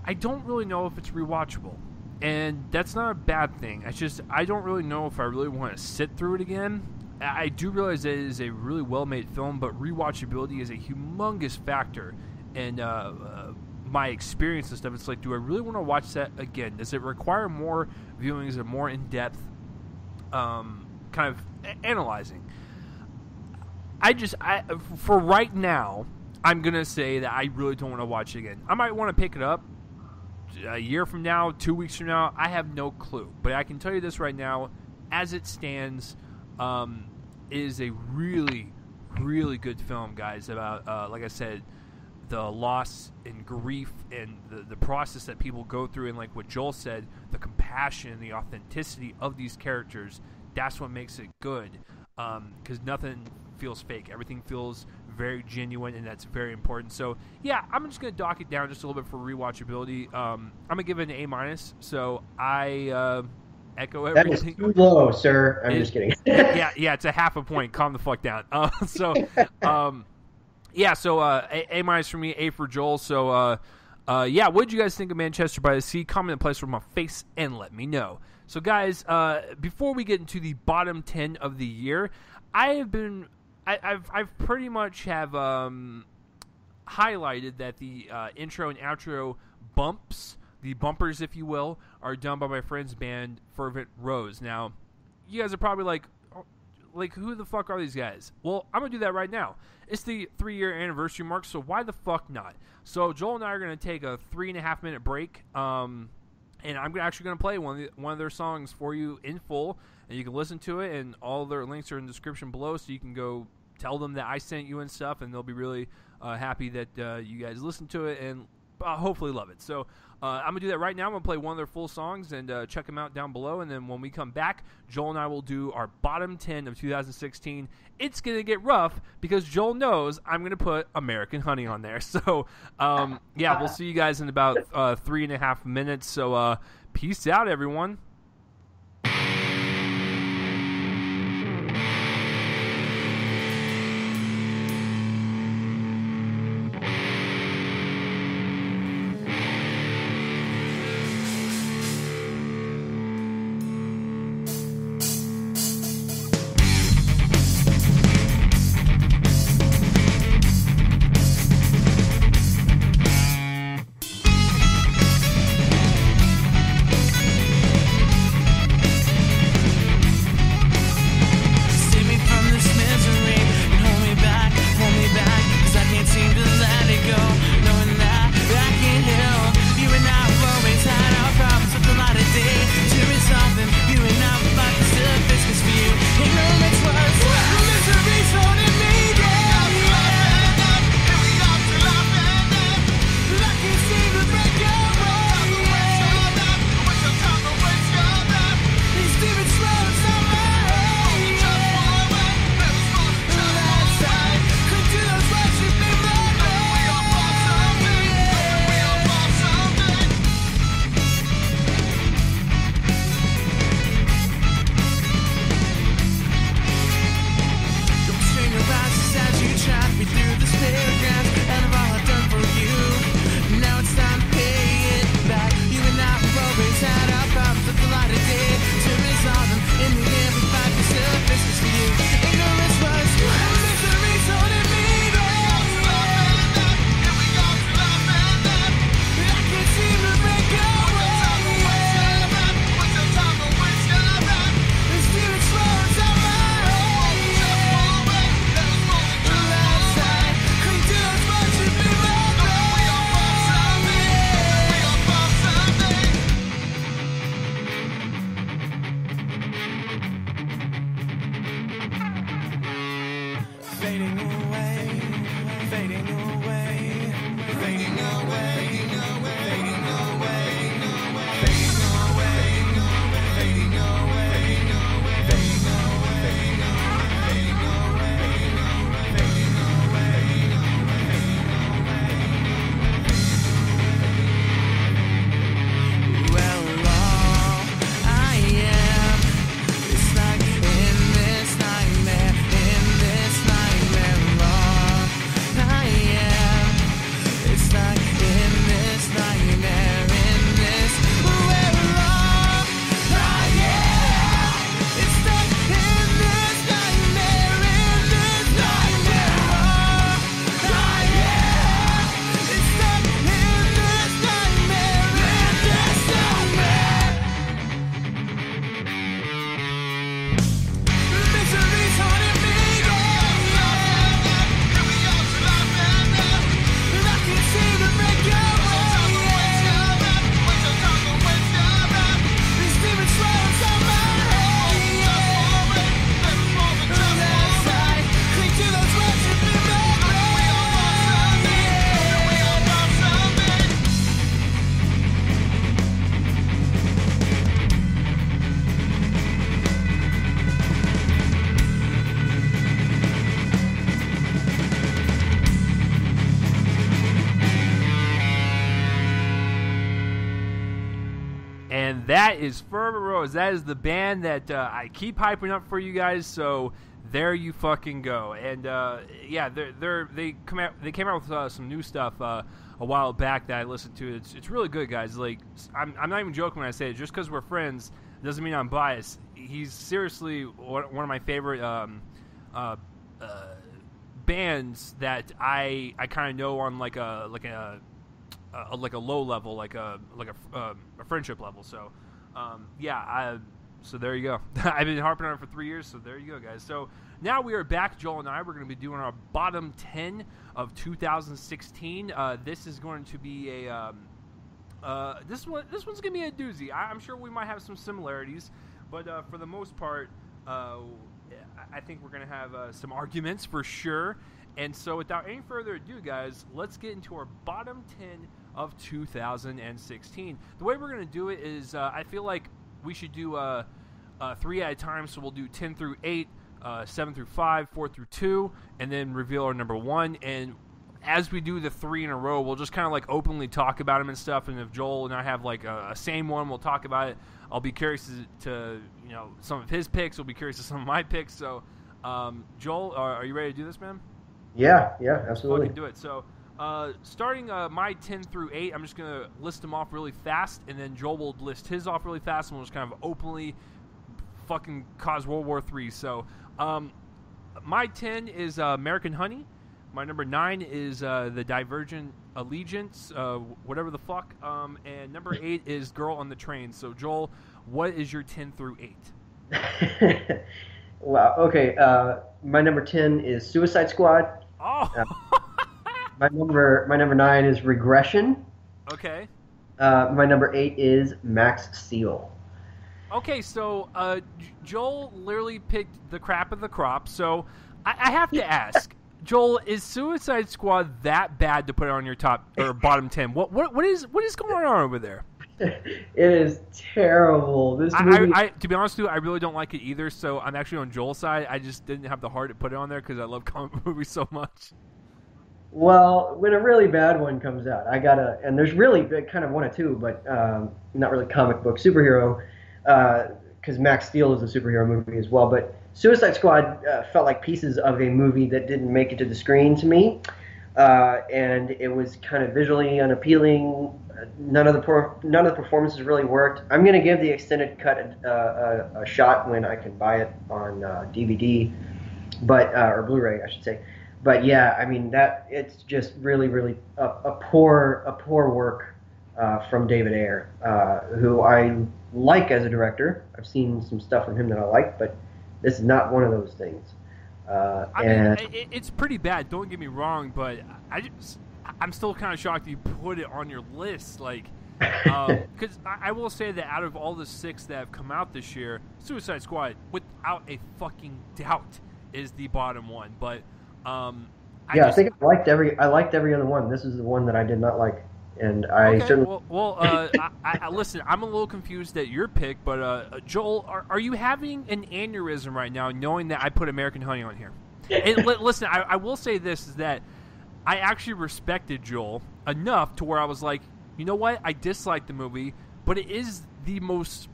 [SPEAKER 1] I don't really know if it's rewatchable. And that's not a bad thing. It's just I don't really know if I really want to sit through it again. I do realize that it is a really well-made film, but rewatchability is a humongous factor in my experience and stuff. It's like, do I really want to watch that again? Does it require more viewings and more in-depth kind of analyzing? For right now, I'm going to say that I really don't want to watch it again. I might want to pick it up a year from now, 2 weeks from now. I have no clue. But I can tell you this right now, as it stands, it is a really, really good film, guys, about, like I said, the loss and grief and the process that people go through, and like what Joel said, the compassion and the authenticity of these characters. That's what makes it good, because nothing feels fake. Everything feels very genuine, and that's very important. So yeah, I'm just going to dock it down just a little bit for rewatchability. I'm going to give it an A-. So I echo everything.
[SPEAKER 2] That is too low, sir. I'm just kidding.
[SPEAKER 1] yeah, it's a half a point. Calm the fuck down. Yeah, so A- for me, A for Joel. So, yeah, what did you guys think of Manchester by the Sea? Comment in place from my face and let me know. So, guys, before we get into the bottom 10 of the year, I've pretty much have highlighted that the intro and outro bumps, the bumpers, if you will, are done by my friend's band, Fervent Roze. Now, you guys are probably like, who the fuck are these guys? Well, I'm going to do that right now. It's the 3-year anniversary mark, so why the fuck not? So Joel and I are going to take a 3.5-minute break, and I'm actually going to play one of their songs for you in full, and you can listen to it, and all their links are in the description below, so you can go tell them that I sent you and stuff, and they'll be really happy that you guys listen to it and hopefully love it. So I'm going to do that right now. I'm going to play one of their full songs and check them out down below. And then when we come back, Joel and I will do our bottom 10 of 2016. It's going to get rough because Joel knows I'm going to put American Honey on there. So, yeah, we'll see you guys in about 3.5 minutes. So peace out, everyone. that is Fervent Roze. That is the band that I keep hyping up for you guys. So there you fucking go. And yeah, they came out with some new stuff a while back that I listened to. It's really good, guys. Like I'm not even joking when I say it. Just because we're friends doesn't mean I'm biased. He's seriously one of my favorite bands that I kind of know on like a low level, like a friendship level. So so there you go. I've been harping on it for 3 years, so there you go, guys. So now we are back, Joel and I. We're going to be doing our bottom 10 of 2016. This is going to be a this one's going to be a doozy. I'm sure we might have some similarities, but for the most part, I think we're going to have some arguments for sure. And so without any further ado, guys, let's get into our bottom 10 of 2016. The way we're going to do it is I feel like we should do 3 at a time. So we'll do 10 through 8, 7 through 5, 4 through 2, and then reveal our number 1. And as we do the 3 in a row, we'll just kind of like openly talk about them and stuff. And if Joel and I have like a same one, we'll talk about it. I'll be curious to some of his picks. We'll be curious to some of my picks. So, Joel, are you ready to do this, man?
[SPEAKER 2] Yeah, absolutely.
[SPEAKER 1] Let's fucking do it. So, starting my 10 through 8, I'm just going to list them off really fast, and then Joel will list his off really fast, and we'll just kind of openly fucking cause World War III. So, my 10 is American Honey. My number 9 is The Divergent Allegiance, whatever the fuck. And number 8 is Girl on the Train. So, Joel, what is your 10 through 8?
[SPEAKER 2] Wow, okay. My number 10 is Suicide Squad.
[SPEAKER 1] Oh!
[SPEAKER 2] My number 9 is Regression.
[SPEAKER 1] Okay.
[SPEAKER 2] My number 8 is Max Steel.
[SPEAKER 1] Okay, so Joel literally picked the crap of the crop. So I have to ask, Joel, is Suicide Squad that bad to put it on your top or bottom 10? What is going on over there?
[SPEAKER 2] It is terrible. This movie.
[SPEAKER 1] To be honest with you, I really don't like it either. So I'm actually on Joel's side. I just didn't have the heart to put it on there because I love comic movies so much.
[SPEAKER 2] Well, when a really bad one comes out, and there's really kind of one or two, but not really comic book superhero, because Max Steel is a superhero movie as well. But Suicide Squad felt like pieces of a movie that didn't make it to the screen to me, and it was kind of visually unappealing. None of the performances really worked. I'm going to give the extended cut a shot when I can buy it on DVD, or Blu-ray, I should say. But yeah, I mean it's just really, really a poor work from David Ayer, who I like as a director. I've seen some stuff from him that I like, but this is not one of those things.
[SPEAKER 1] I mean, it's pretty bad. Don't get me wrong, but I'm still kind of shocked you put it on your list, like, because I will say that out of all the 6 that have come out this year, Suicide Squad, without a fucking doubt, is the bottom one. But I think I liked every other one. This is the one that I did not like, and I certainly. I listen. I'm a little confused at your pick, but Joel, are you having an aneurysm right now, knowing that I put American Honey on here? And listen, I will say this is that I actually respected Joel enough to where I was like, you know what? I dislike the movie, but it is the most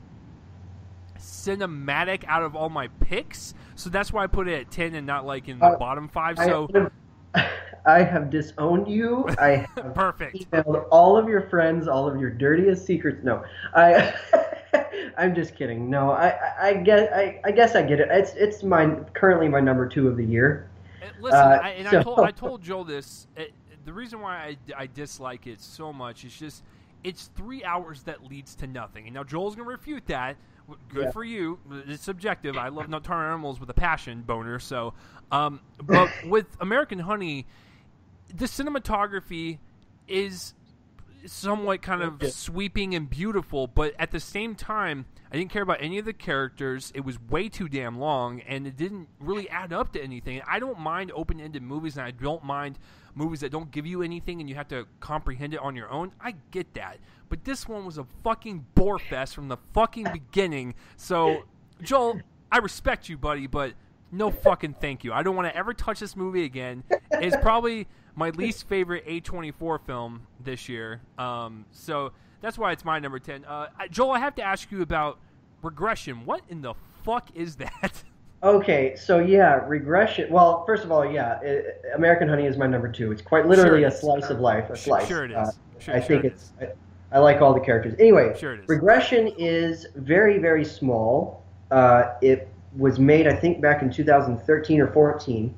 [SPEAKER 1] cinematic out of all my picks, so that's why I put it at 10 and not like in the bottom 5. So
[SPEAKER 2] I have disowned you. I have
[SPEAKER 1] perfect.
[SPEAKER 2] emailed all of your friends, all of your dirtiest secrets. No, I'm just kidding. No, I guess I get it. It's currently my number 2 of the year.
[SPEAKER 1] Listen, I told Joel this. The reason why I dislike it so much is just it's 3 hours that leads to nothing. And now Joel's going to refute that. Good for you. It's subjective. I love nocturnal animals with a passion, boner. So, but with American Honey, the cinematography is somewhat kind of sweeping and beautiful, but at the same time, I didn't care about any of the characters. It was way too damn long, and it didn't really add up to anything. I don't mind open-ended movies, and I don't mind movies that don't give you anything and you have to comprehend it on your own. I get that. But this one was a fucking bore fest from the fucking beginning. So, Joel, I respect you, buddy, but no fucking thank you. I don't want to ever touch this movie again. It's probably my least favorite A24 film this year. So That's why it's my number 10. Joel, I have to ask you about regression. What in the fuck is that?
[SPEAKER 2] Okay, so yeah, regression. Well, first of all, yeah, American Honey is my number 2. It's quite literally a slice of life, a slice.
[SPEAKER 1] Sure it is.
[SPEAKER 2] I think it's. I like all the characters. Anyway,
[SPEAKER 1] sure it is.
[SPEAKER 2] Regression is very, very small. It was made, I think, back in 2013 or 14,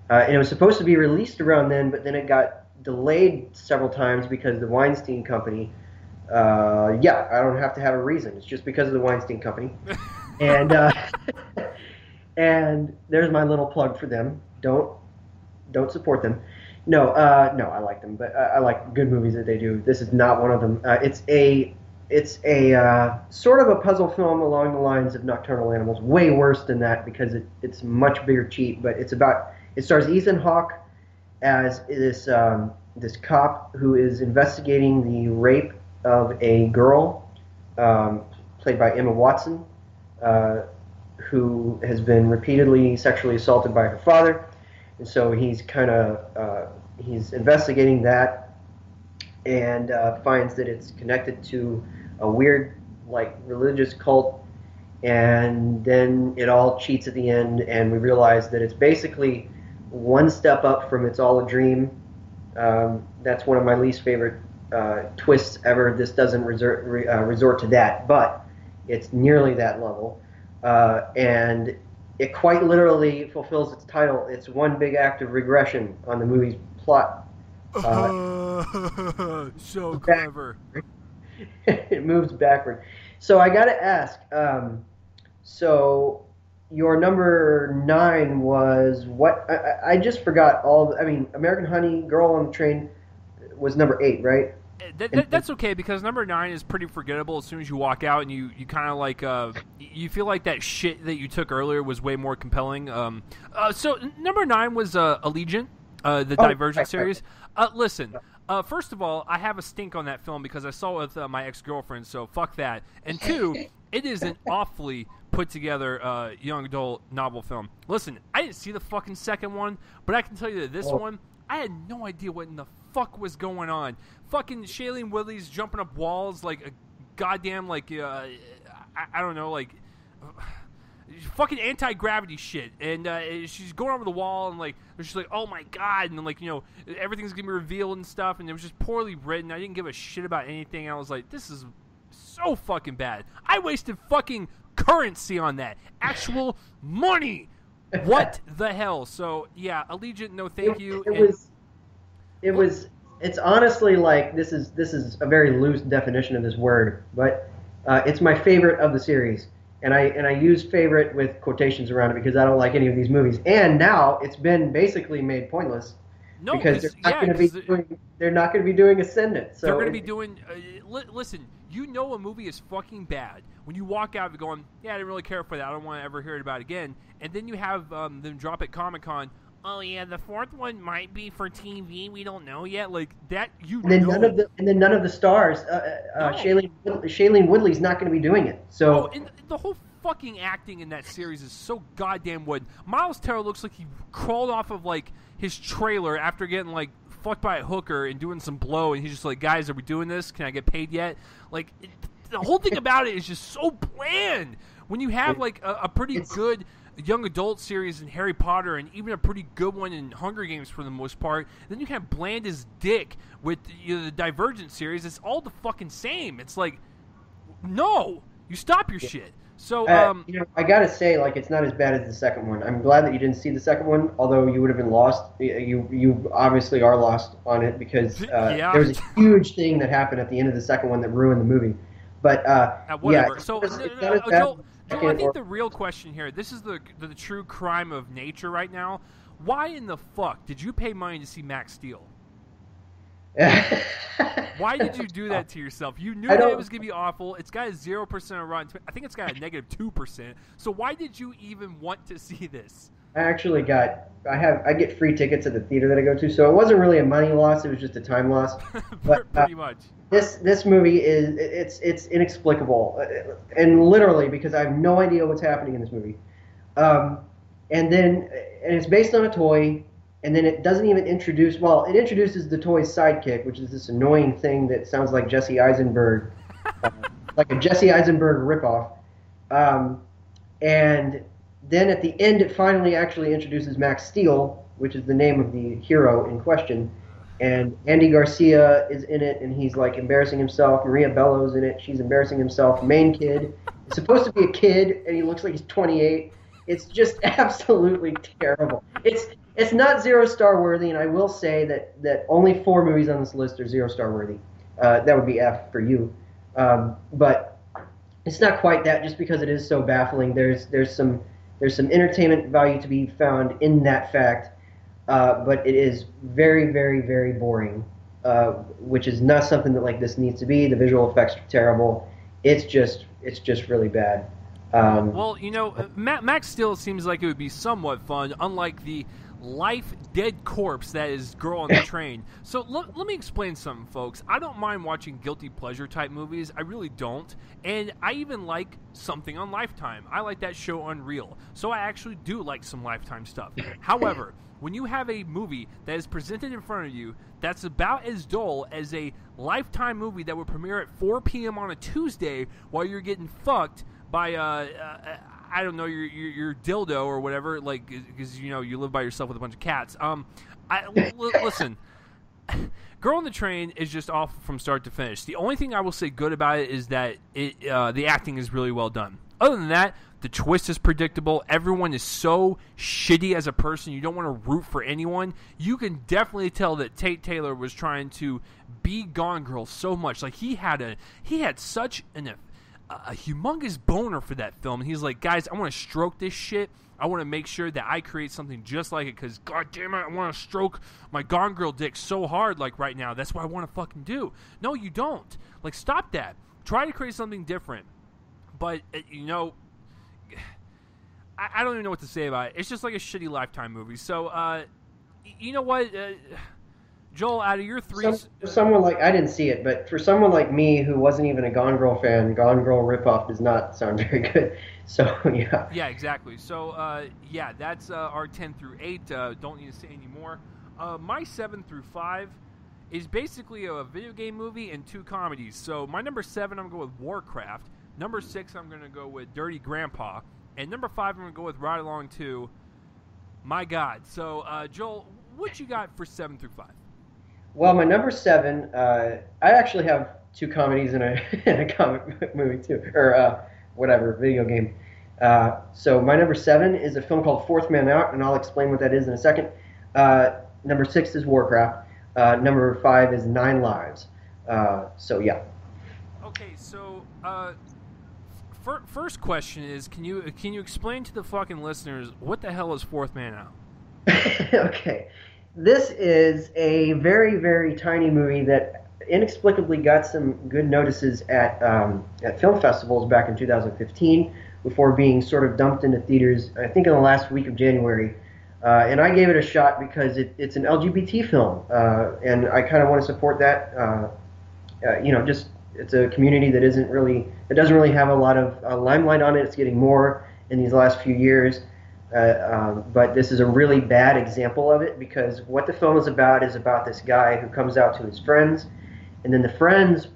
[SPEAKER 2] and it was supposed to be released around then, but then it got delayed several times because the Weinstein Company. Yeah, I don't have to have a reason. It's just because of the Weinstein Company, and. And there's my little plug for them. Don't support them. No, I like them, but I like good movies that they do. This is not one of them. It's a sort of a puzzle film along the lines of Nocturnal Animals. Way worse than that because it's much bigger cheat. But it stars Ethan Hawke as this cop who is investigating the rape of a girl, played by Emma Watson. Who has been repeatedly sexually assaulted by her father, and so he's he's investigating that, and finds that it's connected to a weird religious cult, and then it all cheats at the end, and we realize that it's basically one step up from It's All a Dream. That's one of my least favorite twists ever. This doesn't resort to that, but it's nearly that level. And it quite literally fulfills its title. It's one big act of regression on the movie's plot.
[SPEAKER 1] So clever.
[SPEAKER 2] It moves backward. So I got to ask, so your number 9 was what? I just forgot American Honey, Girl on the Train was number 8, right?
[SPEAKER 1] That's okay because number 9 is pretty forgettable as soon as you walk out and you kind of you feel like that shit that you took earlier was way more compelling. So number 9 was Allegiant, the Divergent series. Listen, first of all, I have a stink on that film because I saw it with my ex-girlfriend, so fuck that. And 2, it is an awfully put together young adult novel film. Listen, I didn't see the fucking second one, but I can tell you that this one, I had no idea what in the fuck was going on. Fucking Shailene Woodley's jumping up walls like a goddamn I don't know, fucking anti-gravity shit, and she's going over the wall, and she's like, oh my god, and then everything's gonna be revealed and stuff, and it was just poorly written. I didn't give a shit about anything. I was like, this is so fucking bad. I wasted fucking currency on that, actual money. What the hell? So yeah, Allegiant, no thank you.
[SPEAKER 2] It's honestly this is a very loose definition of this word, but it's my favorite of the series, and I use favorite with quotations around it because I don't like any of these movies, and now it's been basically made pointless because they're not going to be doing Ascendant. So
[SPEAKER 1] they're going to be doing. Listen, you know a movie is fucking bad when you walk out of it going, yeah, I didn't really care for that. I don't want to ever hear it about it again, and then you have them drop at Comic-Con. Oh yeah, the fourth one might be for TV. We don't know yet. Like that,
[SPEAKER 2] and then none of the stars. Shailene Woodley's not going to be doing it. So
[SPEAKER 1] and the whole fucking acting in that series is so goddamn wooden. Miles Teller looks like he crawled off of his trailer after getting fucked by a hooker and doing some blow, and he's just like, guys, are we doing this? Can I get paid yet? The whole thing about it is just so bland. When you have a pretty good young adult series in Harry Potter and even a pretty good one in Hunger Games for the most part, then you have bland as dick with the Divergent series. It's all the fucking same. It's no, you stop your shit. So
[SPEAKER 2] I gotta say, it's not as bad as the second one. I'm glad that you didn't see the second one, although you would have been lost. You obviously are lost on it because there was a huge thing that happened at the end of the second one that ruined the movie. But
[SPEAKER 1] whatever.
[SPEAKER 2] Yeah,
[SPEAKER 1] so Joel, I think the real question here, this is the true crime of nature right now. Why in the fuck did you pay money to see Max Steel? Why did you do that to yourself? You knew that it was going to be awful. It's got a 0% Rotten. I think it's got a -2%. So why did you even want to see this?
[SPEAKER 2] I get free tickets at the theater that I go to, so it wasn't really a money loss. It was just a time loss. But,
[SPEAKER 1] pretty much.
[SPEAKER 2] This movie it's inexplicable, and literally because I have no idea what's happening in this movie. And it's based on a toy, and then it doesn't even introduce. Well, it introduces the toy's sidekick, which is this annoying thing that sounds like Jesse Eisenberg, uh, like a Jesse Eisenberg ripoff. And then at the end, it finally actually introduces Max Steel, which is the name of the hero in question. And Andy Garcia is in it, and he's like embarrassing himself. Maria Bello's in it; she's embarrassing himself. Main kid is supposed to be a kid, and he looks like he's 28. It's just absolutely terrible. It's not 0-star worthy, and I will say that only 4 movies on this list are 0-star worthy. That would be F for you, but it's not quite that. Just because it is so baffling, there's some entertainment value to be found in that fact. But it is very, very, very boring, which is not something that like this needs to be. The visual effects are terrible. It's just really bad.
[SPEAKER 1] Well, Max Steel seems like it would be somewhat fun, unlike the life dead corpse that is Girl on the Train. So let me explain something, folks. I don't mind watching guilty pleasure type movies. I really don't. And I even like something on Lifetime. I like that show Unreal. So I actually do like some Lifetime stuff. However, when you have a movie that is presented in front of you that's about as dull as a Lifetime movie that would premiere at 4 p.m. on a Tuesday while you're getting fucked by I don't know, your dildo or whatever, like, because you live by yourself with a bunch of cats. Listen, Girl on the Train is just off from start to finish. The only thing I will say good about it is that the acting is really well done. Other than that, the twist is predictable. Everyone is so shitty as a person. You don't want to root for anyone. You can definitely tell that Tate Taylor was trying to be Gone Girl so much. Like, he had such a humongous boner for that film, and he's like, guys, I want to stroke this shit. I want to make sure that I create something just like it, because god damn it, I want to stroke my Gone Girl dick so hard like right now. That's what I want to fucking do. No, you don't. Like, stop that. Try to create something different. But I don't even know what to say about it. It's just like a shitty Lifetime movie. So you know what, Joel, out of your 3...
[SPEAKER 2] For someone like, I didn't see it, but for someone like me who wasn't even a Gone Girl fan, Gone Girl ripoff does not sound very good. So, yeah.
[SPEAKER 1] Yeah, exactly. So, that's our 10 through 8. Don't need to say any more. My 7 through 5 is basically a video game movie and 2 comedies. So, my number 7, I'm going to go with Warcraft. Number 6, I'm going to go with Dirty Grandpa. And number 5, I'm going to go with Ride Along 2. My God. So, Joel, what you got for 7 through 5?
[SPEAKER 2] Well, my number 7, I actually have 2 comedies and a comic movie too, or whatever, video game. So my number 7 is a film called Fourth Man Out, and I'll explain what that is in a second. Number 6 is Warcraft. Number 5 is 9 Lives. So yeah.
[SPEAKER 1] Okay, so first question is, can you explain to the fucking listeners what the hell is Fourth Man Out?
[SPEAKER 2] Okay. This is a very, very tiny movie that inexplicably got some good notices at film festivals back in 2015 before being sort of dumped into theaters, I think in the last week of January. And I gave it a shot because it's an LGBT film, and I kind of want to support that. Just it's a community that doesn't really have a lot of limelight on it. It's getting more in these last few years. But this is a really bad example of it, because what the film is about this guy who comes out to his friends, and then the friends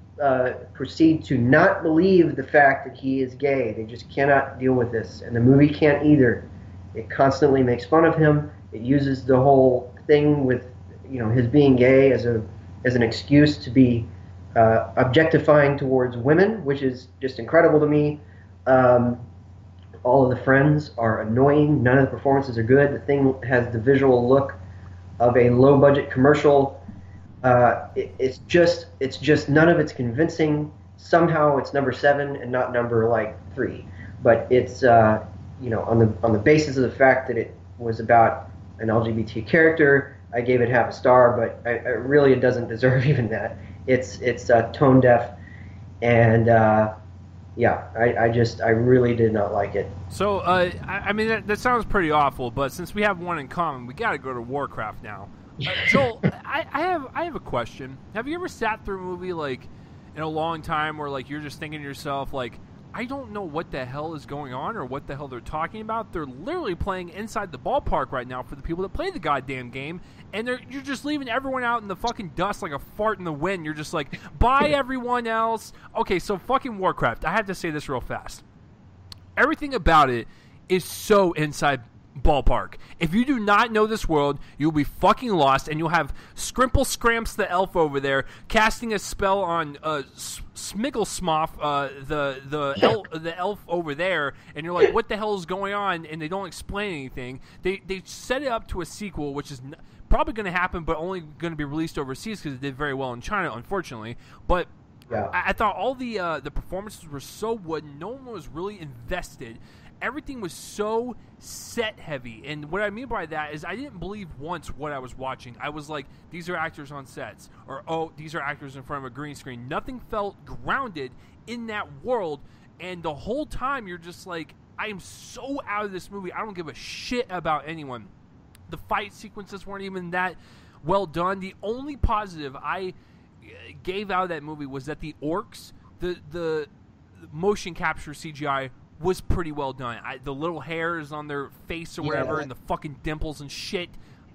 [SPEAKER 2] proceed to not believe the fact that he is gay. They just cannot deal with this, and the movie can't either. It constantly makes fun of him. It uses the whole thing with his being gay as an excuse to be objectifying towards women, which is just incredible to me. All of the friends are annoying. None of the performances are good. The thing has the visual look of a low-budget commercial. It's just none of it's convincing. Somehow it's number 7 and not number 3. But it's on the basis of the fact that it was about an LGBT character, I gave it half a star. But it doesn't deserve even that. It's tone deaf, and I really did not like it.
[SPEAKER 1] So, I mean, that sounds pretty awful, but since we have one in common, we got to go to Warcraft now. Joel, I have a question. Have you ever sat through a movie in a long time where you're just thinking to yourself I don't know what the hell is going on or what the hell they're talking about. They're literally playing inside the ballpark right now for the people that play the goddamn game, and you're just leaving everyone out in the fucking dust like a fart in the wind. You're just like, bye everyone else. Okay, so fucking Warcraft. I have to say this real fast. Everything about it is so inside ballpark. If you do not know this world, you'll be fucking lost, and you'll have Scrimple Scramps the elf over there casting a spell on Smigglesmoff, the elf over there, and you're like, what the hell is going on? And they don't explain anything. They set it up to a sequel, which is probably going to happen, but only going to be released overseas because it did very well in China, unfortunately. But yeah. I thought all the performances were so wooden. No one was really invested. Everything was so set heavy, and what I mean by that is I didn't believe once what I was watching. I was like, these are actors on sets, or oh, these are actors in front of a green screen. Nothing felt grounded in that world, and the whole time you're just like, I am so out of this movie. I don't give a shit about anyone. The fight sequences weren't even that well done. The only positive I gave out of that movie was that the orcs, the motion capture CGI was pretty well done. The little hairs on their face or whatever, and the fucking dimples and shit.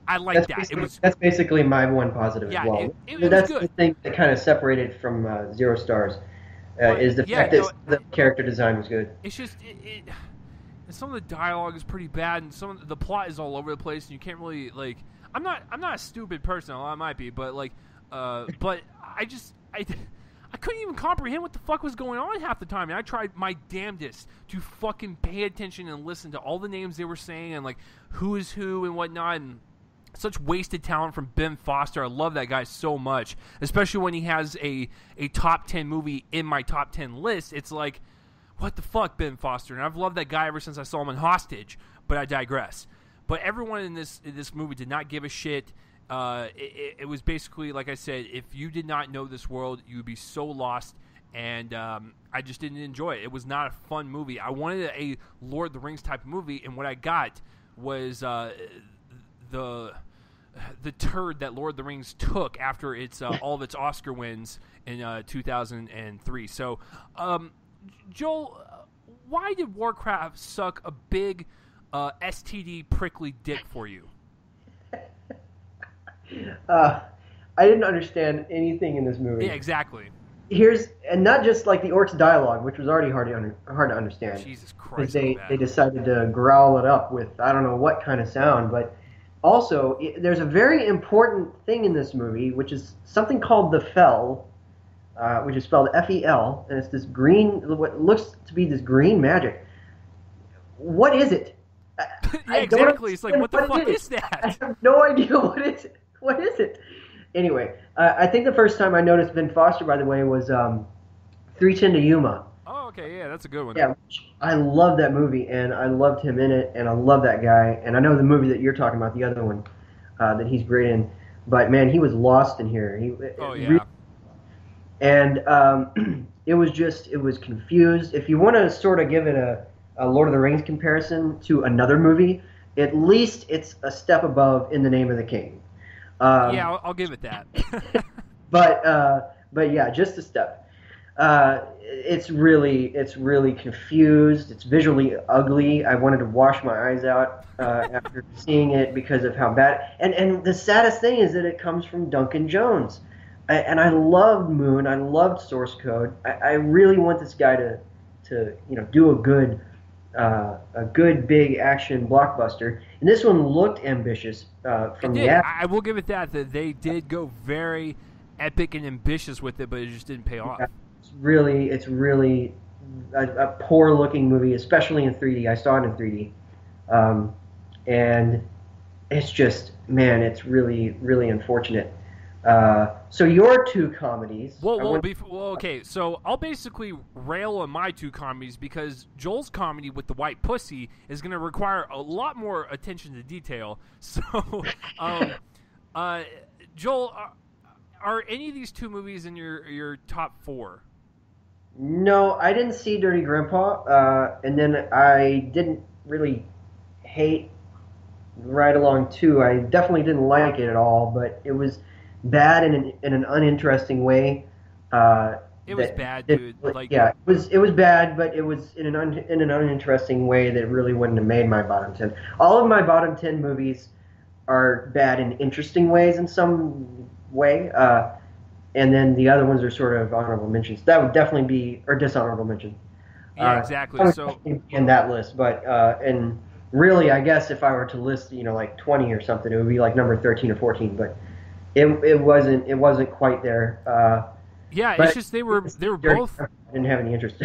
[SPEAKER 1] I like that.
[SPEAKER 2] That's basically my one positive as well. That's good. The thing that kind of separated from 0 stars is the fact that the character design was good.
[SPEAKER 1] It's just some of the dialogue is pretty bad, and some of the plot is all over the place, and you can't really like. I'm not a stupid person. I might be, but like, but I couldn't even comprehend what the fuck was going on half the time. And I tried my damnedest to fucking pay attention and listen to all the names they were saying and like who is who and whatnot. And such wasted talent from Ben Foster. I love that guy so much, especially when he has a top 10 movie in my top 10 list. It's like, what the fuck, Ben Foster? And I've loved that guy ever since I saw him in Hostage. But I digress. But everyone in this movie did not give a shit. It was basically, like I said, if you did not know this world, you would be so lost, and I just didn't enjoy it. It was not a fun movie. I wanted a Lord of the Rings type of movie, and what I got was the turd that Lord of the Rings took after its all of its Oscar wins in 2003. So, Joel, why did Warcraft suck a big STD prickly dick for you?
[SPEAKER 2] I didn't understand anything in this movie.
[SPEAKER 1] Yeah, exactly.
[SPEAKER 2] And not just like the orcs' dialogue, which was already hard to understand.
[SPEAKER 1] Jesus Christ!
[SPEAKER 2] They decided to growl it up with I don't know what kind of sound, but also there's a very important thing in this movie, which is something called the Fel, which is spelled F-E-L, and it's this green, what looks to be this green magic. What is it?
[SPEAKER 1] Yeah, exactly. It's like, what the fuck is that?
[SPEAKER 2] I have no idea what is it. What is it? Anyway, I think the first time I noticed Ben Foster, by the way, was 3:10 to Yuma.
[SPEAKER 1] Oh, okay, yeah, that's a good one.
[SPEAKER 2] Yeah, I love that movie, and I loved him in it, and I love that guy. And I know the movie that you're talking about, the other one, that he's great in. But, man, he was lost in here. And it was confused. If you want to sort of give it a Lord of the Rings comparison to another movie, at least it's a step above In the Name of the King.
[SPEAKER 1] Yeah, I'll give it that.
[SPEAKER 2] but yeah, just a step. It's really confused. It's visually ugly. I wanted to wash my eyes out after seeing it because of how bad. And the saddest thing is that it comes from Duncan Jones. And I loved Moon. I loved Source Code. I really want this guy to do a good big action blockbuster. And this one looked ambitious from the app.
[SPEAKER 1] I will give it that they did go very epic and ambitious with it, but it just didn't pay off.
[SPEAKER 2] It's really a poor looking movie, especially in 3D. I saw it in 3D. And it's just, man, it's really, really unfortunate. So your two comedies.
[SPEAKER 1] Okay. So I'll basically rail on my two comedies because Joel's comedy with the white pussy is going to require a lot more attention to detail. So, Joel, are any of these two movies in your top 4?
[SPEAKER 2] No, I didn't see Dirty Grandpa, and then I didn't really hate Ride Along 2. I definitely didn't like it at all, but it was bad in an uninteresting way.
[SPEAKER 1] It was bad,
[SPEAKER 2] that
[SPEAKER 1] dude. Like,
[SPEAKER 2] yeah, it was bad, but it was in an uninteresting way that really wouldn't have made my bottom 10. All of my bottom 10 movies are bad in interesting ways in some way, and then the other ones are sort of honorable mentions. That would definitely be or dishonorable mention.
[SPEAKER 1] yeah, exactly. So
[SPEAKER 2] In that list, but and really, I guess if I were to list, like 20 or something, it would be like number 13 or 14. But it wasn't quite there.
[SPEAKER 1] yeah,
[SPEAKER 2] But
[SPEAKER 1] it's just they were both.
[SPEAKER 2] I didn't have any interest.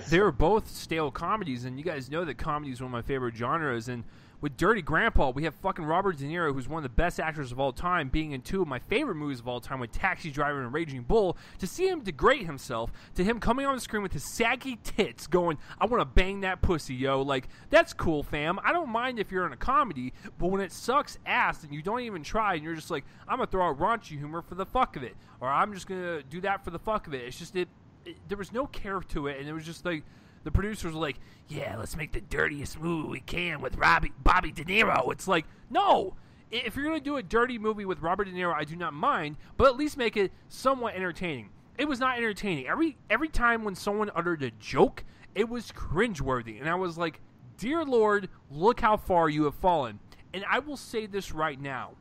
[SPEAKER 1] They were both stale comedies, and you guys know that comedy is one of my favorite genres. And with Dirty Grandpa, we have fucking Robert De Niro, who's one of the best actors of all time, being in two of my favorite movies of all time with Taxi Driver and Raging Bull. To see him degrade himself, to him coming on the screen with his saggy tits going, I want to bang that pussy, yo. Like, that's cool, fam. I don't mind if you're in a comedy, but when it sucks ass and you don't even try and you're just like, I'm going to throw out raunchy humor for the fuck of it. Or I'm just going to do that for the fuck of it. It's just, there was no care to it, and it was just like, the producers were like, yeah, let's make the dirtiest movie we can with Bobby De Niro. It's like, no. If you're going to do a dirty movie with Robert De Niro, I do not mind, but at least make it somewhat entertaining. It was not entertaining. Every time when someone uttered a joke, it was cringeworthy. And I was like, dear Lord, look how far you have fallen. And I will say this right now,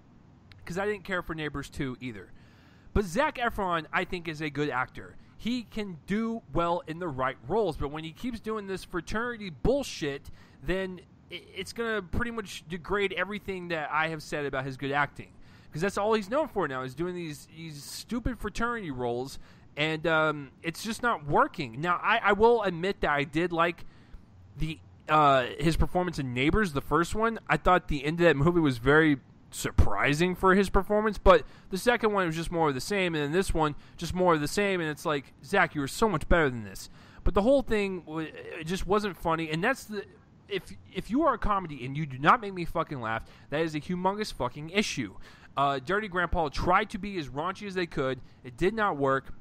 [SPEAKER 1] because I didn't care for Neighbors 2 either. But Zac Efron, I think, is a good actor. He can do well in the right roles, but when he keeps doing this fraternity bullshit, then it's going to pretty much degrade everything that I have said about his good acting. Because that's all he's known for now, is doing these stupid fraternity roles, and it's just not working. Now, I will admit that I did like his performance in Neighbors, the first one. I thought the end of that movie was very surprising for his performance, but the second one was just more of the same, and then this one just more of the same, and it's like, Zach, you were so much better than this. But the whole thing, it just wasn't funny, and that's the if you are a comedy and you do not make me fucking laugh, that is a humongous fucking issue. Dirty Grandpa tried to be as raunchy as they could. It did not work.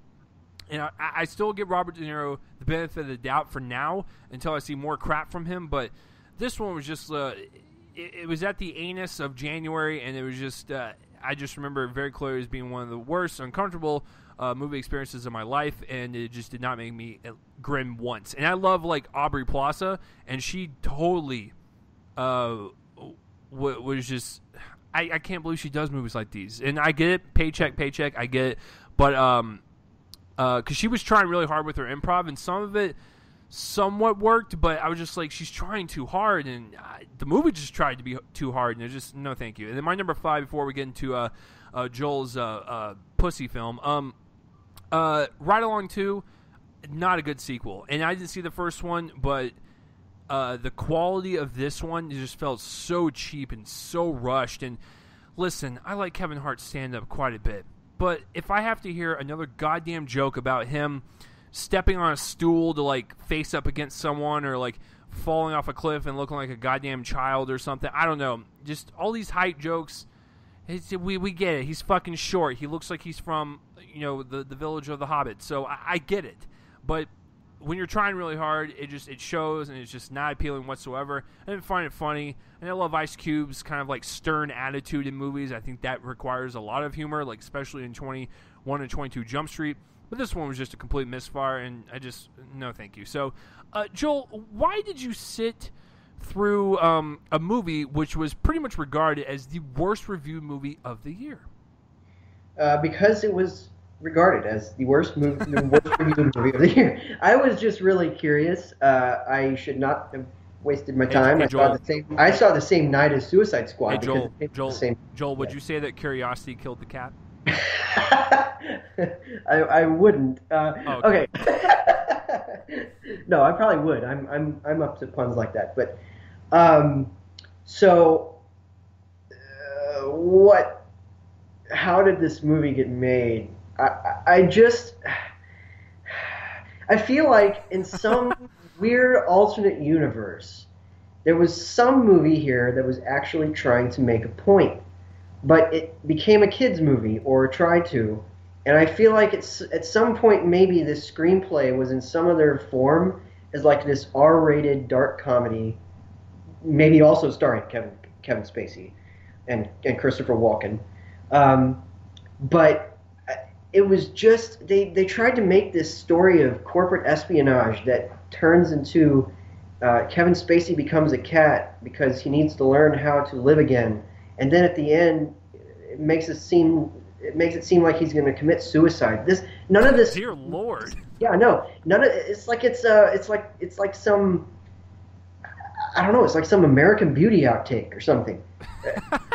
[SPEAKER 1] And I still give Robert De Niro the benefit of the doubt for now until I see more crap from him, but this one was just it was at the anus of January, and it was just I just remember it very clearly as being one of the worst, uncomfortable movie experiences of my life, and it just did not make me grin once. And I love, like, Aubrey Plaza, and she totally was just I can't believe she does movies like these. And I get it, paycheck, I get it, but because she was trying really hard with her improv, and some of it somewhat worked, but I was just like, she's trying too hard, and the movie just tried to be too hard, and it's just, no thank you. And then my number 5, before we get into Joel's pussy film, Ride Along 2, not a good sequel. And I didn't see the first one, but the quality of this one just felt so cheap and so rushed. And listen, I like Kevin Hart's stand-up quite a bit, but if I have to hear another goddamn joke about him stepping on a stool to, like, face up against someone, or, like, falling off a cliff and looking like a goddamn child or something, I don't know, just all these height jokes, we get it. He's fucking short. He looks like he's from, the village of the Hobbit, so I get it. But when you're trying really hard, it shows, and it's just not appealing whatsoever. I didn't find it funny, and I love Ice Cube's kind of, like, stern attitude in movies. I think that requires a lot of humor, like, especially in 21 and 22 Jump Street. But this one was just a complete misfire, and no thank you. So, Joel, why did you sit through a movie which was pretty much regarded as the worst reviewed movie of the year?
[SPEAKER 2] Because it was regarded as the worst reviewed movie of the year. I was just really curious. I should not have wasted my time.
[SPEAKER 1] Hey,
[SPEAKER 2] I saw the same night as Suicide Squad.
[SPEAKER 1] Hey, Joel, would you say that curiosity killed the cat?
[SPEAKER 2] I wouldn't.
[SPEAKER 1] Okay.
[SPEAKER 2] No, I probably would. I'm up to puns like that. But what? How did this movie get made? I feel like in some weird alternate universe, there was some movie here that was actually trying to make a point, but it became a kids movie, or tried to. And I feel like it's at some point maybe this screenplay was in some other form as like this R-rated dark comedy, maybe also starring Kevin Spacey and Christopher Walken. But it was just they tried to make this story of corporate espionage that turns into Kevin Spacey becomes a cat because he needs to learn how to live again, and then at the end it makes it seem like he's going to commit suicide. None of this.
[SPEAKER 1] Dear Lord.
[SPEAKER 2] Yeah, no, none of it's like some, I don't know, it's like some American Beauty outtake or something.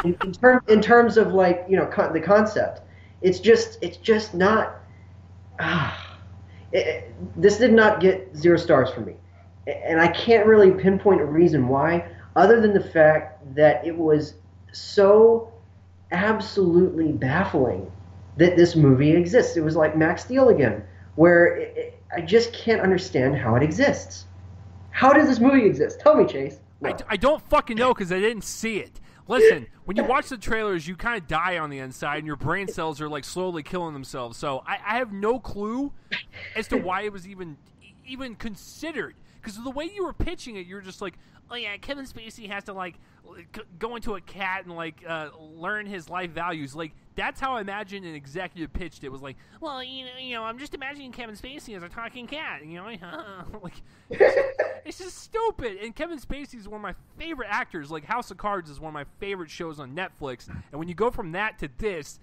[SPEAKER 2] in terms of like, you know, the concept, it's just not. This did not get 0 stars for me, and I can't really pinpoint a reason why, other than the fact that it was so absolutely baffling that this movie exists. It was like Max Steel again, where I just can't understand how it exists. How does this movie exist? Tell me, Chase. No.
[SPEAKER 1] I don't fucking know because I didn't see it. Listen, when you watch the trailers, you kind of die on the inside, and your brain cells are like slowly killing themselves. So I have no clue as to why it was even considered. Because the way you were pitching it, you were just like, oh yeah, Kevin Spacey has to like go into a cat and like learn his life values. Like that's how I imagine an executive pitched it. Was like, well, you know, I'm just imagining Kevin Spacey as a talking cat. You know, like it's just stupid. And Kevin Spacey is one of my favorite actors. Like House of Cards is one of my favorite shows on Netflix. And when you go from that to this,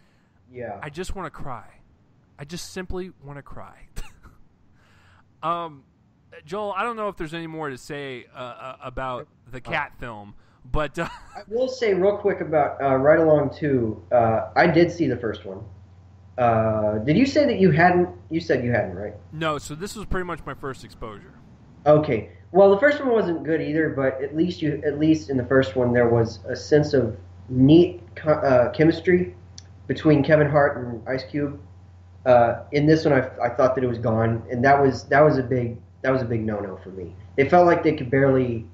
[SPEAKER 2] yeah,
[SPEAKER 1] I just want to cry. I just simply want to cry. Joel, I don't know if there's any more to say about the cat film, but
[SPEAKER 2] I will say real quick about Ride Along 2. I did see the first one. Did you say that you hadn't? You said you hadn't, right?
[SPEAKER 1] No, so this was pretty much my first exposure.
[SPEAKER 2] Okay. Well, the first one wasn't good either, but at least in the first one there was a sense of neat chemistry between Kevin Hart and Ice Cube. In this one, I thought that it was gone, and that was a big no-no for me. They felt like they could barely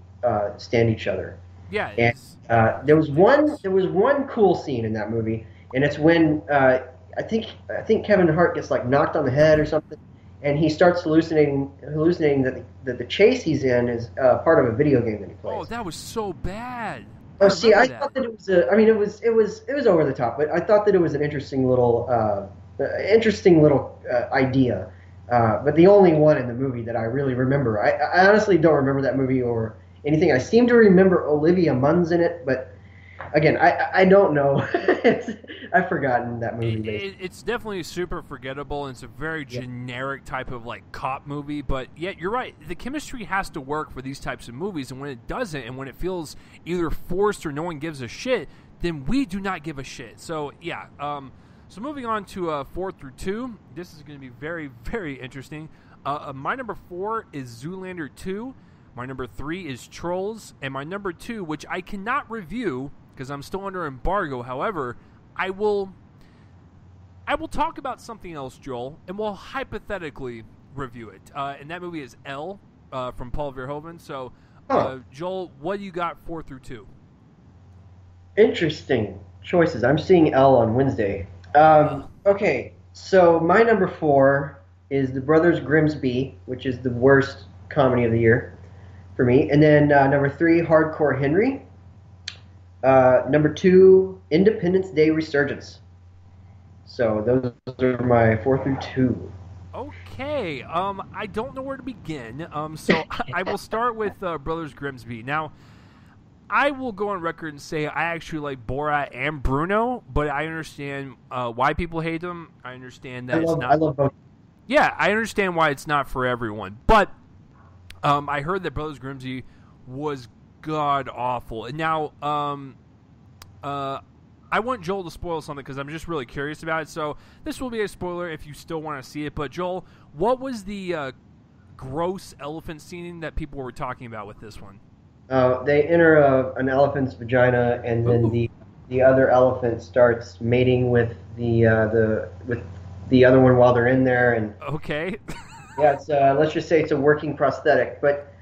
[SPEAKER 2] stand each other.
[SPEAKER 1] Yeah.
[SPEAKER 2] And there was one cool scene in that movie, and it's when I think Kevin Hart gets like knocked on the head or something, and he starts hallucinating that the chase he's in is part of a video game that he plays.
[SPEAKER 1] Oh, that was so bad.
[SPEAKER 2] Oh, see, I thought that it was. It was over the top, but I thought that it was an interesting little idea. But the only one in the movie that I really remember. I honestly don't remember that movie or anything. I seem to remember Olivia Munn's in it, but again, I don't know. I've forgotten that movie.
[SPEAKER 1] It's definitely super forgettable, and it's a very generic type of like cop movie. But yet, you're right. The chemistry has to work for these types of movies, and when it doesn't, and when it feels either forced or no one gives a shit, then we do not give a shit. So yeah. So moving on to 4 through 2, this is going to be very, very interesting. My number 4 is Zoolander 2. My number 3 is Trolls. And my number 2, which I cannot review because I'm still under embargo. However, I will talk about something else, Joel, and we'll hypothetically review it. And that movie is Elle from Paul Verhoeven. So, Joel, what do you got 4 through 2?
[SPEAKER 2] Interesting choices. I'm seeing Elle on Wednesday. Okay, so my number 4 is The Brothers Grimsby, which is the worst comedy of the year for me. And then number 3, Hardcore Henry. Number 2, Independence Day Resurgence. So those are my 4 through 2.
[SPEAKER 1] Okay, I don't know where to begin. So I will start with Brothers Grimsby. Now, I will go on record and say I actually like Borat and Bruno, but I understand why people hate them. I understand that I love both. Yeah, I understand why it's not for everyone. But I heard that Brothers Grimsby was god awful. And now I want Joel to spoil something because I'm just really curious about it. So this will be a spoiler if you still want to see it. But Joel, what was the gross elephant scene that people were talking about with this one?
[SPEAKER 2] They enter an elephant's vagina, and then the other elephant starts mating with the other one while they're in there. And
[SPEAKER 1] okay,
[SPEAKER 2] yeah, it's let's just say it's a working prosthetic. But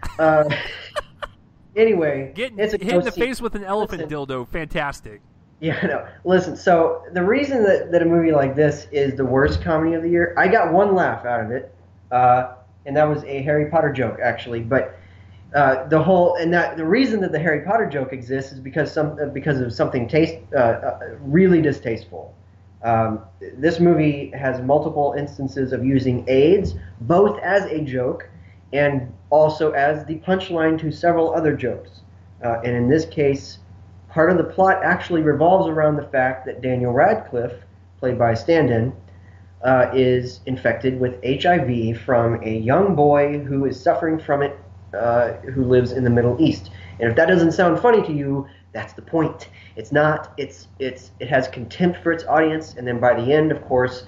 [SPEAKER 2] anyway,
[SPEAKER 1] it's hit in the face with an elephant dildo. Fantastic.
[SPEAKER 2] Yeah, no. Listen, so the reason that a movie like this is the worst comedy of the year, I got one laugh out of it, and that was a Harry Potter joke, actually, but. The reason that the Harry Potter joke exists is because of something really distasteful. This movie has multiple instances of using AIDS, both as a joke and also as the punchline to several other jokes. And in this case, part of the plot actually revolves around the fact that Daniel Radcliffe, played by Stand-In, is infected with HIV from a young boy who is suffering from it, who lives in the Middle East. And if that doesn't sound funny to you, that's the point. It's not. It has contempt for its audience, and then by the end, of course,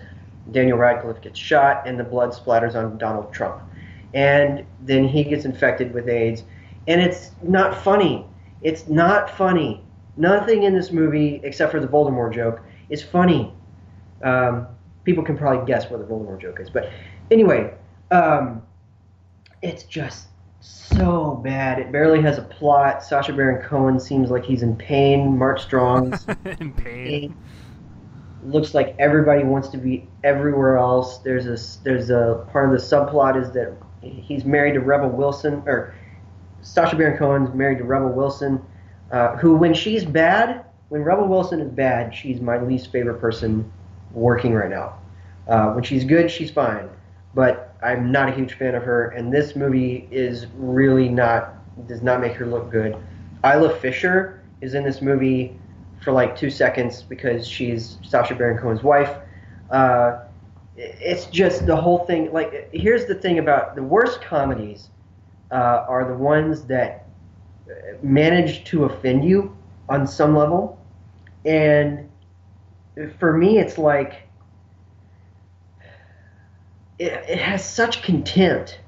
[SPEAKER 2] Daniel Radcliffe gets shot, and the blood splatters on Donald Trump, and then he gets infected with AIDS, and it's not funny. It's not funny. Nothing in this movie, except for the Voldemort joke, is funny. People can probably guess what the Voldemort joke is, but anyway, it's just so bad. It barely has a plot. Sacha Baron Cohen seems like he's in pain. Mark Strong's
[SPEAKER 1] in pain.
[SPEAKER 2] Looks like everybody wants to be everywhere else. There's a part of the subplot is that he's married to Rebel Wilson, or Sacha Baron Cohen's married to Rebel Wilson, who when Rebel Wilson is bad, she's my least favorite person working right now. When she's good, she's fine. But I'm not a huge fan of her, and this movie is really does not make her look good. Isla Fisher is in this movie for like 2 seconds because she's Sacha Baron Cohen's wife. It's just the whole thing. Like, here's the thing about the worst comedies are the ones that manage to offend you on some level. And for me, it's like it has such contempt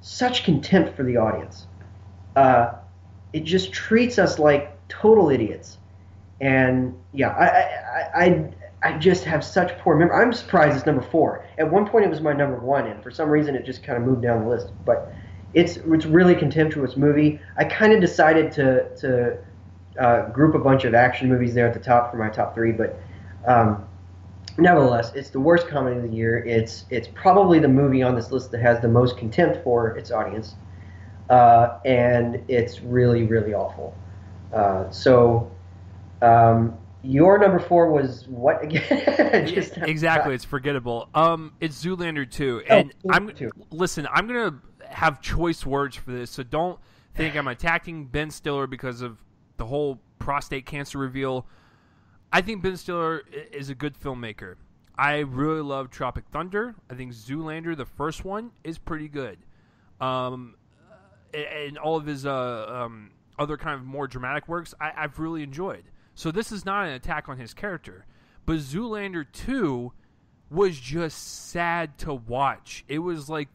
[SPEAKER 2] for the audience. It just treats us like total idiots. And yeah, I just have such poor memory. I'm surprised it's number 4. At one point, it was my number 1, and for some reason, it just kind of moved down the list. But it's really contemptuous movie. I kind of decided to group a bunch of action movies there at the top for my top 3, but nevertheless, it's the worst comedy of the year. It's probably the movie on this list that has the most contempt for its audience, and it's really, really awful. Your number 4 was what again?
[SPEAKER 1] Exactly, it's forgettable. It's Zoolander 2, and I'm gonna have choice words for this, so don't think I'm attacking Ben Stiller because of the whole prostate cancer reveal. I think Ben Stiller is a good filmmaker. I really love Tropic Thunder. I think Zoolander, the first one, is pretty good. And all of his other kind of more dramatic works, I've really enjoyed. So this is not an attack on his character. But Zoolander 2 was just sad to watch. It was like,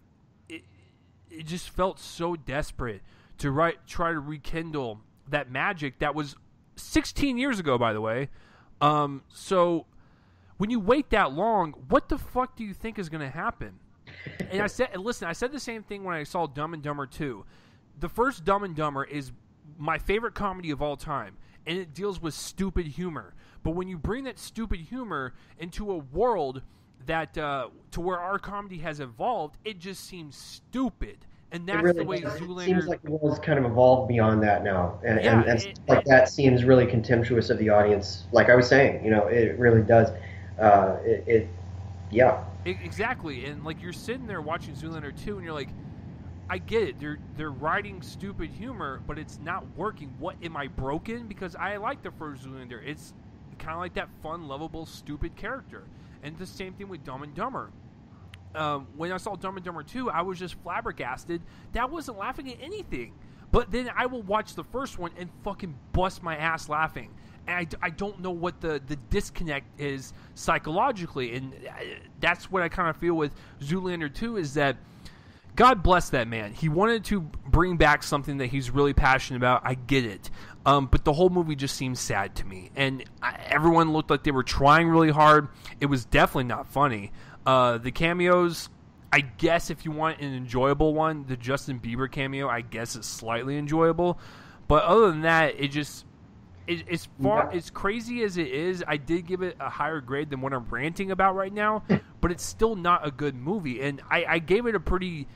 [SPEAKER 1] it just felt so desperate to try to rekindle that magic that was 16 years ago, by the way. So when you wait that long, what the fuck do you think is going to happen? And I said the same thing when I saw Dumb and Dumber 2. The first Dumb and Dumber is my favorite comedy of all time, and it deals with stupid humor. But when you bring that stupid humor into a world that to where our comedy has evolved, it just seems stupid. And that's really the way Zoolander... It
[SPEAKER 2] seems like the world's kind of evolved beyond that now. And that seems really contemptuous of the audience. Like I was saying, it really does. Yeah.
[SPEAKER 1] Exactly. And like you're sitting there watching Zoolander 2 and you're like, I get it. They're writing stupid humor, but it's not working. What, am I broken? Because I like the first Zoolander. It's kind of like that fun, lovable, stupid character. And the same thing with Dumb and Dumber. When I saw Dumb and Dumber 2, I was just flabbergasted that I wasn't laughing at anything. But then I will watch the first one and fucking bust my ass laughing. And I don't know what the disconnect is psychologically. And that's what I kind of feel with Zoolander 2 is that God bless that man. He wanted to bring back something that he's really passionate about. I get it. But the whole movie just seems sad to me. And everyone looked like they were trying really hard. It was definitely not funny. The cameos, I guess if you want an enjoyable one, the Justin Bieber cameo, I guess is slightly enjoyable. But other than that, as crazy as it is, I did give it a higher grade than what I'm ranting about right now. But it's still not a good movie. And I gave it a pretty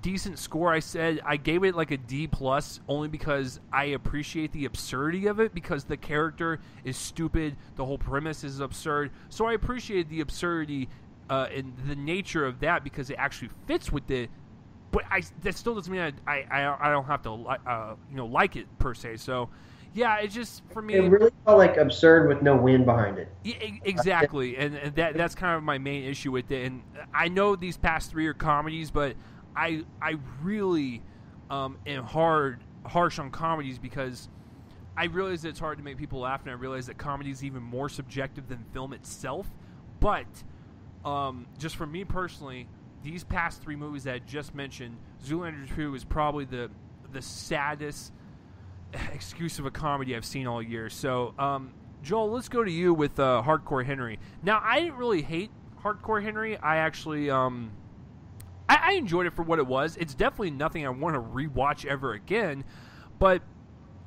[SPEAKER 1] decent score. I said I gave it like a D plus only because I appreciate the absurdity of it, because the character is stupid, the whole premise is absurd. So I appreciate the absurdity and the nature of that because it actually fits with it. But that still doesn't mean I don't have to like it per se. So yeah, it's just for me.
[SPEAKER 2] It really felt like absurd with no wind behind it.
[SPEAKER 1] Yeah, exactly, and that's kind of my main issue with it. And I know these past three are comedies, but I really am harsh on comedies because I realize that it's hard to make people laugh, and I realize that comedy is even more subjective than film itself. But just for me personally, these past three movies that I just mentioned, Zoolander 2 is probably the saddest excuse of a comedy I've seen all year. So, Joel, let's go to you with Hardcore Henry. Now, I didn't really hate Hardcore Henry. I actually I enjoyed it for what it was. It's definitely nothing I want to rewatch ever again, but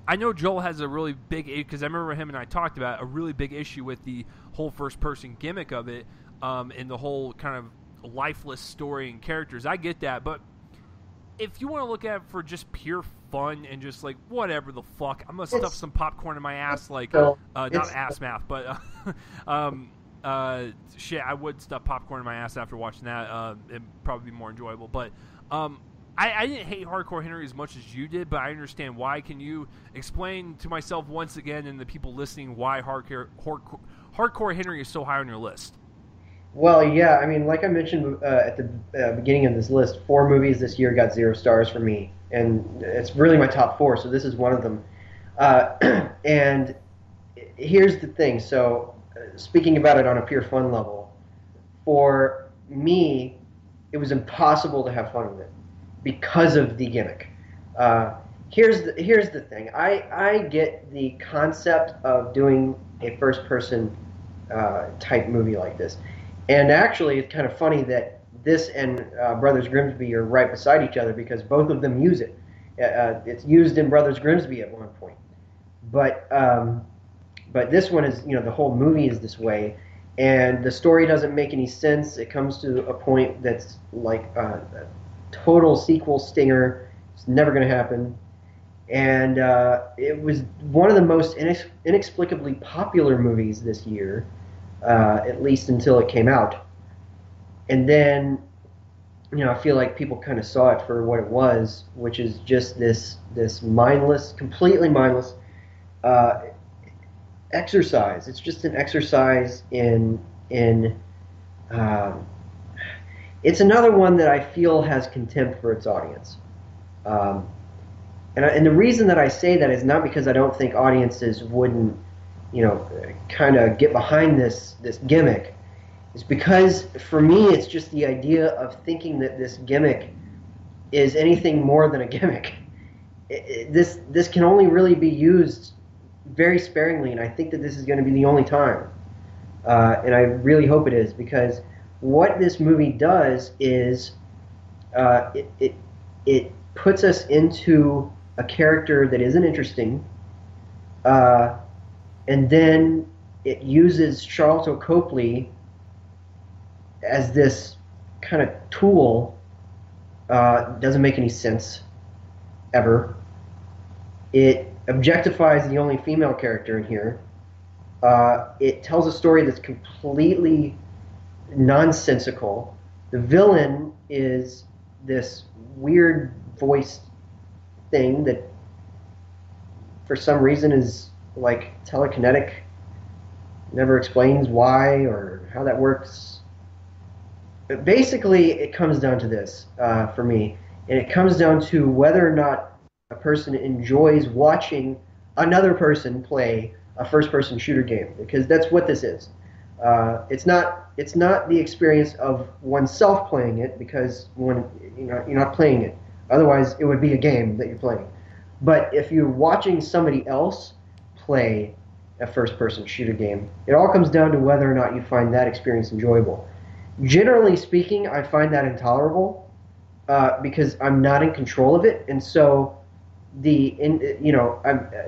[SPEAKER 1] I know Joel has a really big, because I remember him and I talked about a really big issue with the whole first-person gimmick of it, and the whole kind of lifeless story and characters. I get that, but if you want to look at it for just pure fun and just like whatever the fuck, I'm gonna stuff some popcorn in my ass, like not ass math, but shit, I would stuff popcorn in my ass after watching that. It'd probably be more enjoyable. But I didn't hate Hardcore Henry as much as you did, but I understand why. Can you explain to myself once again and the people listening why Hardcore Henry is so high on your list?
[SPEAKER 2] Well, yeah, I mean, like I mentioned at the beginning of this list, 4 movies this year got 0 stars for me, and it's really my top 4, so this is one of them. And here's the thing, so speaking about it on a pure fun level, for me, it was impossible to have fun with it because of the gimmick. Here's the thing, I get the concept of doing a first-person type movie like this. And actually, it's kind of funny that this and Brothers Grimsby are right beside each other because both of them use it. It's used in Brothers Grimsby at one point. But this one is, the whole movie is this way. And the story doesn't make any sense. It comes to a point that's like a total sequel stinger. It's never going to happen. And it was one of the most inexplicably popular movies this year. At least until it came out. And then, I feel like people kind of saw it for what it was, which is just this mindless, completely mindless exercise. It's just an exercise in it's another one that I feel has contempt for its audience. And the reason that I say that is not because I don't think audiences wouldn't kind of get behind this gimmick, is because for me it's just the idea of thinking that this gimmick is anything more than a gimmick. This can only really be used very sparingly, and I think that this is going to be the only time. And I really hope it is, because what this movie does is it puts us into a character that isn't interesting, and then it uses Charlton Copley as this kind of tool. Doesn't make any sense, ever. It objectifies the only female character in here. It tells a story that's completely nonsensical. The villain is this weird voice thing that for some reason is like telekinetic. Never explains why or how that works. But basically, it comes down to this for me, and it comes down to whether or not a person enjoys watching another person play a first-person shooter game, because that's what this is. It's not the experience of oneself playing it, because you're not playing it. Otherwise, it would be a game that you're playing. But if you're watching somebody else play a first-person shooter game, it all comes down to whether or not you find that experience enjoyable. Generally speaking, I find that intolerable because I'm not in control of it, and so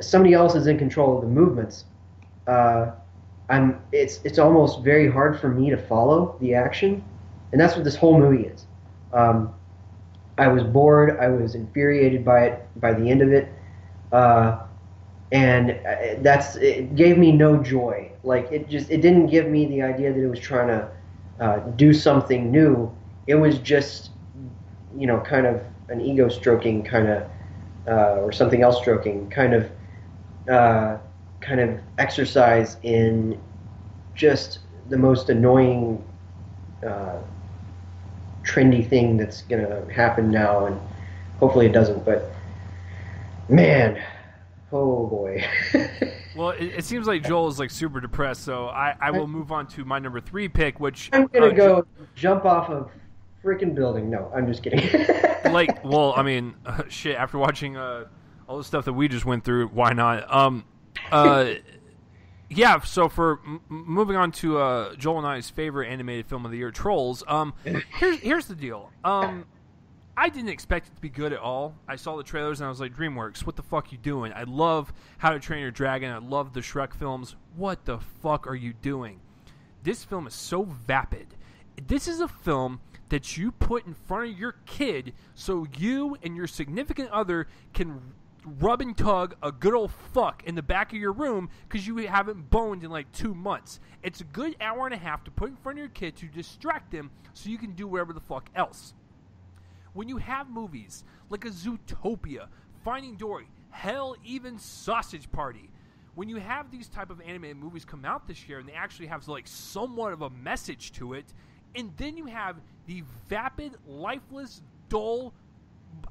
[SPEAKER 2] somebody else is in control of the movements. It's almost very hard for me to follow the action, and that's what this whole movie is. I was bored. I was infuriated by it by the end of it. And it gave me no joy. Like it didn't give me the idea that it was trying to do something new. It was just, kind of an ego stroking kind of, or something else stroking kind of exercise in just the most annoying, trendy thing that's gonna happen now, and hopefully it doesn't. But man. Oh boy.
[SPEAKER 1] Well, it seems like Joel is like super depressed, so I will move on to my number 3 pick, which
[SPEAKER 2] I'm gonna go jump off a freaking building. No, I'm just kidding.
[SPEAKER 1] Shit. After watching all the stuff that we just went through, why not? Yeah. So for moving on to Joel and I's favorite animated film of the year, Trolls. Here's the deal. I didn't expect it to be good at all. I saw the trailers and I was like, DreamWorks, what the fuck you doing? I love How to Train Your Dragon. I love the Shrek films. What the fuck are you doing? This film is so vapid. This is a film that you put in front of your kid so you and your significant other can rub and tug a good old fuck in the back of your room because you haven't boned in like 2 months. It's a good hour and a half to put in front of your kid to distract them so you can do whatever the fuck else. When you have movies like a Zootopia, Finding Dory, hell, even Sausage Party, when you have these type of animated movies come out this year and they actually have like somewhat of a message to it, and then you have the vapid, lifeless, dull,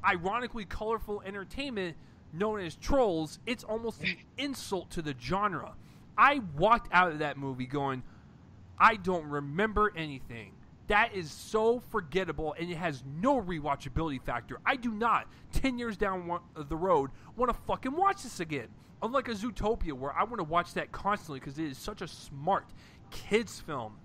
[SPEAKER 1] ironically colorful entertainment known as Trolls, it's almost an insult to the genre. I walked out of that movie going, I don't remember anything. That is so forgettable, and it has no rewatchability factor. I do not, 10 years down the road, want to fucking watch this again. Unlike a Zootopia, where I want to watch that constantly because it is such a smart kids film.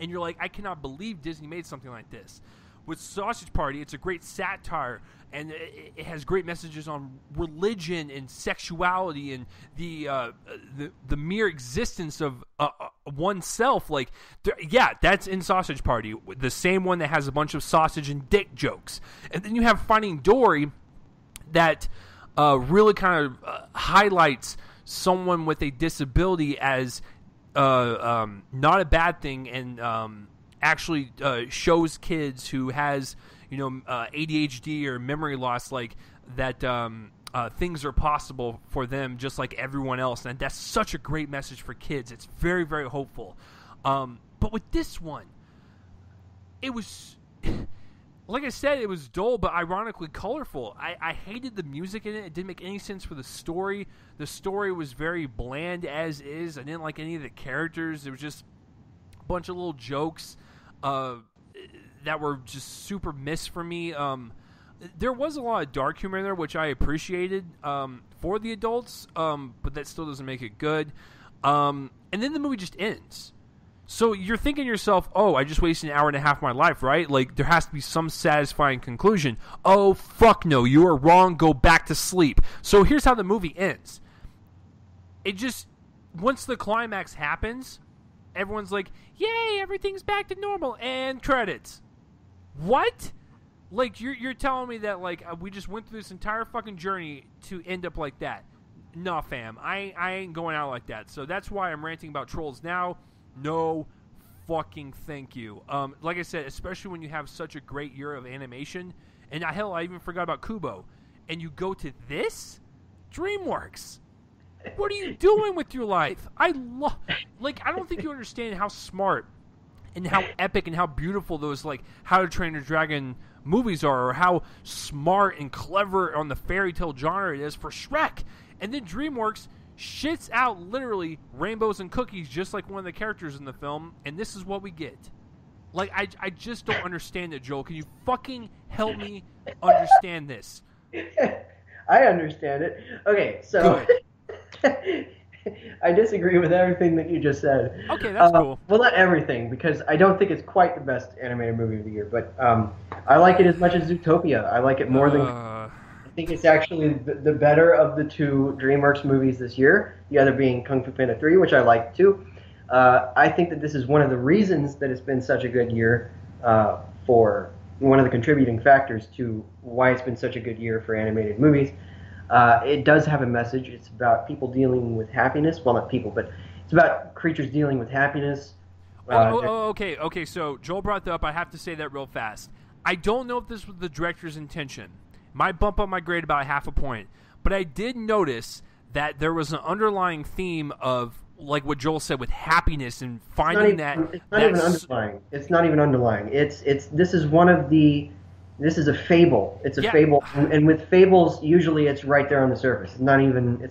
[SPEAKER 1] And you're like, I cannot believe Disney made something like this. With Sausage Party, it's a great satire, and it has great messages on religion and sexuality and the mere existence of oneself. Like, yeah, that's in Sausage Party, the same one that has a bunch of sausage and dick jokes. And then you have Finding Dory that really kind of highlights someone with a disability as not a bad thing, and actually shows kids who has ADHD or memory loss like that things are possible for them just like everyone else, and that's such a great message for kids. It's very, very hopeful. But with this one, it was like I said, it was dull but ironically colorful. I hated the music in it. It didn't make any sense for the story. The story was very bland as is. I didn't like any of the characters. It was just a bunch of little jokes that were just super missed for me. There was a lot of dark humor in there, which I appreciated for the adults, but that still doesn't make it good. And then the movie just ends. So you're thinking to yourself, oh, I just wasted an hour and a half of my life, right? Like, there has to be some satisfying conclusion. Oh, fuck no, you are wrong, go back to sleep. So here's how the movie ends. It just, once the climax happens, everyone's like, yay, everything's back to normal, and credits. What? Like, you're telling me that, like, we just went through this entire fucking journey to end up like that? Nah, fam, I ain't going out like that. So that's why I'm ranting about Trolls now. No fucking thank you. Like I said, especially when you have such a great year of animation, and hell, I even forgot about Kubo, and you go to this? DreamWorks. What are you doing with your life? I don't think you understand how smart and how epic and how beautiful those, like, How to Train Your Dragon movies are, or how smart and clever on the fairy tale genre it is for Shrek. And then DreamWorks shits out literally rainbows and cookies just like one of the characters in the film, and this is what we get. Like, I just don't understand it, Joel. Can you fucking help me understand this?
[SPEAKER 2] I understand it. Okay, so I disagree with everything that you just said.
[SPEAKER 1] Okay, that's cool.
[SPEAKER 2] Well, not everything, because I don't think it's quite the best animated movie of the year, but I like it as much as Zootopia. I like it more than... I think it's actually the better of the two DreamWorks movies this year, the other being Kung Fu Panda 3, which I like too. I think that this is one of the reasons that it's been such a good year for one of the contributing factors to why it's been such a good year for animated movies. It does have a message. It's about people dealing with happiness. Well, not people, but it's about creatures dealing with happiness.
[SPEAKER 1] Okay. So Joel brought that up. I have to say that real fast. I don't know if this was the director's intention. Might bump up my grade about half a point, but I did notice that there was an underlying theme of, like what Joel said, with happiness and finding
[SPEAKER 2] it's not even underlying. It's not even underlying. This is a fable. It's a fable, and with fables, usually it's right there on the surface. It's not even.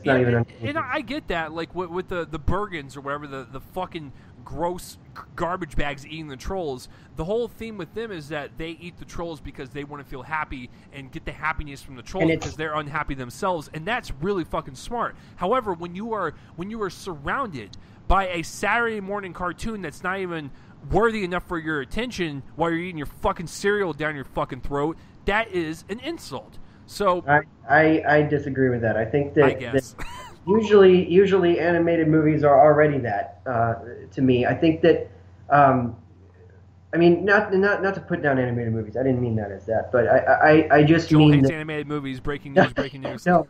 [SPEAKER 1] And I get that, like with the Bergens or whatever, the fucking gross garbage bags eating the trolls. The whole theme with them is that they eat the trolls because they want to feel happy and get the happiness from the trolls because they're unhappy themselves, and that's really fucking smart. However, when you are surrounded by a Saturday morning cartoon that's not even worthy enough for your attention while you're eating your fucking cereal down your fucking throat, that is an insult. So
[SPEAKER 2] I disagree with that. I think that usually animated movies are already that to me. I think that I mean not to put down animated movies. I didn't mean that as that, but I just
[SPEAKER 1] Joel
[SPEAKER 2] mean
[SPEAKER 1] hates
[SPEAKER 2] that,
[SPEAKER 1] animated movies. Breaking news.
[SPEAKER 2] No.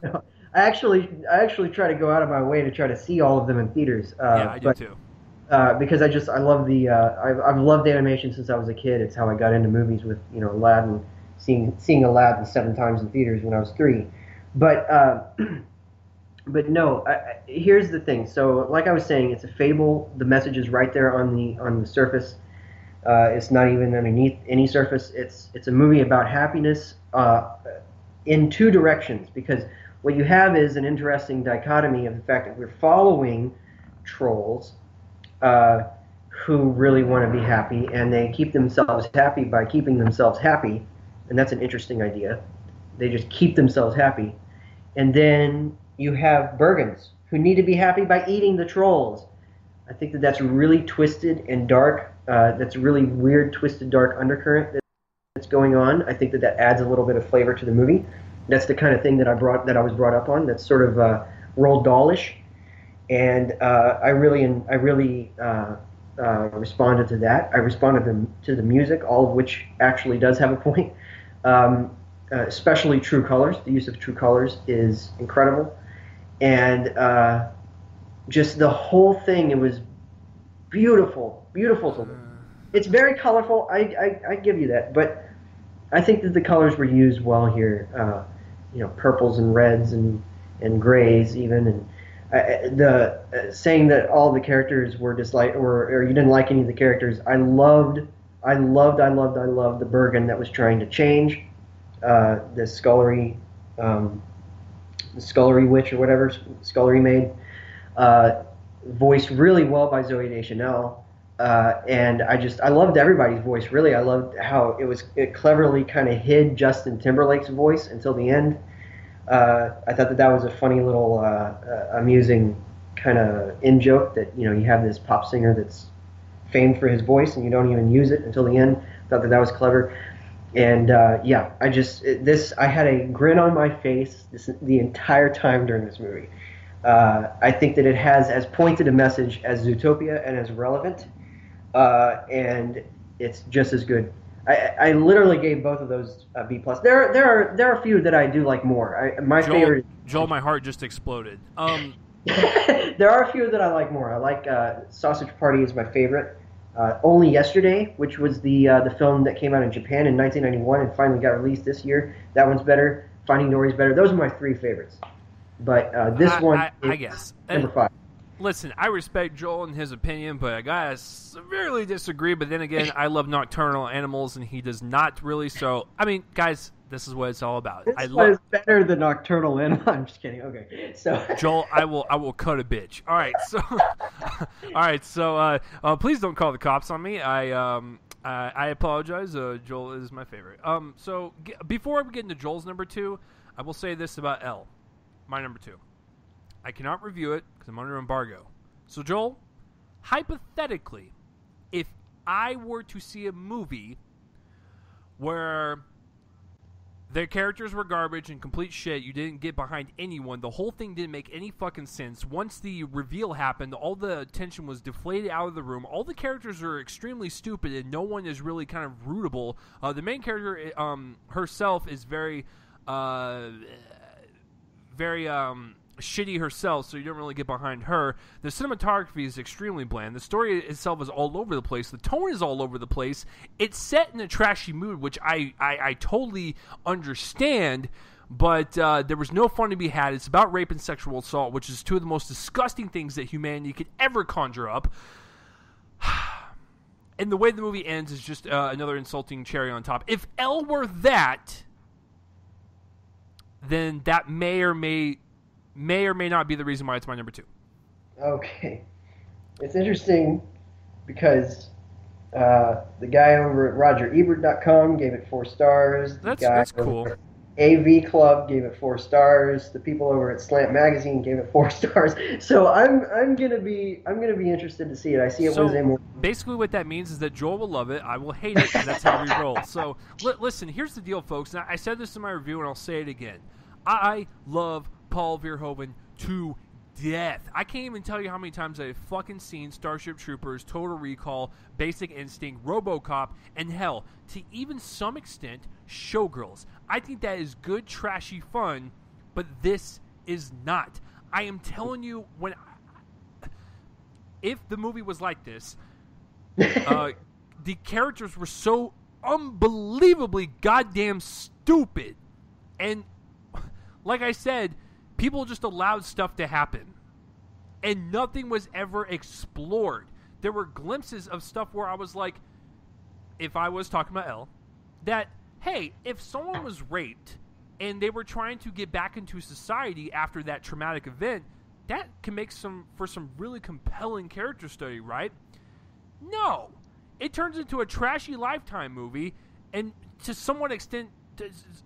[SPEAKER 2] I actually try to go out of my way to try to see all of them in theaters.
[SPEAKER 1] Yeah, I do too.
[SPEAKER 2] Because I love I've loved animation since I was a kid. It's how I got into movies with Aladdin, seeing Aladdin 7 times in theaters when I was 3. But no, here's the thing. So like I was saying, it's a fable. The message is right there on the surface. It's not even underneath any surface. It's a movie about happiness in 2 directions, because what you have is an interesting dichotomy of the fact that we're following trolls who really want to be happy, and they keep themselves happy by keeping themselves happy, and that's an interesting idea. They just keep themselves happy. And then you have Bergens, who need to be happy by eating the trolls. I think that that's really twisted and dark. That's a really weird, twisted, dark undercurrent that's going on. I think that adds a little bit of flavor to the movie. That's the kind of thing that I was brought up on. That's sort of Roald Dahl-ish. And I really responded to that. I responded to the music, all of which actually does have a point. Especially True Colors. The use of True Colors is incredible. And just the whole thing, it was beautiful to look. It's very colorful, I give you that. But I think that the colors were used well here. Purples and reds and grays even, and saying that all the characters were disliked or you didn't like any of the characters. I loved the Bergen that was trying to change, the scullery witch or whatever, scullery maid, voiced really well by Zooey Deschanel. And I loved everybody's voice, really. I loved how it cleverly kind of hid Justin Timberlake's voice until the end. I thought that was a funny little amusing kind of in-joke that, you have this pop singer that's famed for his voice and you don't even use it until the end. I thought that was clever. And I had a grin on my face the entire time during this movie. I think that it has as pointed a message as Zootopia and as relevant, and it's just as good. I literally gave both of those a B+. There are a few that I do like more. Favorite.
[SPEAKER 1] Joel, my heart just exploded.
[SPEAKER 2] There are a few that I like more. I like Sausage Party is my favorite. Only Yesterday, which was the film that came out in Japan in 1991 and finally got released this year. That one's better. Finding Dory's better. Those are my 3 favorites. But this one is
[SPEAKER 1] I guess
[SPEAKER 2] number 5.
[SPEAKER 1] Listen, I respect Joel and his opinion, but I gotta severely disagree. But then again, I love nocturnal animals, and he does not really. So, I mean, guys, this is what it's all about.
[SPEAKER 2] This is better than Nocturnal Animal. I'm just kidding. Okay, so
[SPEAKER 1] Joel, I will cut a bitch. All right, so please don't call the cops on me. I apologize. Joel is my favorite. So before we get into Joel's number 2, I will say this about Elle, my number 2. I cannot review it because I'm under embargo. So, Joel, hypothetically, if I were to see a movie where Their characters were garbage and complete shit. You didn't get behind anyone. The whole thing didn't make any fucking sense. Once the reveal happened, all the tension was deflated out of the room. All the characters are extremely stupid, and no one is really kind of rootable. The main character herself is very shitty herself, so you don't really get behind her. The cinematography is extremely bland. The story itself is all over the place. The tone is all over the place. It's set in a trashy mood, which I totally understand, but there was no fun to be had. It's about rape and sexual assault, which is two of the most disgusting things that humanity could ever conjure up. And the way the movie ends is just another insulting cherry on top. If Elle were that, then that may or may not be the reason why it's my number 2.
[SPEAKER 2] Okay. It's interesting because the guy over at RogerEbert.com gave it 4 stars.
[SPEAKER 1] That's cool.
[SPEAKER 2] AV Club gave it 4 stars. The people over at Slant Magazine gave it 4 stars. So I'm gonna be interested to see it. I see it Wednesday morning.
[SPEAKER 1] Basically, what that means is that Joel will love it. I will hate it, and that's how we roll. So listen, here's the deal, folks. Now, I said this in my review, and I'll say it again. I love Paul Verhoeven to death. I can't even tell you how many times I've fucking seen Starship Troopers, Total Recall, Basic Instinct, RoboCop, and hell, to even some extent, Showgirls. I think that is good, trashy fun, but this is not. I am telling you, if the movie was like this, the characters were so unbelievably goddamn stupid, and like I said, people just allowed stuff to happen, and nothing was ever explored. There were glimpses of stuff where I was like, if I was talking about Elle, that, hey, if someone was raped and they were trying to get back into society after that traumatic event, that can make for some really compelling character study, right? No. It turns into a trashy Lifetime movie, and to somewhat extent,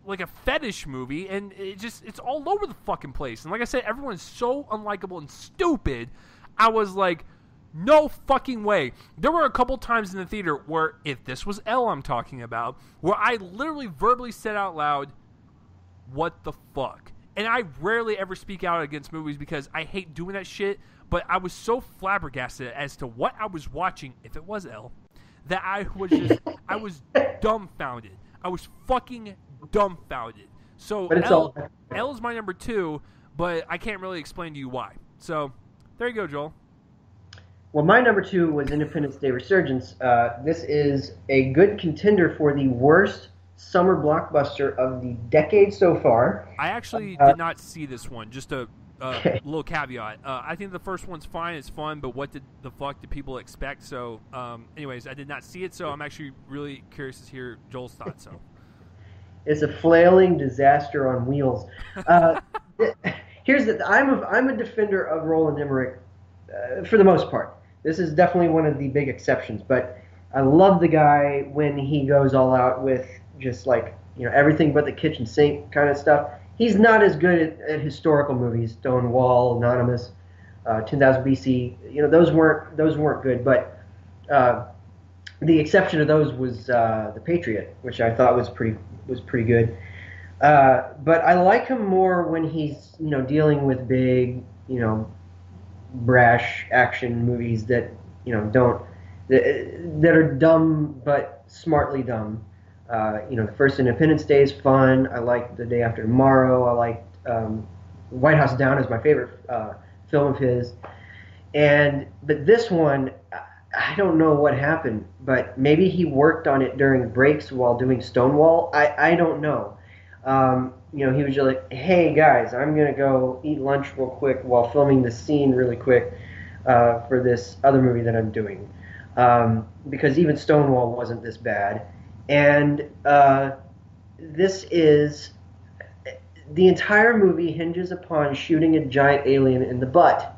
[SPEAKER 1] like a fetish movie, and it's all over the fucking place. And like I said, everyone's so unlikable and stupid. I was like, no fucking way. There were a couple times in the theater where, if this was Elle I'm talking about, where I literally verbally said out loud, what the fuck? And I rarely ever speak out against movies because I hate doing that shit, but I was so flabbergasted as to what I was watching, if it was Elle, that I was dumbfounded. I was fucking dumbfounded. So Elle is my number 2, but I can't really explain to you why. So there you go, Joel.
[SPEAKER 2] Well, my number 2 was Independence Day Resurgence. This is a good contender for the worst summer blockbuster of the decade so far.
[SPEAKER 1] I actually did not see this one. Just a little caveat. I think the first one's fine. It's fun, but what the fuck did people expect? So, anyways, I did not see it, so I'm actually really curious to hear Joel's thoughts. So,
[SPEAKER 2] it's a flailing disaster on wheels. I'm a defender of Roland Emmerich for the most part. This is definitely one of the big exceptions, but I love the guy when he goes all out with just like, everything but the kitchen sink kind of stuff. He's not as good at historical movies, Stonewall, Anonymous, 2000 BC. Those weren't good, but the exception of those was The Patriot, which I thought was pretty good. But I like him more when he's dealing with big, brash action movies that that are dumb but smartly dumb. The first Independence Day is fun. I liked The Day After Tomorrow. I liked White House Down is my favorite film of his. But this one, I don't know what happened, but maybe he worked on it during breaks while doing Stonewall. I don't know. He was just like, hey guys, I'm going to go eat lunch real quick while filming this scene really quick for this other movie that I'm doing. Because even Stonewall wasn't this bad. And this is, the entire movie hinges upon shooting a giant alien in the butt.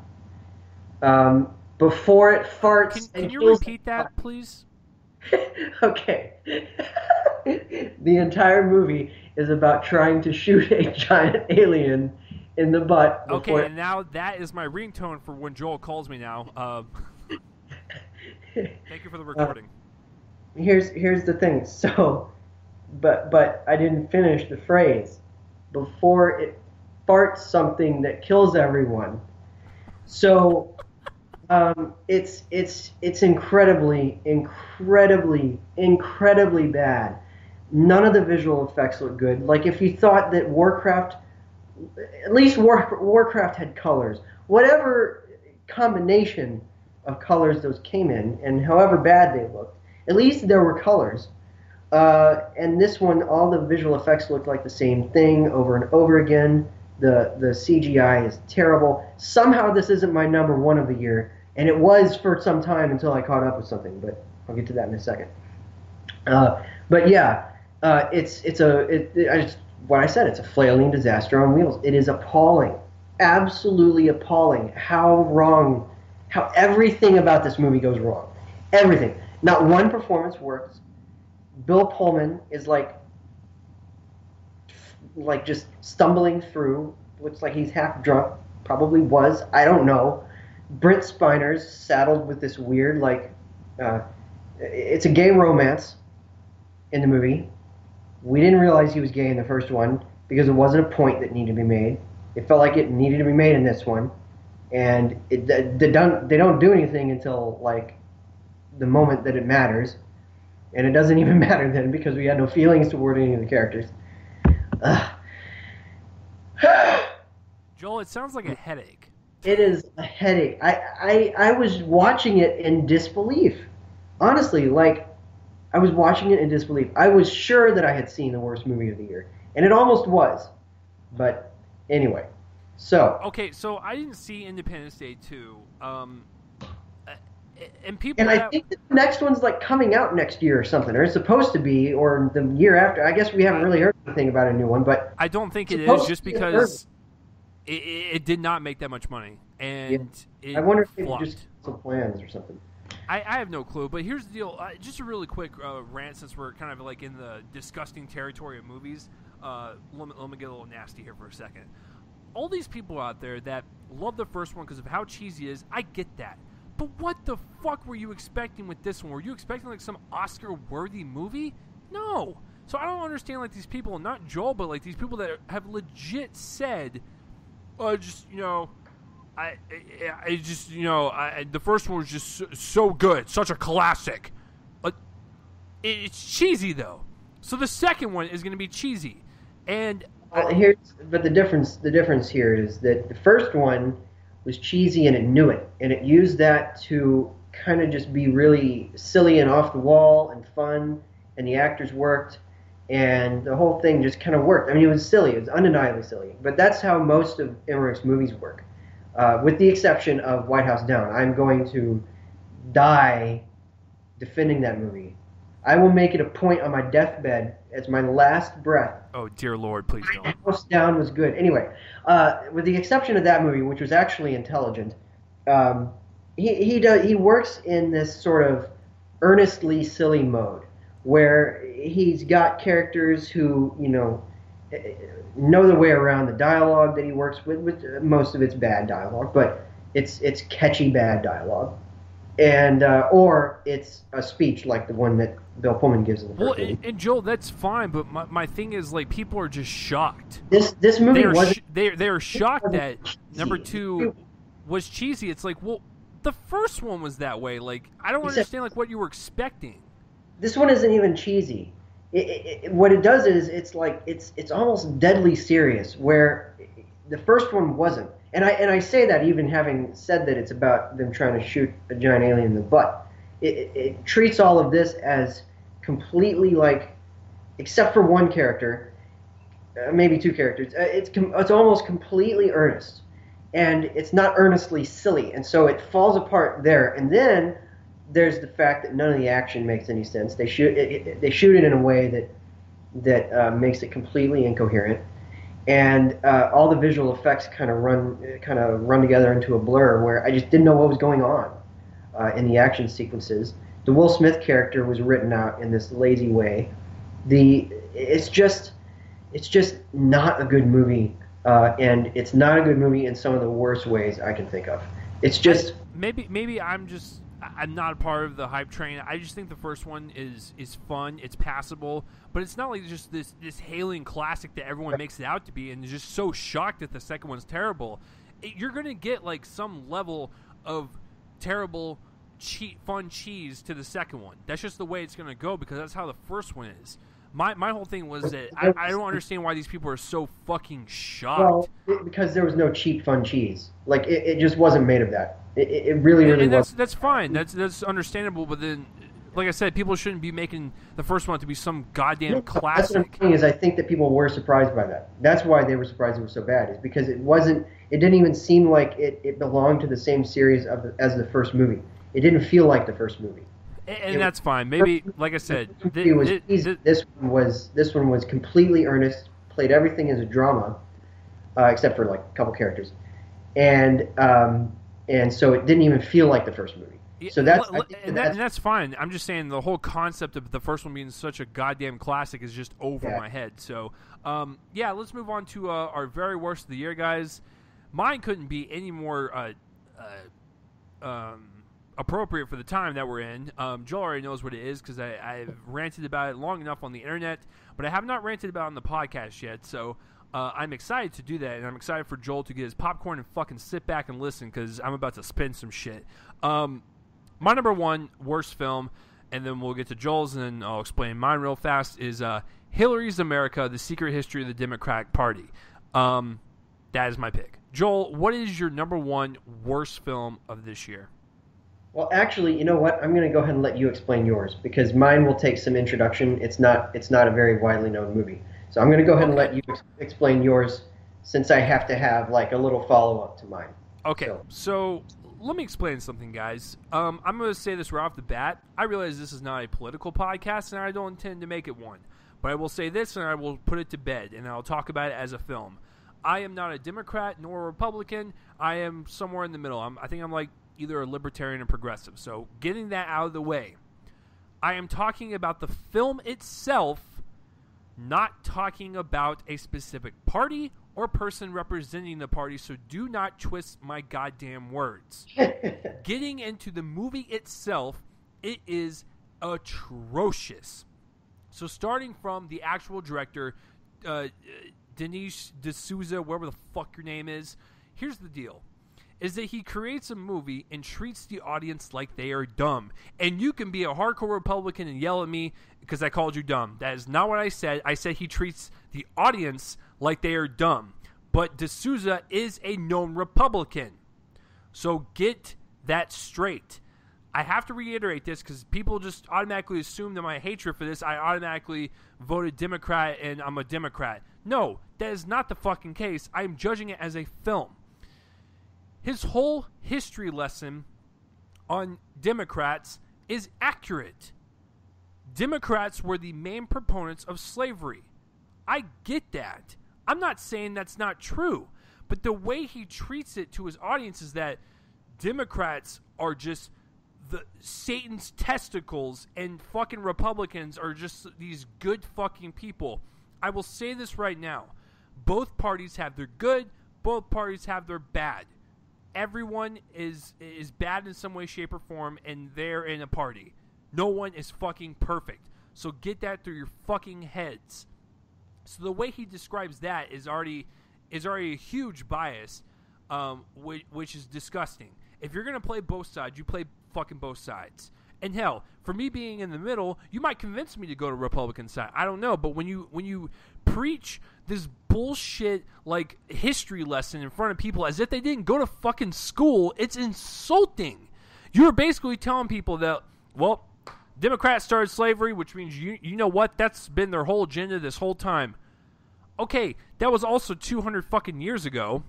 [SPEAKER 2] Before it farts.
[SPEAKER 1] Can you repeat that, please?
[SPEAKER 2] Okay. The entire movie is about trying to shoot a giant alien in the butt.
[SPEAKER 1] Okay, and now that is my ringtone for when Joel calls me now. Thank you for the recording.
[SPEAKER 2] Here's the thing. So but I didn't finish the phrase. Before it farts something that kills everyone. So it's incredibly bad. None of the visual effects look good. Like if you thought that Warcraft, at least Warcraft had colors. Whatever combination of colors those came in, and however bad they looked, at least there were colors. And this one, all the visual effects look like the same thing over and over again. The CGI is terrible. Somehow this isn't my number one of the year, and it was for some time until I caught up with something. But I'll get to that in a second. But yeah, what I said. It's a flailing disaster on wheels. It is appalling, absolutely appalling. How everything about this movie goes wrong. Everything. Not one performance works. Bill Pullman is like just stumbling through. Looks like he's half drunk. Probably was. I don't know. Brent Spiner's saddled with this weird, it's a gay romance in the movie. We didn't realize he was gay in the first one because it wasn't a point that needed to be made. It felt like it needed to be made in this one. And they don't do anything until, like, the moment that it matters. And it doesn't even matter then because we had no feelings toward any of the characters.
[SPEAKER 1] Joel, it sounds like a headache.
[SPEAKER 2] It is a headache. I was watching it in disbelief. Honestly, I was watching it in disbelief. I was sure that I had seen the worst movie of the year. And it almost was. But anyway. So.
[SPEAKER 1] Okay, so I didn't see Independence Day 2. And
[SPEAKER 2] I think the next one's coming out next year or something, or it's supposed to be, or the year after. I guess we haven't really heard anything about a new one, but
[SPEAKER 1] I don't think it is just because it did not make that much money, and
[SPEAKER 2] I wonder if they
[SPEAKER 1] flopped.
[SPEAKER 2] just some plans or something.
[SPEAKER 1] I have no clue, but here's the deal. Just a really quick rant, since we're kind of in the disgusting territory of movies. Let me get a little nasty here for a second. All these people out there that love the first one because of how cheesy it is, I get that. But what the fuck were you expecting with this one? Were you expecting some Oscar-worthy movie? No. So I don't understand these people, not Joel, but these people that have legit said, the first one was just so good, such a classic. It's cheesy though. So the second one is going to be cheesy, and
[SPEAKER 2] the difference here is that the first one was cheesy and it knew it, and it used that to kind of just be really silly and off the wall and fun, and the actors worked, and the whole thing just kind of worked. I mean, it was silly, it was undeniably silly, but that's how most of Emmerich's movies work, with the exception of White House Down. I'm going to die defending that movie. I will make it a point on my deathbed as my last breath.
[SPEAKER 1] Oh, dear Lord, please don't.
[SPEAKER 2] White House Down was good. Anyway, with the exception of that movie, which was actually intelligent, he works in this sort of earnestly silly mode where he's got characters who, know their way around the dialogue that he works with most of it's bad dialogue, but it's catchy bad dialogue. And or it's a speech like the one that Bill Pullman gives in the first movie.
[SPEAKER 1] And Joel, that's fine, but my thing is people are just shocked.
[SPEAKER 2] This movie
[SPEAKER 1] they're shocked that number 2 was cheesy. It's the first one was that way. I don't understand what you were expecting.
[SPEAKER 2] This one isn't even cheesy. What it does is it's almost deadly serious, where the first one wasn't. And I say that even having said that it's about them trying to shoot a giant alien in the butt. It treats all of this as completely except for one character, maybe two characters. It's almost completely earnest, and it's not earnestly silly, and so it falls apart there. And then there's the fact that none of the action makes any sense. They shoot it in a way that makes it completely incoherent. And all the visual effects kind of run together into a blur where I just didn't know what was going on in the action sequences. The Will Smith character was written out in this lazy way. It's just not a good movie, and it's not a good movie in some of the worst ways I can think of. It's just
[SPEAKER 1] maybe I'm just I'm not a part of the hype train. I just think the first one is fun. It's passable, but it's not like just this hailing classic that everyone makes it out to be, and is just so shocked that the second one's terrible. You're gonna get like some level of terrible, fun cheese to the second one. That's just the way it's gonna go because that's how the first one is. My whole thing was that I don't understand why these people are so fucking shocked.
[SPEAKER 2] Well, because there was no cheap fun cheese. Like it just wasn't made of that. It really wasn't.
[SPEAKER 1] That's fine. That's understandable. But then, like I said, people shouldn't be making the first one to be some goddamn classic.
[SPEAKER 2] That's what I'm saying is I think that people were surprised by that. That's why they were surprised it was so bad. Is because it wasn't. It didn't even seem like it belonged to the same series as the first movie. It didn't feel like the first movie.
[SPEAKER 1] And that's fine. Maybe, like I said,
[SPEAKER 2] this one was completely earnest. Played everything as a drama, except for like a couple characters, and so it didn't even feel like the first movie. So
[SPEAKER 1] that's fine. I'm just saying the whole concept of the first one being such a goddamn classic is just over my head. So, let's move on to our very worst of the year, guys. Mine couldn't be any more appropriate for the time that we're in. Joel already knows what it is because I've ranted about it long enough on the internet, but I have not ranted about it on the podcast yet. So I'm excited to do that, and I'm excited for Joel to get his popcorn and fucking sit back and listen because I'm about to spin some shit. My number one worst film, and then we'll get to Joel's, and then I'll explain mine real fast, is Hillary's America, The Secret History of the Democratic Party. That is my pick. Joel, what is your number one worst film of this year?
[SPEAKER 2] Well, actually, you know what? I'm going to go ahead and let you explain yours because mine will take some introduction. It's not a very widely known movie. So I'm going to go ahead and let you explain yours since I have to have like a little follow-up to mine.
[SPEAKER 1] Okay, so let me explain something, guys. I'm going to say this right off the bat. I realize this is not a political podcast, and I don't intend to make it one. But I will say this, and I will put it to bed, and I'll talk about it as a film. I am not a Democrat nor a Republican. I am somewhere in the middle. I think I'm like either a libertarian or progressive. So getting that out of the way, I am talking about the film itself, not talking about a specific party or person representing the party, so do not twist my goddamn words. Getting into the movie itself, it is atrocious. So starting from the actual director, Denise D'Souza, whatever the fuck your name is, here's the deal. Is that he creates a movie and treats the audience like they are dumb. And you can be a hardcore Republican and yell at me because I called you dumb. That is not what I said. I said he treats the audience like they are dumb. But D'Souza is a known Republican. So get that straight. I have to reiterate this because people just automatically assume that my hatred for this, I automatically voted Democrat and I'm a Democrat. No, that is not the fucking case. I am judging it as a film. His whole history lesson on Democrats is accurate. Democrats were the main proponents of slavery. I get that. I'm not saying that's not true. But the way he treats it to his audience is that Democrats are just the Satan's testicles and fucking Republicans are just these good fucking people. I will say this right now. Both parties have their good. Both parties have their bad. Everyone is bad in some way, shape, or form, and they're in a party. No one is fucking perfect. So get that through your fucking heads. So the way he describes that is already a huge bias, which is disgusting. If you're gonna play both sides, you play fucking both sides. And hell, for me being in the middle, you might convince me to go to Republican side. I don't know, but when you preach this bullshit like history lesson in front of people as if they didn't go to fucking school, it's insulting. You're basically telling people that, well, Democrats started slavery, which means you know what? That's been their whole agenda this whole time. Okay, that was also 200 fucking years ago.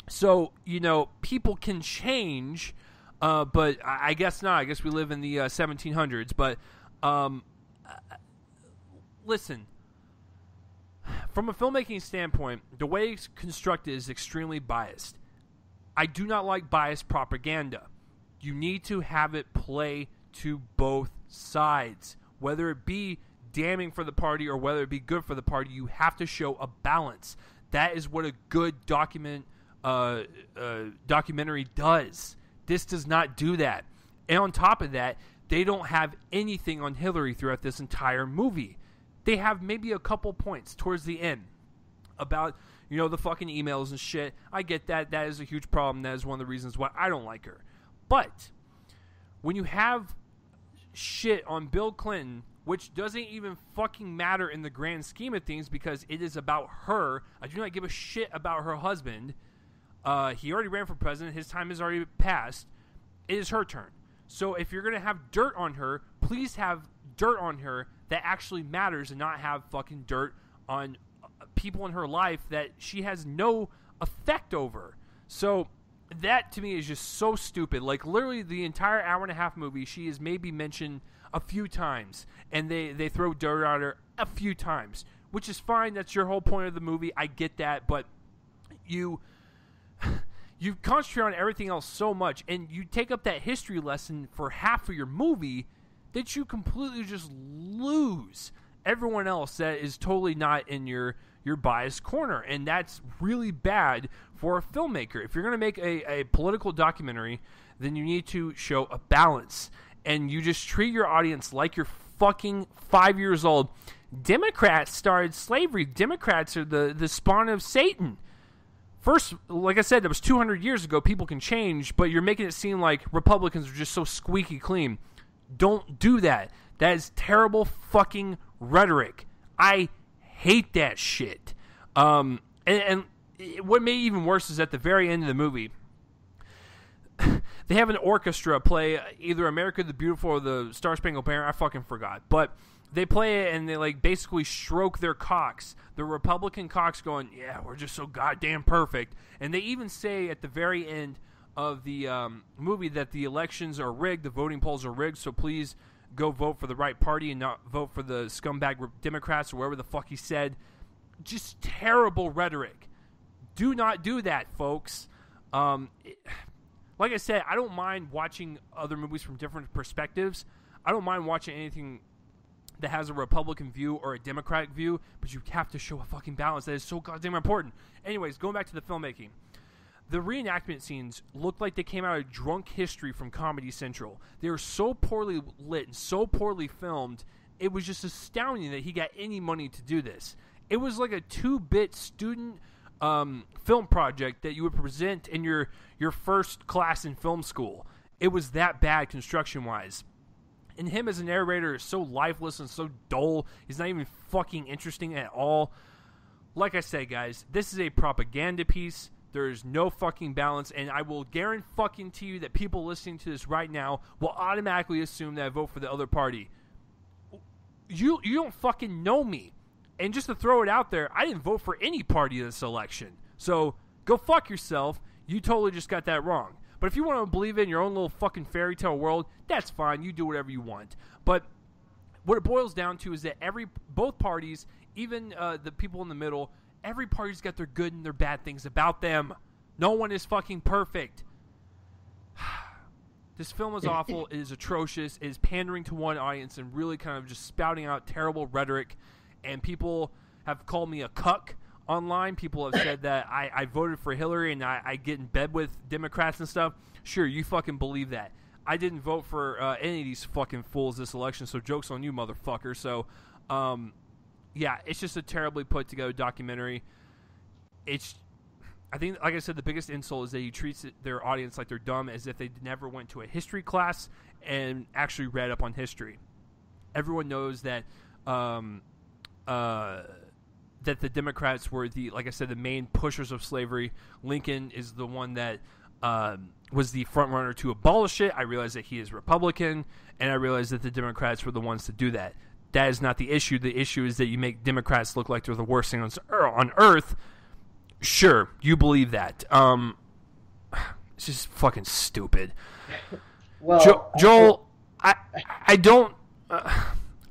[SPEAKER 1] So, people can change. But I guess not. I guess we live in the 1700s. But listen, from a filmmaking standpoint, the way it's constructed is extremely biased. I do not like biased propaganda. You need to have it play to both sides. Whether it be damning for the party or whether it be good for the party, you have to show a balance. That is what a good documentary does. This does not do that. And on top of that, they don't have anything on Hillary throughout this entire movie. They have maybe a couple points towards the end about, the fucking emails and shit. I get that. That is a huge problem. That is one of the reasons why I don't like her. But when you have shit on Bill Clinton, which doesn't even fucking matter in the grand scheme of things because it is about her. I do not give a shit about her husband. He already ran for president. His time has already passed. It is her turn. So if you're going to have dirt on her, please have dirt on her that actually matters and not have fucking dirt on people in her life that she has no effect over. So that to me is just so stupid. Like literally the entire hour and a half movie, she is maybe mentioned a few times, and they throw dirt on her a few times, which is fine. That's your whole point of the movie. I get that, but you concentrate on everything else so much, and you take up that history lesson for half of your movie that you completely just lose everyone else that is totally not in your biased corner, and that's really bad for a filmmaker. If you're going to make a political documentary, then you need to show a balance, and you just treat your audience like you're fucking 5 years old. Democrats started slavery. Democrats are the spawn of Satan. First, like I said, that was 200 years ago. People can change, but you're making it seem like Republicans are just so squeaky clean. Don't do that. That is terrible fucking rhetoric. I hate that shit. And what made it even worse is at the very end of the movie, they have an orchestra play either America the Beautiful or the Star Spangled Banner. I fucking forgot. But they play it and they like basically stroke their cocks. The Republican cocks going, yeah, we're just so goddamn perfect. And they even say at the very end of the movie that the elections are rigged, the voting polls are rigged, so please go vote for the right party and not vote for the scumbag Democrats or whatever the fuck he said. Just terrible rhetoric. Do not do that, folks. Like I said, I don't mind watching other movies from different perspectives. I don't mind watching anything that has a Republican view or a Democratic view, but you have to show a fucking balance. That is so goddamn important. Anyways, going back to the filmmaking. The reenactment scenes looked like they came out of Drunk History from Comedy Central. They were so poorly lit and so poorly filmed, it was just astounding that he got any money to do this. It was like a 2-bit student film project that you would present in your first class in film school. It was that bad construction-wise. And him as a narrator is so lifeless and so dull. He's not even fucking interesting at all. Like I said, guys, this is a propaganda piece. There's no fucking balance, and I will guarantee fucking to you that people listening to this right now will automatically assume that I vote for the other party. You don't fucking know me. And just to throw it out there, I didn't vote for any party in this election. So go fuck yourself. You totally just got that wrong. But if you want to believe in your own little fucking fairy tale world, that's fine. You do whatever you want. But what it boils down to is that both parties, even the people in the middle, every party's got their good and their bad things about them. No one is fucking perfect. This film is awful. It is atrocious. It is pandering to one audience and really kind of just spouting out terrible rhetoric. And people have called me a cuck online. People have said that I voted for Hillary and I get in bed with Democrats and stuff. Sure, you fucking believe that. I didn't vote for any of these fucking fools this election, so joke's on you, motherfucker. So, yeah, it's just a terribly put together documentary. I think, like I said, the biggest insult is that he treats their audience like they're dumb, as if they never went to a history class and actually read up on history. Everyone knows that that the Democrats were like I said, the main pushers of slavery. Lincoln is the one that was the front runner to abolish it. I realize that he is Republican, and I realize that the Democrats were the ones to do that. That is not the issue. The issue is that you make Democrats look like they're the worst thing on earth. Sure, you believe that. It's just fucking stupid.
[SPEAKER 2] Well,
[SPEAKER 1] Joel, I don't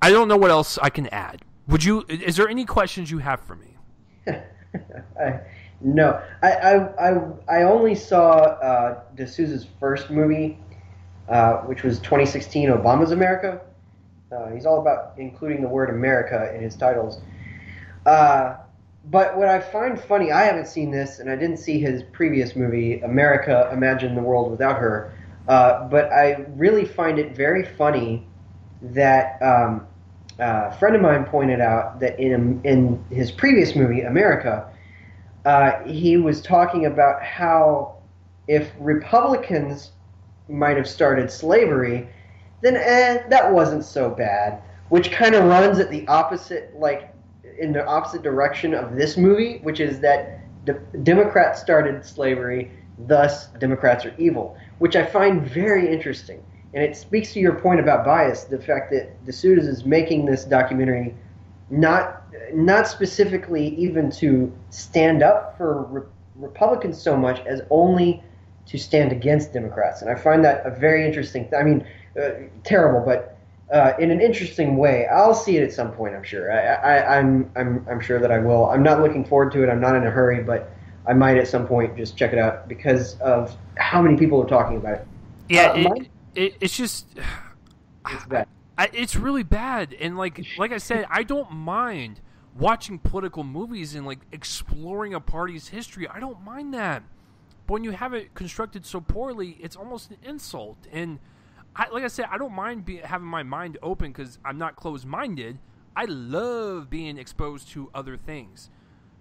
[SPEAKER 1] know what else I can add. Is there any questions you have for me?
[SPEAKER 2] No. I only saw D'Souza's first movie, which was 2016 Obama's America. He's all about including the word America in his titles. But what I find funny, I haven't seen this, and I didn't see his previous movie, America, Imagine the World Without Her. But I really find it very funny that a friend of mine pointed out that in his previous movie, America, he was talking about how if Republicans might have started slavery, then that wasn't so bad. Which kind of runs at the opposite, like in the opposite direction of this movie, which is that Democrats started slavery, thus Democrats are evil, which I find very interesting. And it speaks to your point about bias, the fact that D'Souza is making this documentary not specifically even to stand up for Republicans so much as only to stand against Democrats. And I find that a very interesting I mean, terrible, but in an interesting way. I'll see it at some point, I'm sure. I'm sure that I will. I'm not looking forward to it. I'm not in a hurry, but I might at some point just check it out because of how many people are talking about it.
[SPEAKER 1] Yeah, it's just
[SPEAKER 2] it's bad.
[SPEAKER 1] It's really bad, and like I said, I don't mind watching political movies and like exploring a party's history. I don't mind that, but when you have it constructed so poorly, it's almost an insult. And like I said, I don't mind having my mind open because I'm not closed-minded. I love being exposed to other things.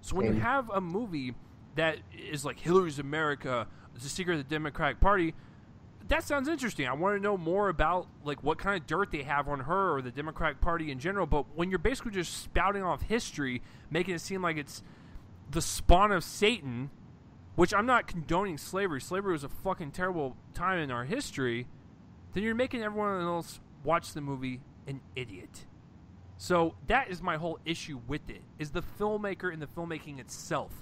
[SPEAKER 1] So when you have a movie that is like Hillary's America, The Secret of the Democratic Party, that sounds interesting. I want to know more about like what kind of dirt they have on her or the Democratic Party in general. But when you're basically just spouting off history, making it seem like it's the spawn of Satan, which I'm not condoning slavery. Slavery was a fucking terrible time in our history. Then you're making everyone else watch the movie an idiot. So that is my whole issue with it, is the filmmaker and the filmmaking itself.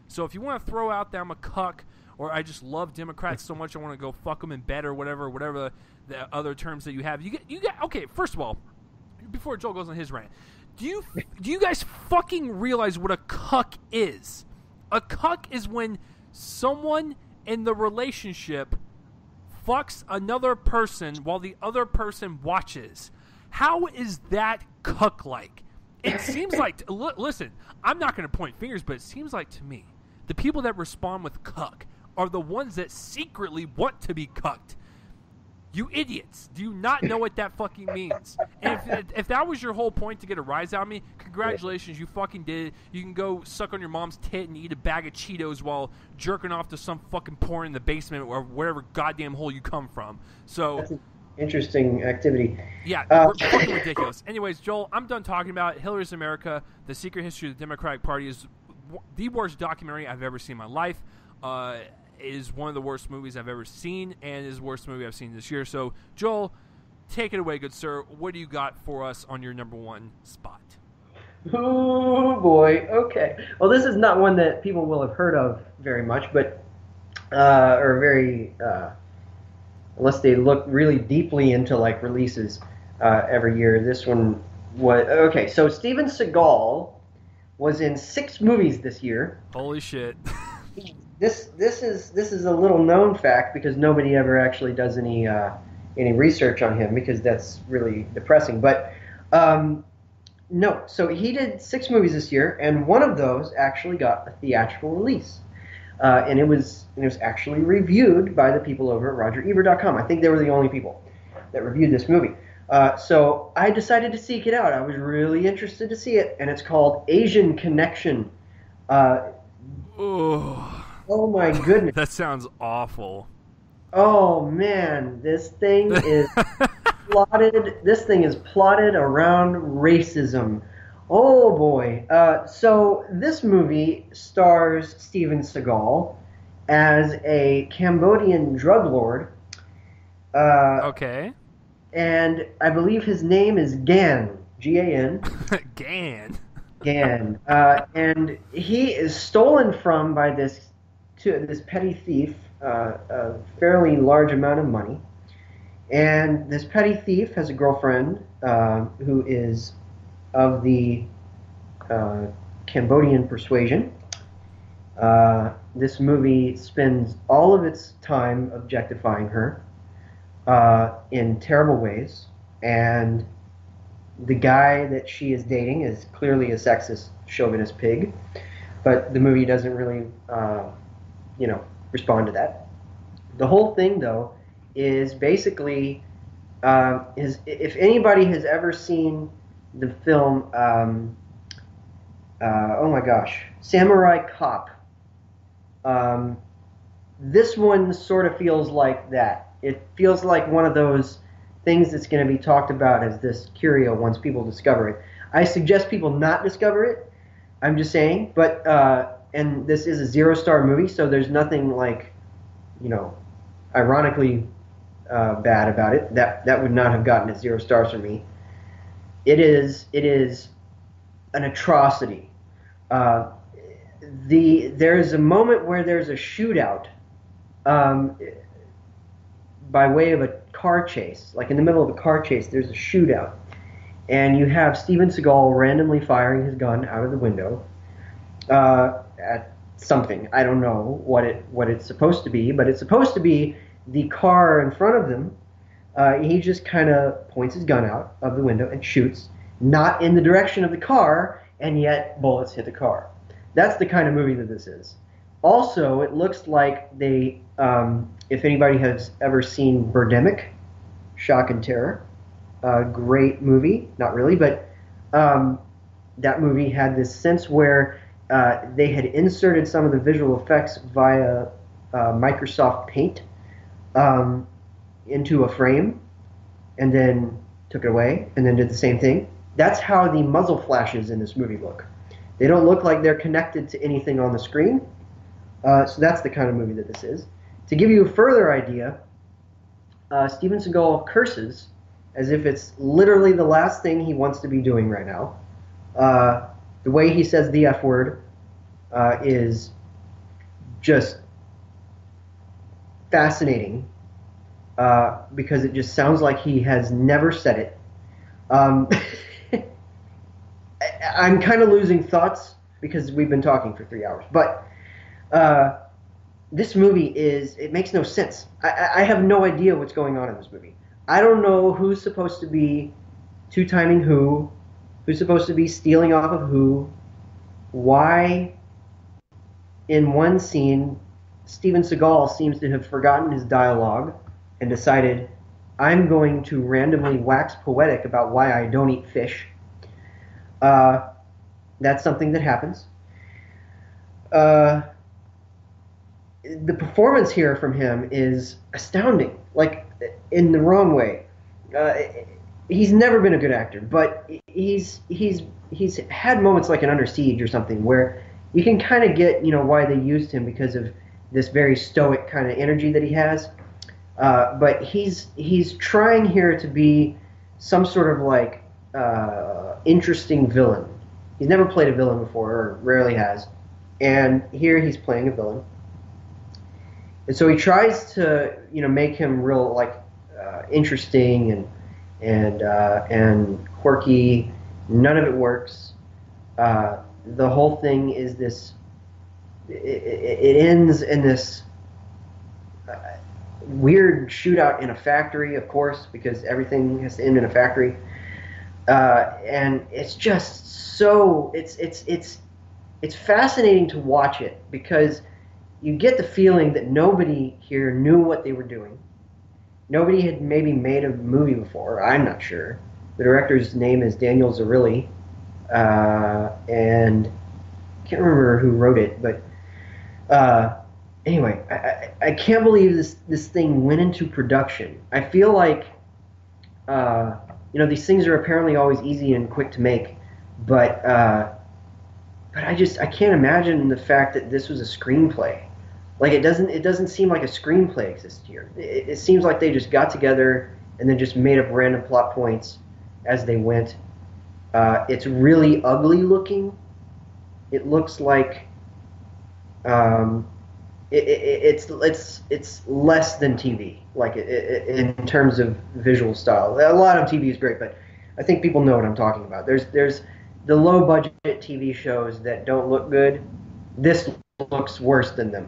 [SPEAKER 1] So if you want to throw out that I'm a cuck, or I just love Democrats so much I want to go fuck them in bed or whatever the other terms that you have. You get okay, first of all, before Joel goes on his rant, do you guys fucking realize what a cuck is? A cuck is when someone in the relationship fucks another person while the other person watches. How is that cuck-like? It seems like, listen, I'm not going to point fingers, but it seems like to me, the people that respond with cuck are the ones that secretly want to be cucked. You idiots. Do you not know what that fucking means? And if that was your whole point to get a rise out of me, congratulations, you fucking did it. You can go suck on your mom's tit and eat a bag of Cheetos while jerking off to some fucking porn in the basement or wherever goddamn hole you come from. So
[SPEAKER 2] That's an interesting activity.
[SPEAKER 1] Yeah, fucking ridiculous. Anyways, Joel, I'm done talking about it. Hillary's America, The Secret History of the Democratic Party is the worst documentary I've ever seen in my life. It is one of the worst movies I've ever seen, and is the worst movie I've seen this year. So, Joel, take it away, good sir. What do you got for us on your number one spot?
[SPEAKER 2] Oh, boy. Okay. Well, this is not one that people will have heard of very much, but, or very, unless they look really deeply into, like, releases every year. This one was, okay, so Steven Seagal was in 6 movies this year.
[SPEAKER 1] Holy shit.
[SPEAKER 2] This is a little known fact because nobody ever actually does any research on him because that's really depressing. But no, so he did 6 movies this year, and one of those actually got a theatrical release, and it was actually reviewed by the people over at RogerEbert.com. I think they were the only people that reviewed this movie. So I decided to seek it out. I was really interested to see it, and it's called Asian Connection. Oh my goodness.
[SPEAKER 1] That sounds awful.
[SPEAKER 2] Oh man, this thing is plotted. This thing is plotted around racism. Oh boy. So this movie stars Steven Seagal as a Cambodian drug lord.
[SPEAKER 1] Okay.
[SPEAKER 2] And I believe his name is Gan. Gan.
[SPEAKER 1] Gan.
[SPEAKER 2] Gan. And he is stolen from by this petty thief a fairly large amount of money. And this petty thief has a girlfriend who is of the Cambodian persuasion. This movie spends all of its time objectifying her in terrible ways. And the guy that she is dating is clearly a sexist, chauvinist pig. But the movie doesn't really respond to that. The whole thing, though, is basically if anybody has ever seen the film, oh my gosh, Samurai Cop. This one sort of feels like that. It feels like one of those things that's going to be talked about as this curio once people discover it. I suggest people not discover it. I'm just saying, but and this is a 0-star movie, so there's nothing like, ironically bad about it. That would not have gotten it 0 stars from me. It is an atrocity. There's a moment where there's a shootout by way of a car chase. Like in the middle of a car chase, there's a shootout. And you have Steven Seagal randomly firing his gun out of the window at something. I don't know what it's supposed to be, but it's supposed to be the car in front of them. He just kind of points his gun out of the window and shoots, not in the direction of the car, and yet bullets hit the car. That's the kind of movie that this is. Also, it looks like they, if anybody has ever seen Birdemic, Shock and Terror, great movie, not really, but that movie had this sense where they had inserted some of the visual effects via Microsoft Paint into a frame and then took it away and then did the same thing. That's how the muzzle flashes in this movie look. They don't look like they're connected to anything on the screen. So that's the kind of movie that this is. To give you a further idea, Steven Seagal curses as if it's literally the last thing he wants to be doing right now. The way he says the F word is just fascinating because it just sounds like he has never said it. I'm kind of losing thoughts because we've been talking for 3 hours. But this movie it makes no sense. I have no idea what's going on in this movie. I don't know who's supposed to be two-timing who's supposed to be stealing off of who, why in one scene Steven Seagal seems to have forgotten his dialogue and decided, I'm going to randomly wax poetic about why I don't eat fish. That's something that happens. The performance here from him is astounding, like in the wrong way. He's never been a good actor, but he's had moments like in Under Siege or something where you can kind of get why they used him because of this very stoic kind of energy that he has. But he's trying here to be some sort of like interesting villain. He's never played a villain before, or rarely has, and here he's playing a villain. And so he tries to make him real like interesting and quirky. None of it works. The whole thing is this. It ends in this weird shootout in a factory, of course, because everything has to end in a factory. And it's just so it's fascinating to watch it because you get the feeling that nobody here knew what they were doing. Nobody had maybe made a movie before. I'm not sure. The director's name is Daniel Zarilli, and I can't remember who wrote it, but anyway, I can't believe this thing went into production. I feel like these things are apparently always easy and quick to make, but I can't imagine the fact that this was a screenplay. Like it doesn't seem like a screenplay exists here. It seems like they just got together and then just made up random plot points as they went. It's really ugly looking. It looks like it's less than TV, like in terms of visual style. A lot of TV is great, but I think people know what I'm talking about. There's the low budget TV shows that don't look good. This looks worse than them.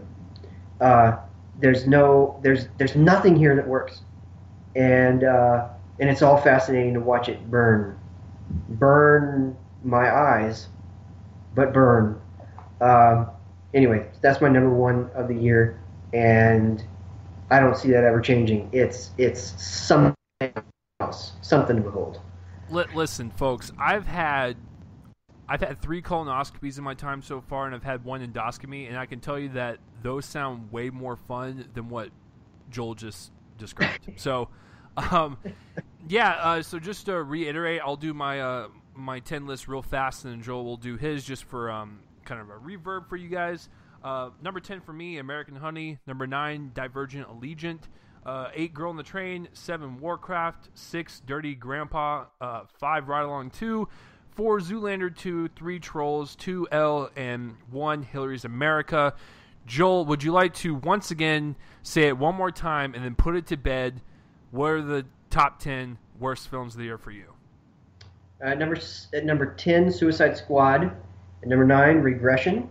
[SPEAKER 2] There's nothing here that works, and it's all fascinating to watch it burn my eyes, but burn. Anyway, that's my number one of the year, and I don't see that ever changing. It's something else, something to behold.
[SPEAKER 1] Listen, folks, I've had 3 colonoscopies in my time so far, and I've had 1 endoscopy, and I can tell you that those sound way more fun than what Joel just described. So, so just to reiterate, I'll do my 10 list real fast, and then Joel will do his just for kind of a reverb for you guys. Number 10 for me, American Honey. Number 9, Divergent Allegiant. 8, Girl in the Train. 7, Warcraft. 6, Dirty Grandpa. 5, Ride Along 2. 4, Zoolander 2. 3, Trolls. 2, L. And 1, Hillary's America. Joel, would you like to once again say it one more time and then put it to bed? What are the top 10 worst films of the year for you?
[SPEAKER 2] At number 10, Suicide Squad. At number 9, Regression.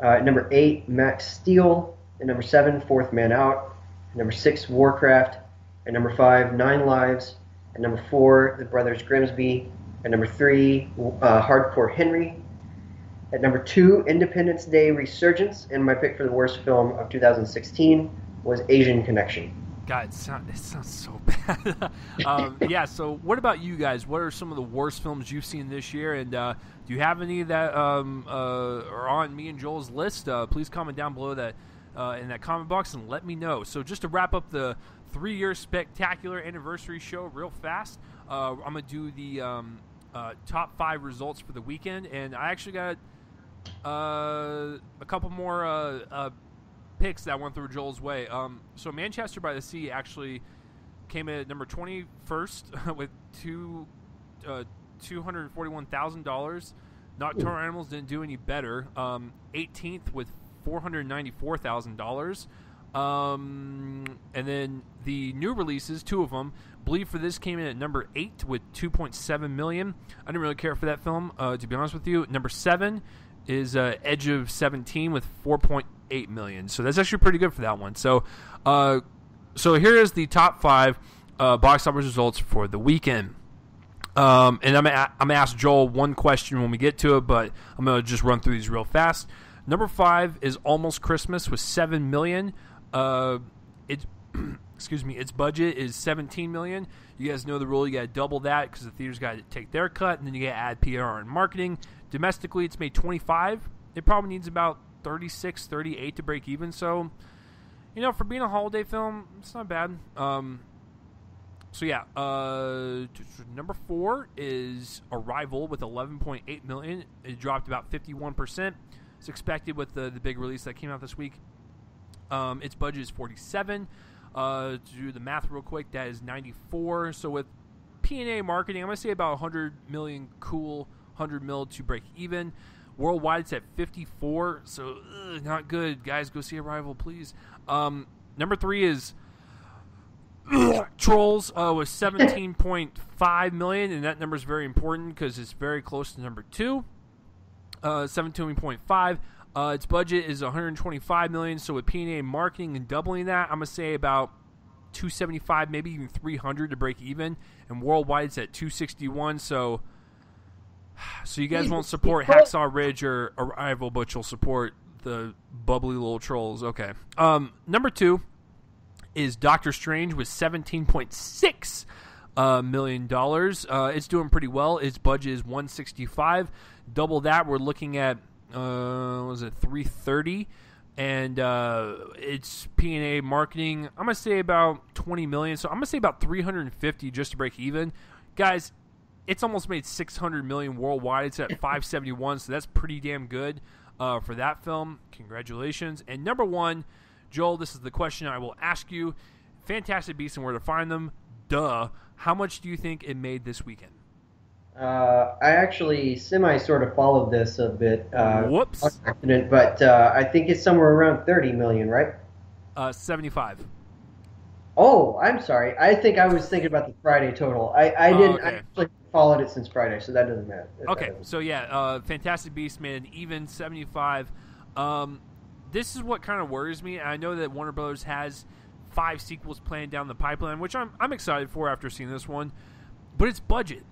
[SPEAKER 2] At number 8, Max Steel. At number 7, Fourth Man Out. At number 6, Warcraft. At number 5, 9 Lives. At number 4, The Brothers Grimsby. At number 3, Hardcore Henry. At number 2, Independence Day Resurgence. And my pick for the worst film of 2016 was Asian Connection.
[SPEAKER 1] God, it sounds so bad. So what about you guys? What are some of the worst films you've seen this year? And do you have any that are on me and Joel's list? Please comment down below that in that comment box and let me know. So just to wrap up the 3-year spectacular anniversary show real fast, I'm going to do the top 5 results for the weekend. And I actually got a couple more picks that went through Joel's way. So Manchester by the Sea actually came in at number 21st with $241,000. Nocturnal Animals didn't do any better. 18th with $494,000. And then the new releases, 2 of them, Bleed for This came in at number 8 with $2.7 million. I didn't really care for that film, to be honest with you. Number 7 is Edge of 17 with $4.8 million. So that's actually pretty good for that one. So here is the top 5 box office results for the weekend. And I'm gonna ask Joel one question when we get to it, but I'm gonna just run through these real fast. Number 5 is Almost Christmas with $7 million. Its budget is $17 million. You guys know the rule. You got to double that because the theaters got to take their cut, and then you got to add PR and marketing. Domestically, it's made 25. It probably needs about 36, 38 to break even. So, for being a holiday film, it's not bad. Number 4 is Arrival with $11.8 million. It dropped about 51%. It's expected with the big release that came out this week. Its budget is 47. To do the math real quick, that is 94. So with P&A marketing, I'm going to say about 100 million cool, 100 mil to break even. Worldwide, it's at 54, so not good. Guys, go see Arrival, please. Number 3 is Trolls with $17.5 million, and that number is very important because it's very close to number 2. 17.5. Its budget is $125 million. So with P&A marketing and doubling that, I'm gonna say about $275, maybe even $300 to break even. And worldwide, it's at $261. So you guys won't support Hacksaw Ridge or Arrival, but you'll support the bubbly little Trolls. Okay. Number 2 is Doctor Strange with $17.6 million. It's doing pretty well. Its budget is $165. Double that, we're looking at $330, and it's P&A marketing. I'm gonna say about $20 million. So I'm gonna say about $350 just to break even, guys. It's almost made $600 million worldwide. It's at $571, so that's pretty damn good for that film. Congratulations. And number 1, Joel, this is the question I will ask you: Fantastic Beasts and Where to Find Them. Duh. How much do you think it made this weekend?
[SPEAKER 2] I actually sort of followed this a bit.
[SPEAKER 1] Whoops.
[SPEAKER 2] On accident, but I think it's somewhere around 30 million, right?
[SPEAKER 1] 75.
[SPEAKER 2] Oh, I'm sorry. I think I was thinking about the Friday total. I didn't.
[SPEAKER 1] Okay.
[SPEAKER 2] I actually followed it since Friday, so that doesn't matter.
[SPEAKER 1] Okay, so Fantastic Beasts made an even 75. This is what kind of worries me. I know that Warner Brothers has 5 sequels planned down the pipeline, which I'm excited for after seeing this one. But its budget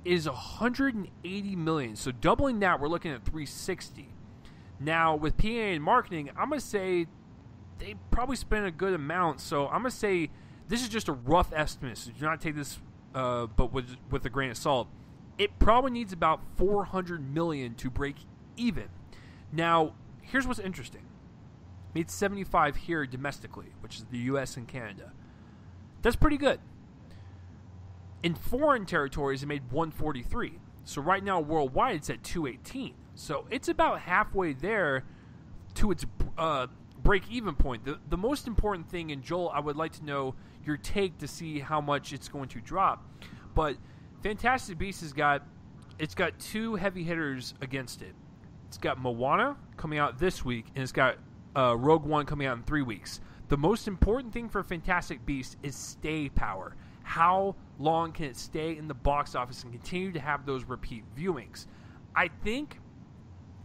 [SPEAKER 1] is $180 million. So doubling that, we're looking at $360. Now, with PA and marketing, I'm going to say they probably spent a good amount. So I'm gonna say this is just a rough estimate. So do not take this, but with a grain of salt. It probably needs about $400 million to break even. Now, here's what's interesting. It made 75 here domestically, which is the U.S. and Canada. That's pretty good. In foreign territories, it made 143. So right now, worldwide, it's at 218. So it's about halfway there to its break-even point. The most important thing, and Joel, I would like to know your take to see how much it's going to drop. But Fantastic Beasts has got two heavy hitters against it. It's got Moana coming out this week, and it's got Rogue One coming out in 3 weeks. The most important thing for Fantastic Beasts is stay power. How long can it stay in the box office and continue to have those repeat viewings? I think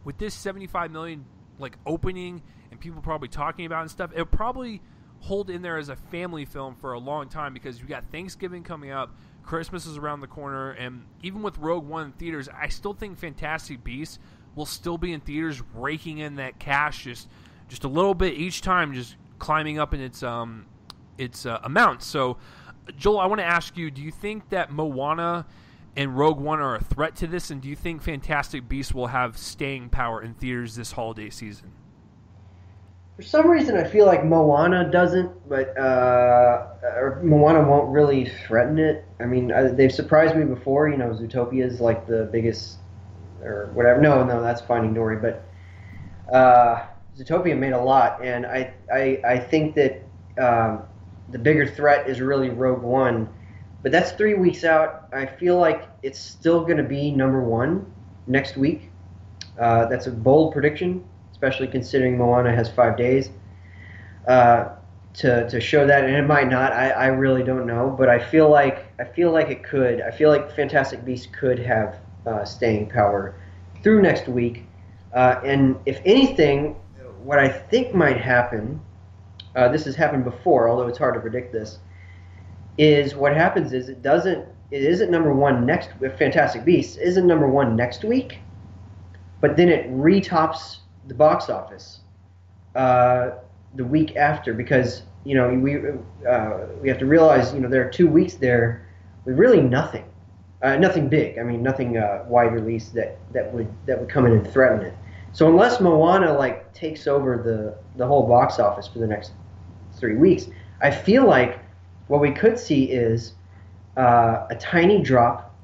[SPEAKER 1] with this 75 million opening and people probably talking about it and stuff, it'll probably hold in there as a family film for a long time because you got Thanksgiving coming up, Christmas is around the corner, and even with Rogue One in theaters, I still think Fantastic Beasts will still be in theaters raking in that cash just a little bit each time, just climbing up in its amount. So, Joel, I want to ask you, do you think that Moana and Rogue One are a threat to this, and do you think Fantastic Beasts will have staying power in theaters this holiday season?
[SPEAKER 2] For some reason, I feel like Moana doesn't, but Moana won't really threaten it. I mean, they've surprised me before. Zootopia is like the biggest, or whatever. No, that's Finding Dory, but Zootopia made a lot, and I think that the bigger threat is really Rogue One. But that's 3 weeks out. I feel like it's still going to be number one next week. That's a bold prediction, especially considering Moana has 5 days to show that, and it might not. I really don't know, but I feel like it could. I feel like Fantastic Beasts could have staying power through next week. And if anything, what I think might happen, this has happened before, although it's hard to predict this, is what happens is it isn't number one Fantastic Beasts isn't number one next week, but then it retops the box office the week after, because we have to realize there are 2 weeks there with really nothing big. I mean, nothing wide release that would come in and threaten it. So unless Moana takes over the whole box office for the next 3 weeks, I feel like what we could see is a tiny drop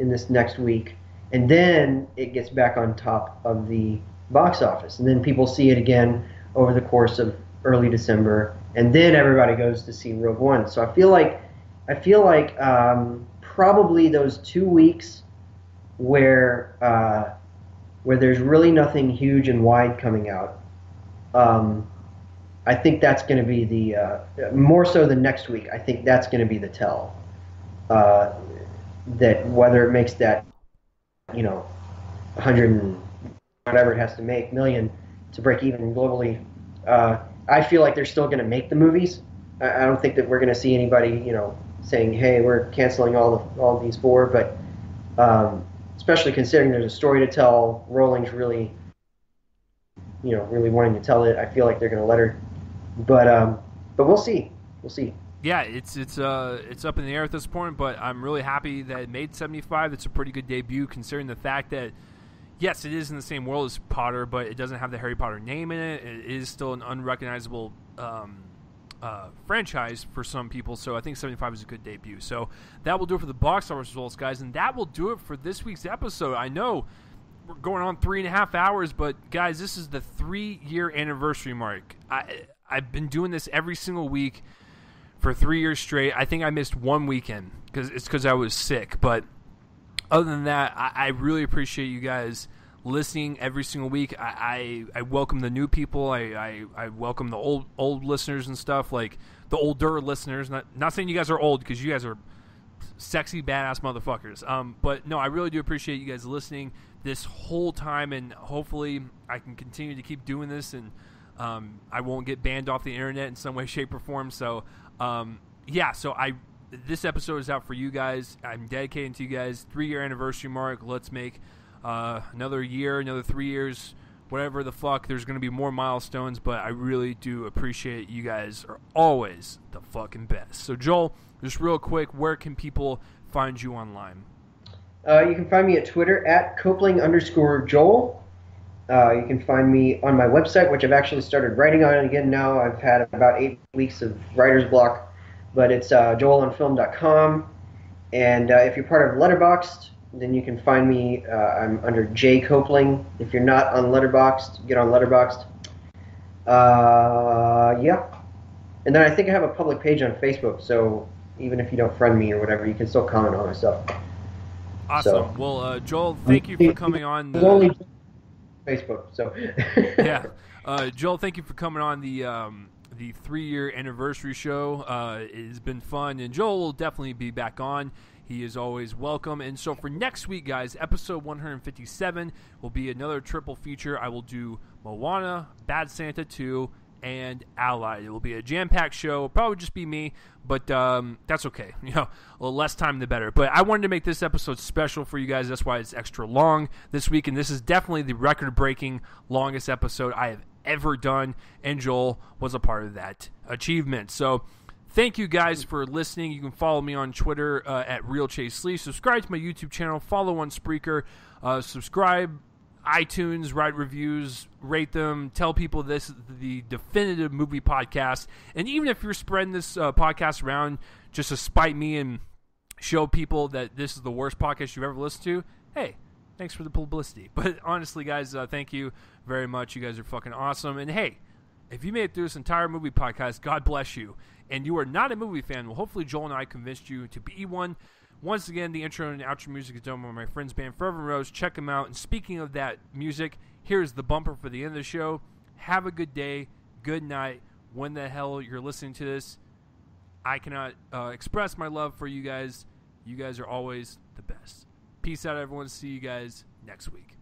[SPEAKER 2] in this next week, and then it gets back on top of the box office, and then people see it again over the course of early December, and then everybody goes to see Rogue One. So I feel like probably those 2 weeks where there's really nothing huge and wide coming out, I think that's going to be the more so than next week. I think that's going to be the tell that whether it makes that 100 and whatever it has to make million to break even globally. I feel like they're still going to make the movies. I don't think that we're going to see anybody saying, hey, we're canceling all these 4, but especially considering there's a story to tell, Rowling's really wanting to tell it. I feel like they're going to let her. But we'll see.
[SPEAKER 1] Yeah, it's up in the air at this point, but I'm really happy that it made 75. It's a pretty good debut considering the fact that, yes, it is in the same world as Potter, but it doesn't have the Harry Potter name in it. It is still an unrecognizable franchise for some people, so I think 75 is a good debut. So that will do it for the box office results, guys, and that will do it for this week's episode. I know we're going on 3.5 hours, but guys, this is the 3-year anniversary mark. I've been doing this every single week for 3 years straight. I think I missed one weekend because I was sick, but other than that, I really appreciate you guys listening every single week. I welcome the new people. I welcome the old listeners and stuff, like the older listeners. Not saying you guys are old, because you guys are sexy, badass motherfuckers. But no, I really do appreciate you guys listening this whole time, and hopefully I can continue to keep doing this, and I won't get banned off the internet in some way, shape, or form. So, this episode is out for you guys. I'm dedicating to you guys. 3-year anniversary mark. Let's make another year, another 3 years whatever the fuck. There's going to be more milestones, but I really do appreciate you guys are always the fucking best. So, Joel, just real quick, where can people find you online?
[SPEAKER 2] You can find me at Twitter at Copling_Joel. You can find me on my website, which I've actually started writing on again now. I've had about 8 weeks of writer's block, but it's joelonfilm.com. And if you're part of Letterboxd, then you can find me. I'm under J Copling. If you're not on Letterboxd, get on Letterboxd. Yeah. And then I think I have a public page on Facebook, so even if you don't friend me or whatever, you can still comment on my stuff.
[SPEAKER 1] Awesome.
[SPEAKER 2] So,
[SPEAKER 1] well, Joel, thank you for coming on.
[SPEAKER 2] Only Facebook. So
[SPEAKER 1] yeah, Joel, thank you for coming on the 3-year anniversary show. It has been fun, and Joel will definitely be back on. He is always welcome. And so for next week, guys, episode 157 will be another triple feature. I will do Moana, Bad Santa 2, and Allied. It will be a jam-packed show. It'll probably just be me, but that's okay. You know, a little less time the better. But I wanted to make this episode special for you guys. That's why it's extra long this week, and this is definitely the record-breaking longest episode I have ever done, and Joel was a part of that achievement. So thank you guys for listening. You can follow me on Twitter at RealChaseLee. Subscribe to my YouTube channel. Follow on Spreaker. Subscribe, iTunes, write reviews, rate them, tell people this is the definitive movie podcast. And even if you're spreading this podcast around just to spite me and show people that this is the worst podcast you've ever listened to, hey, thanks for the publicity. But honestly, guys, thank you very much. You guys are fucking awesome. And hey, if you made it through this entire movie podcast, God bless you. And you are not a movie fan, well, hopefully Joel and I convinced you to be one. Once again, the intro and outro music is done by my friend's band, Fervent Roze. Check them out. And speaking of that music, here's the bumper for the end of the show. Have a good day, good night, when the hell you're listening to this. I cannot express my love for you guys. You guys are always the best. Peace out, everyone. See you guys next week.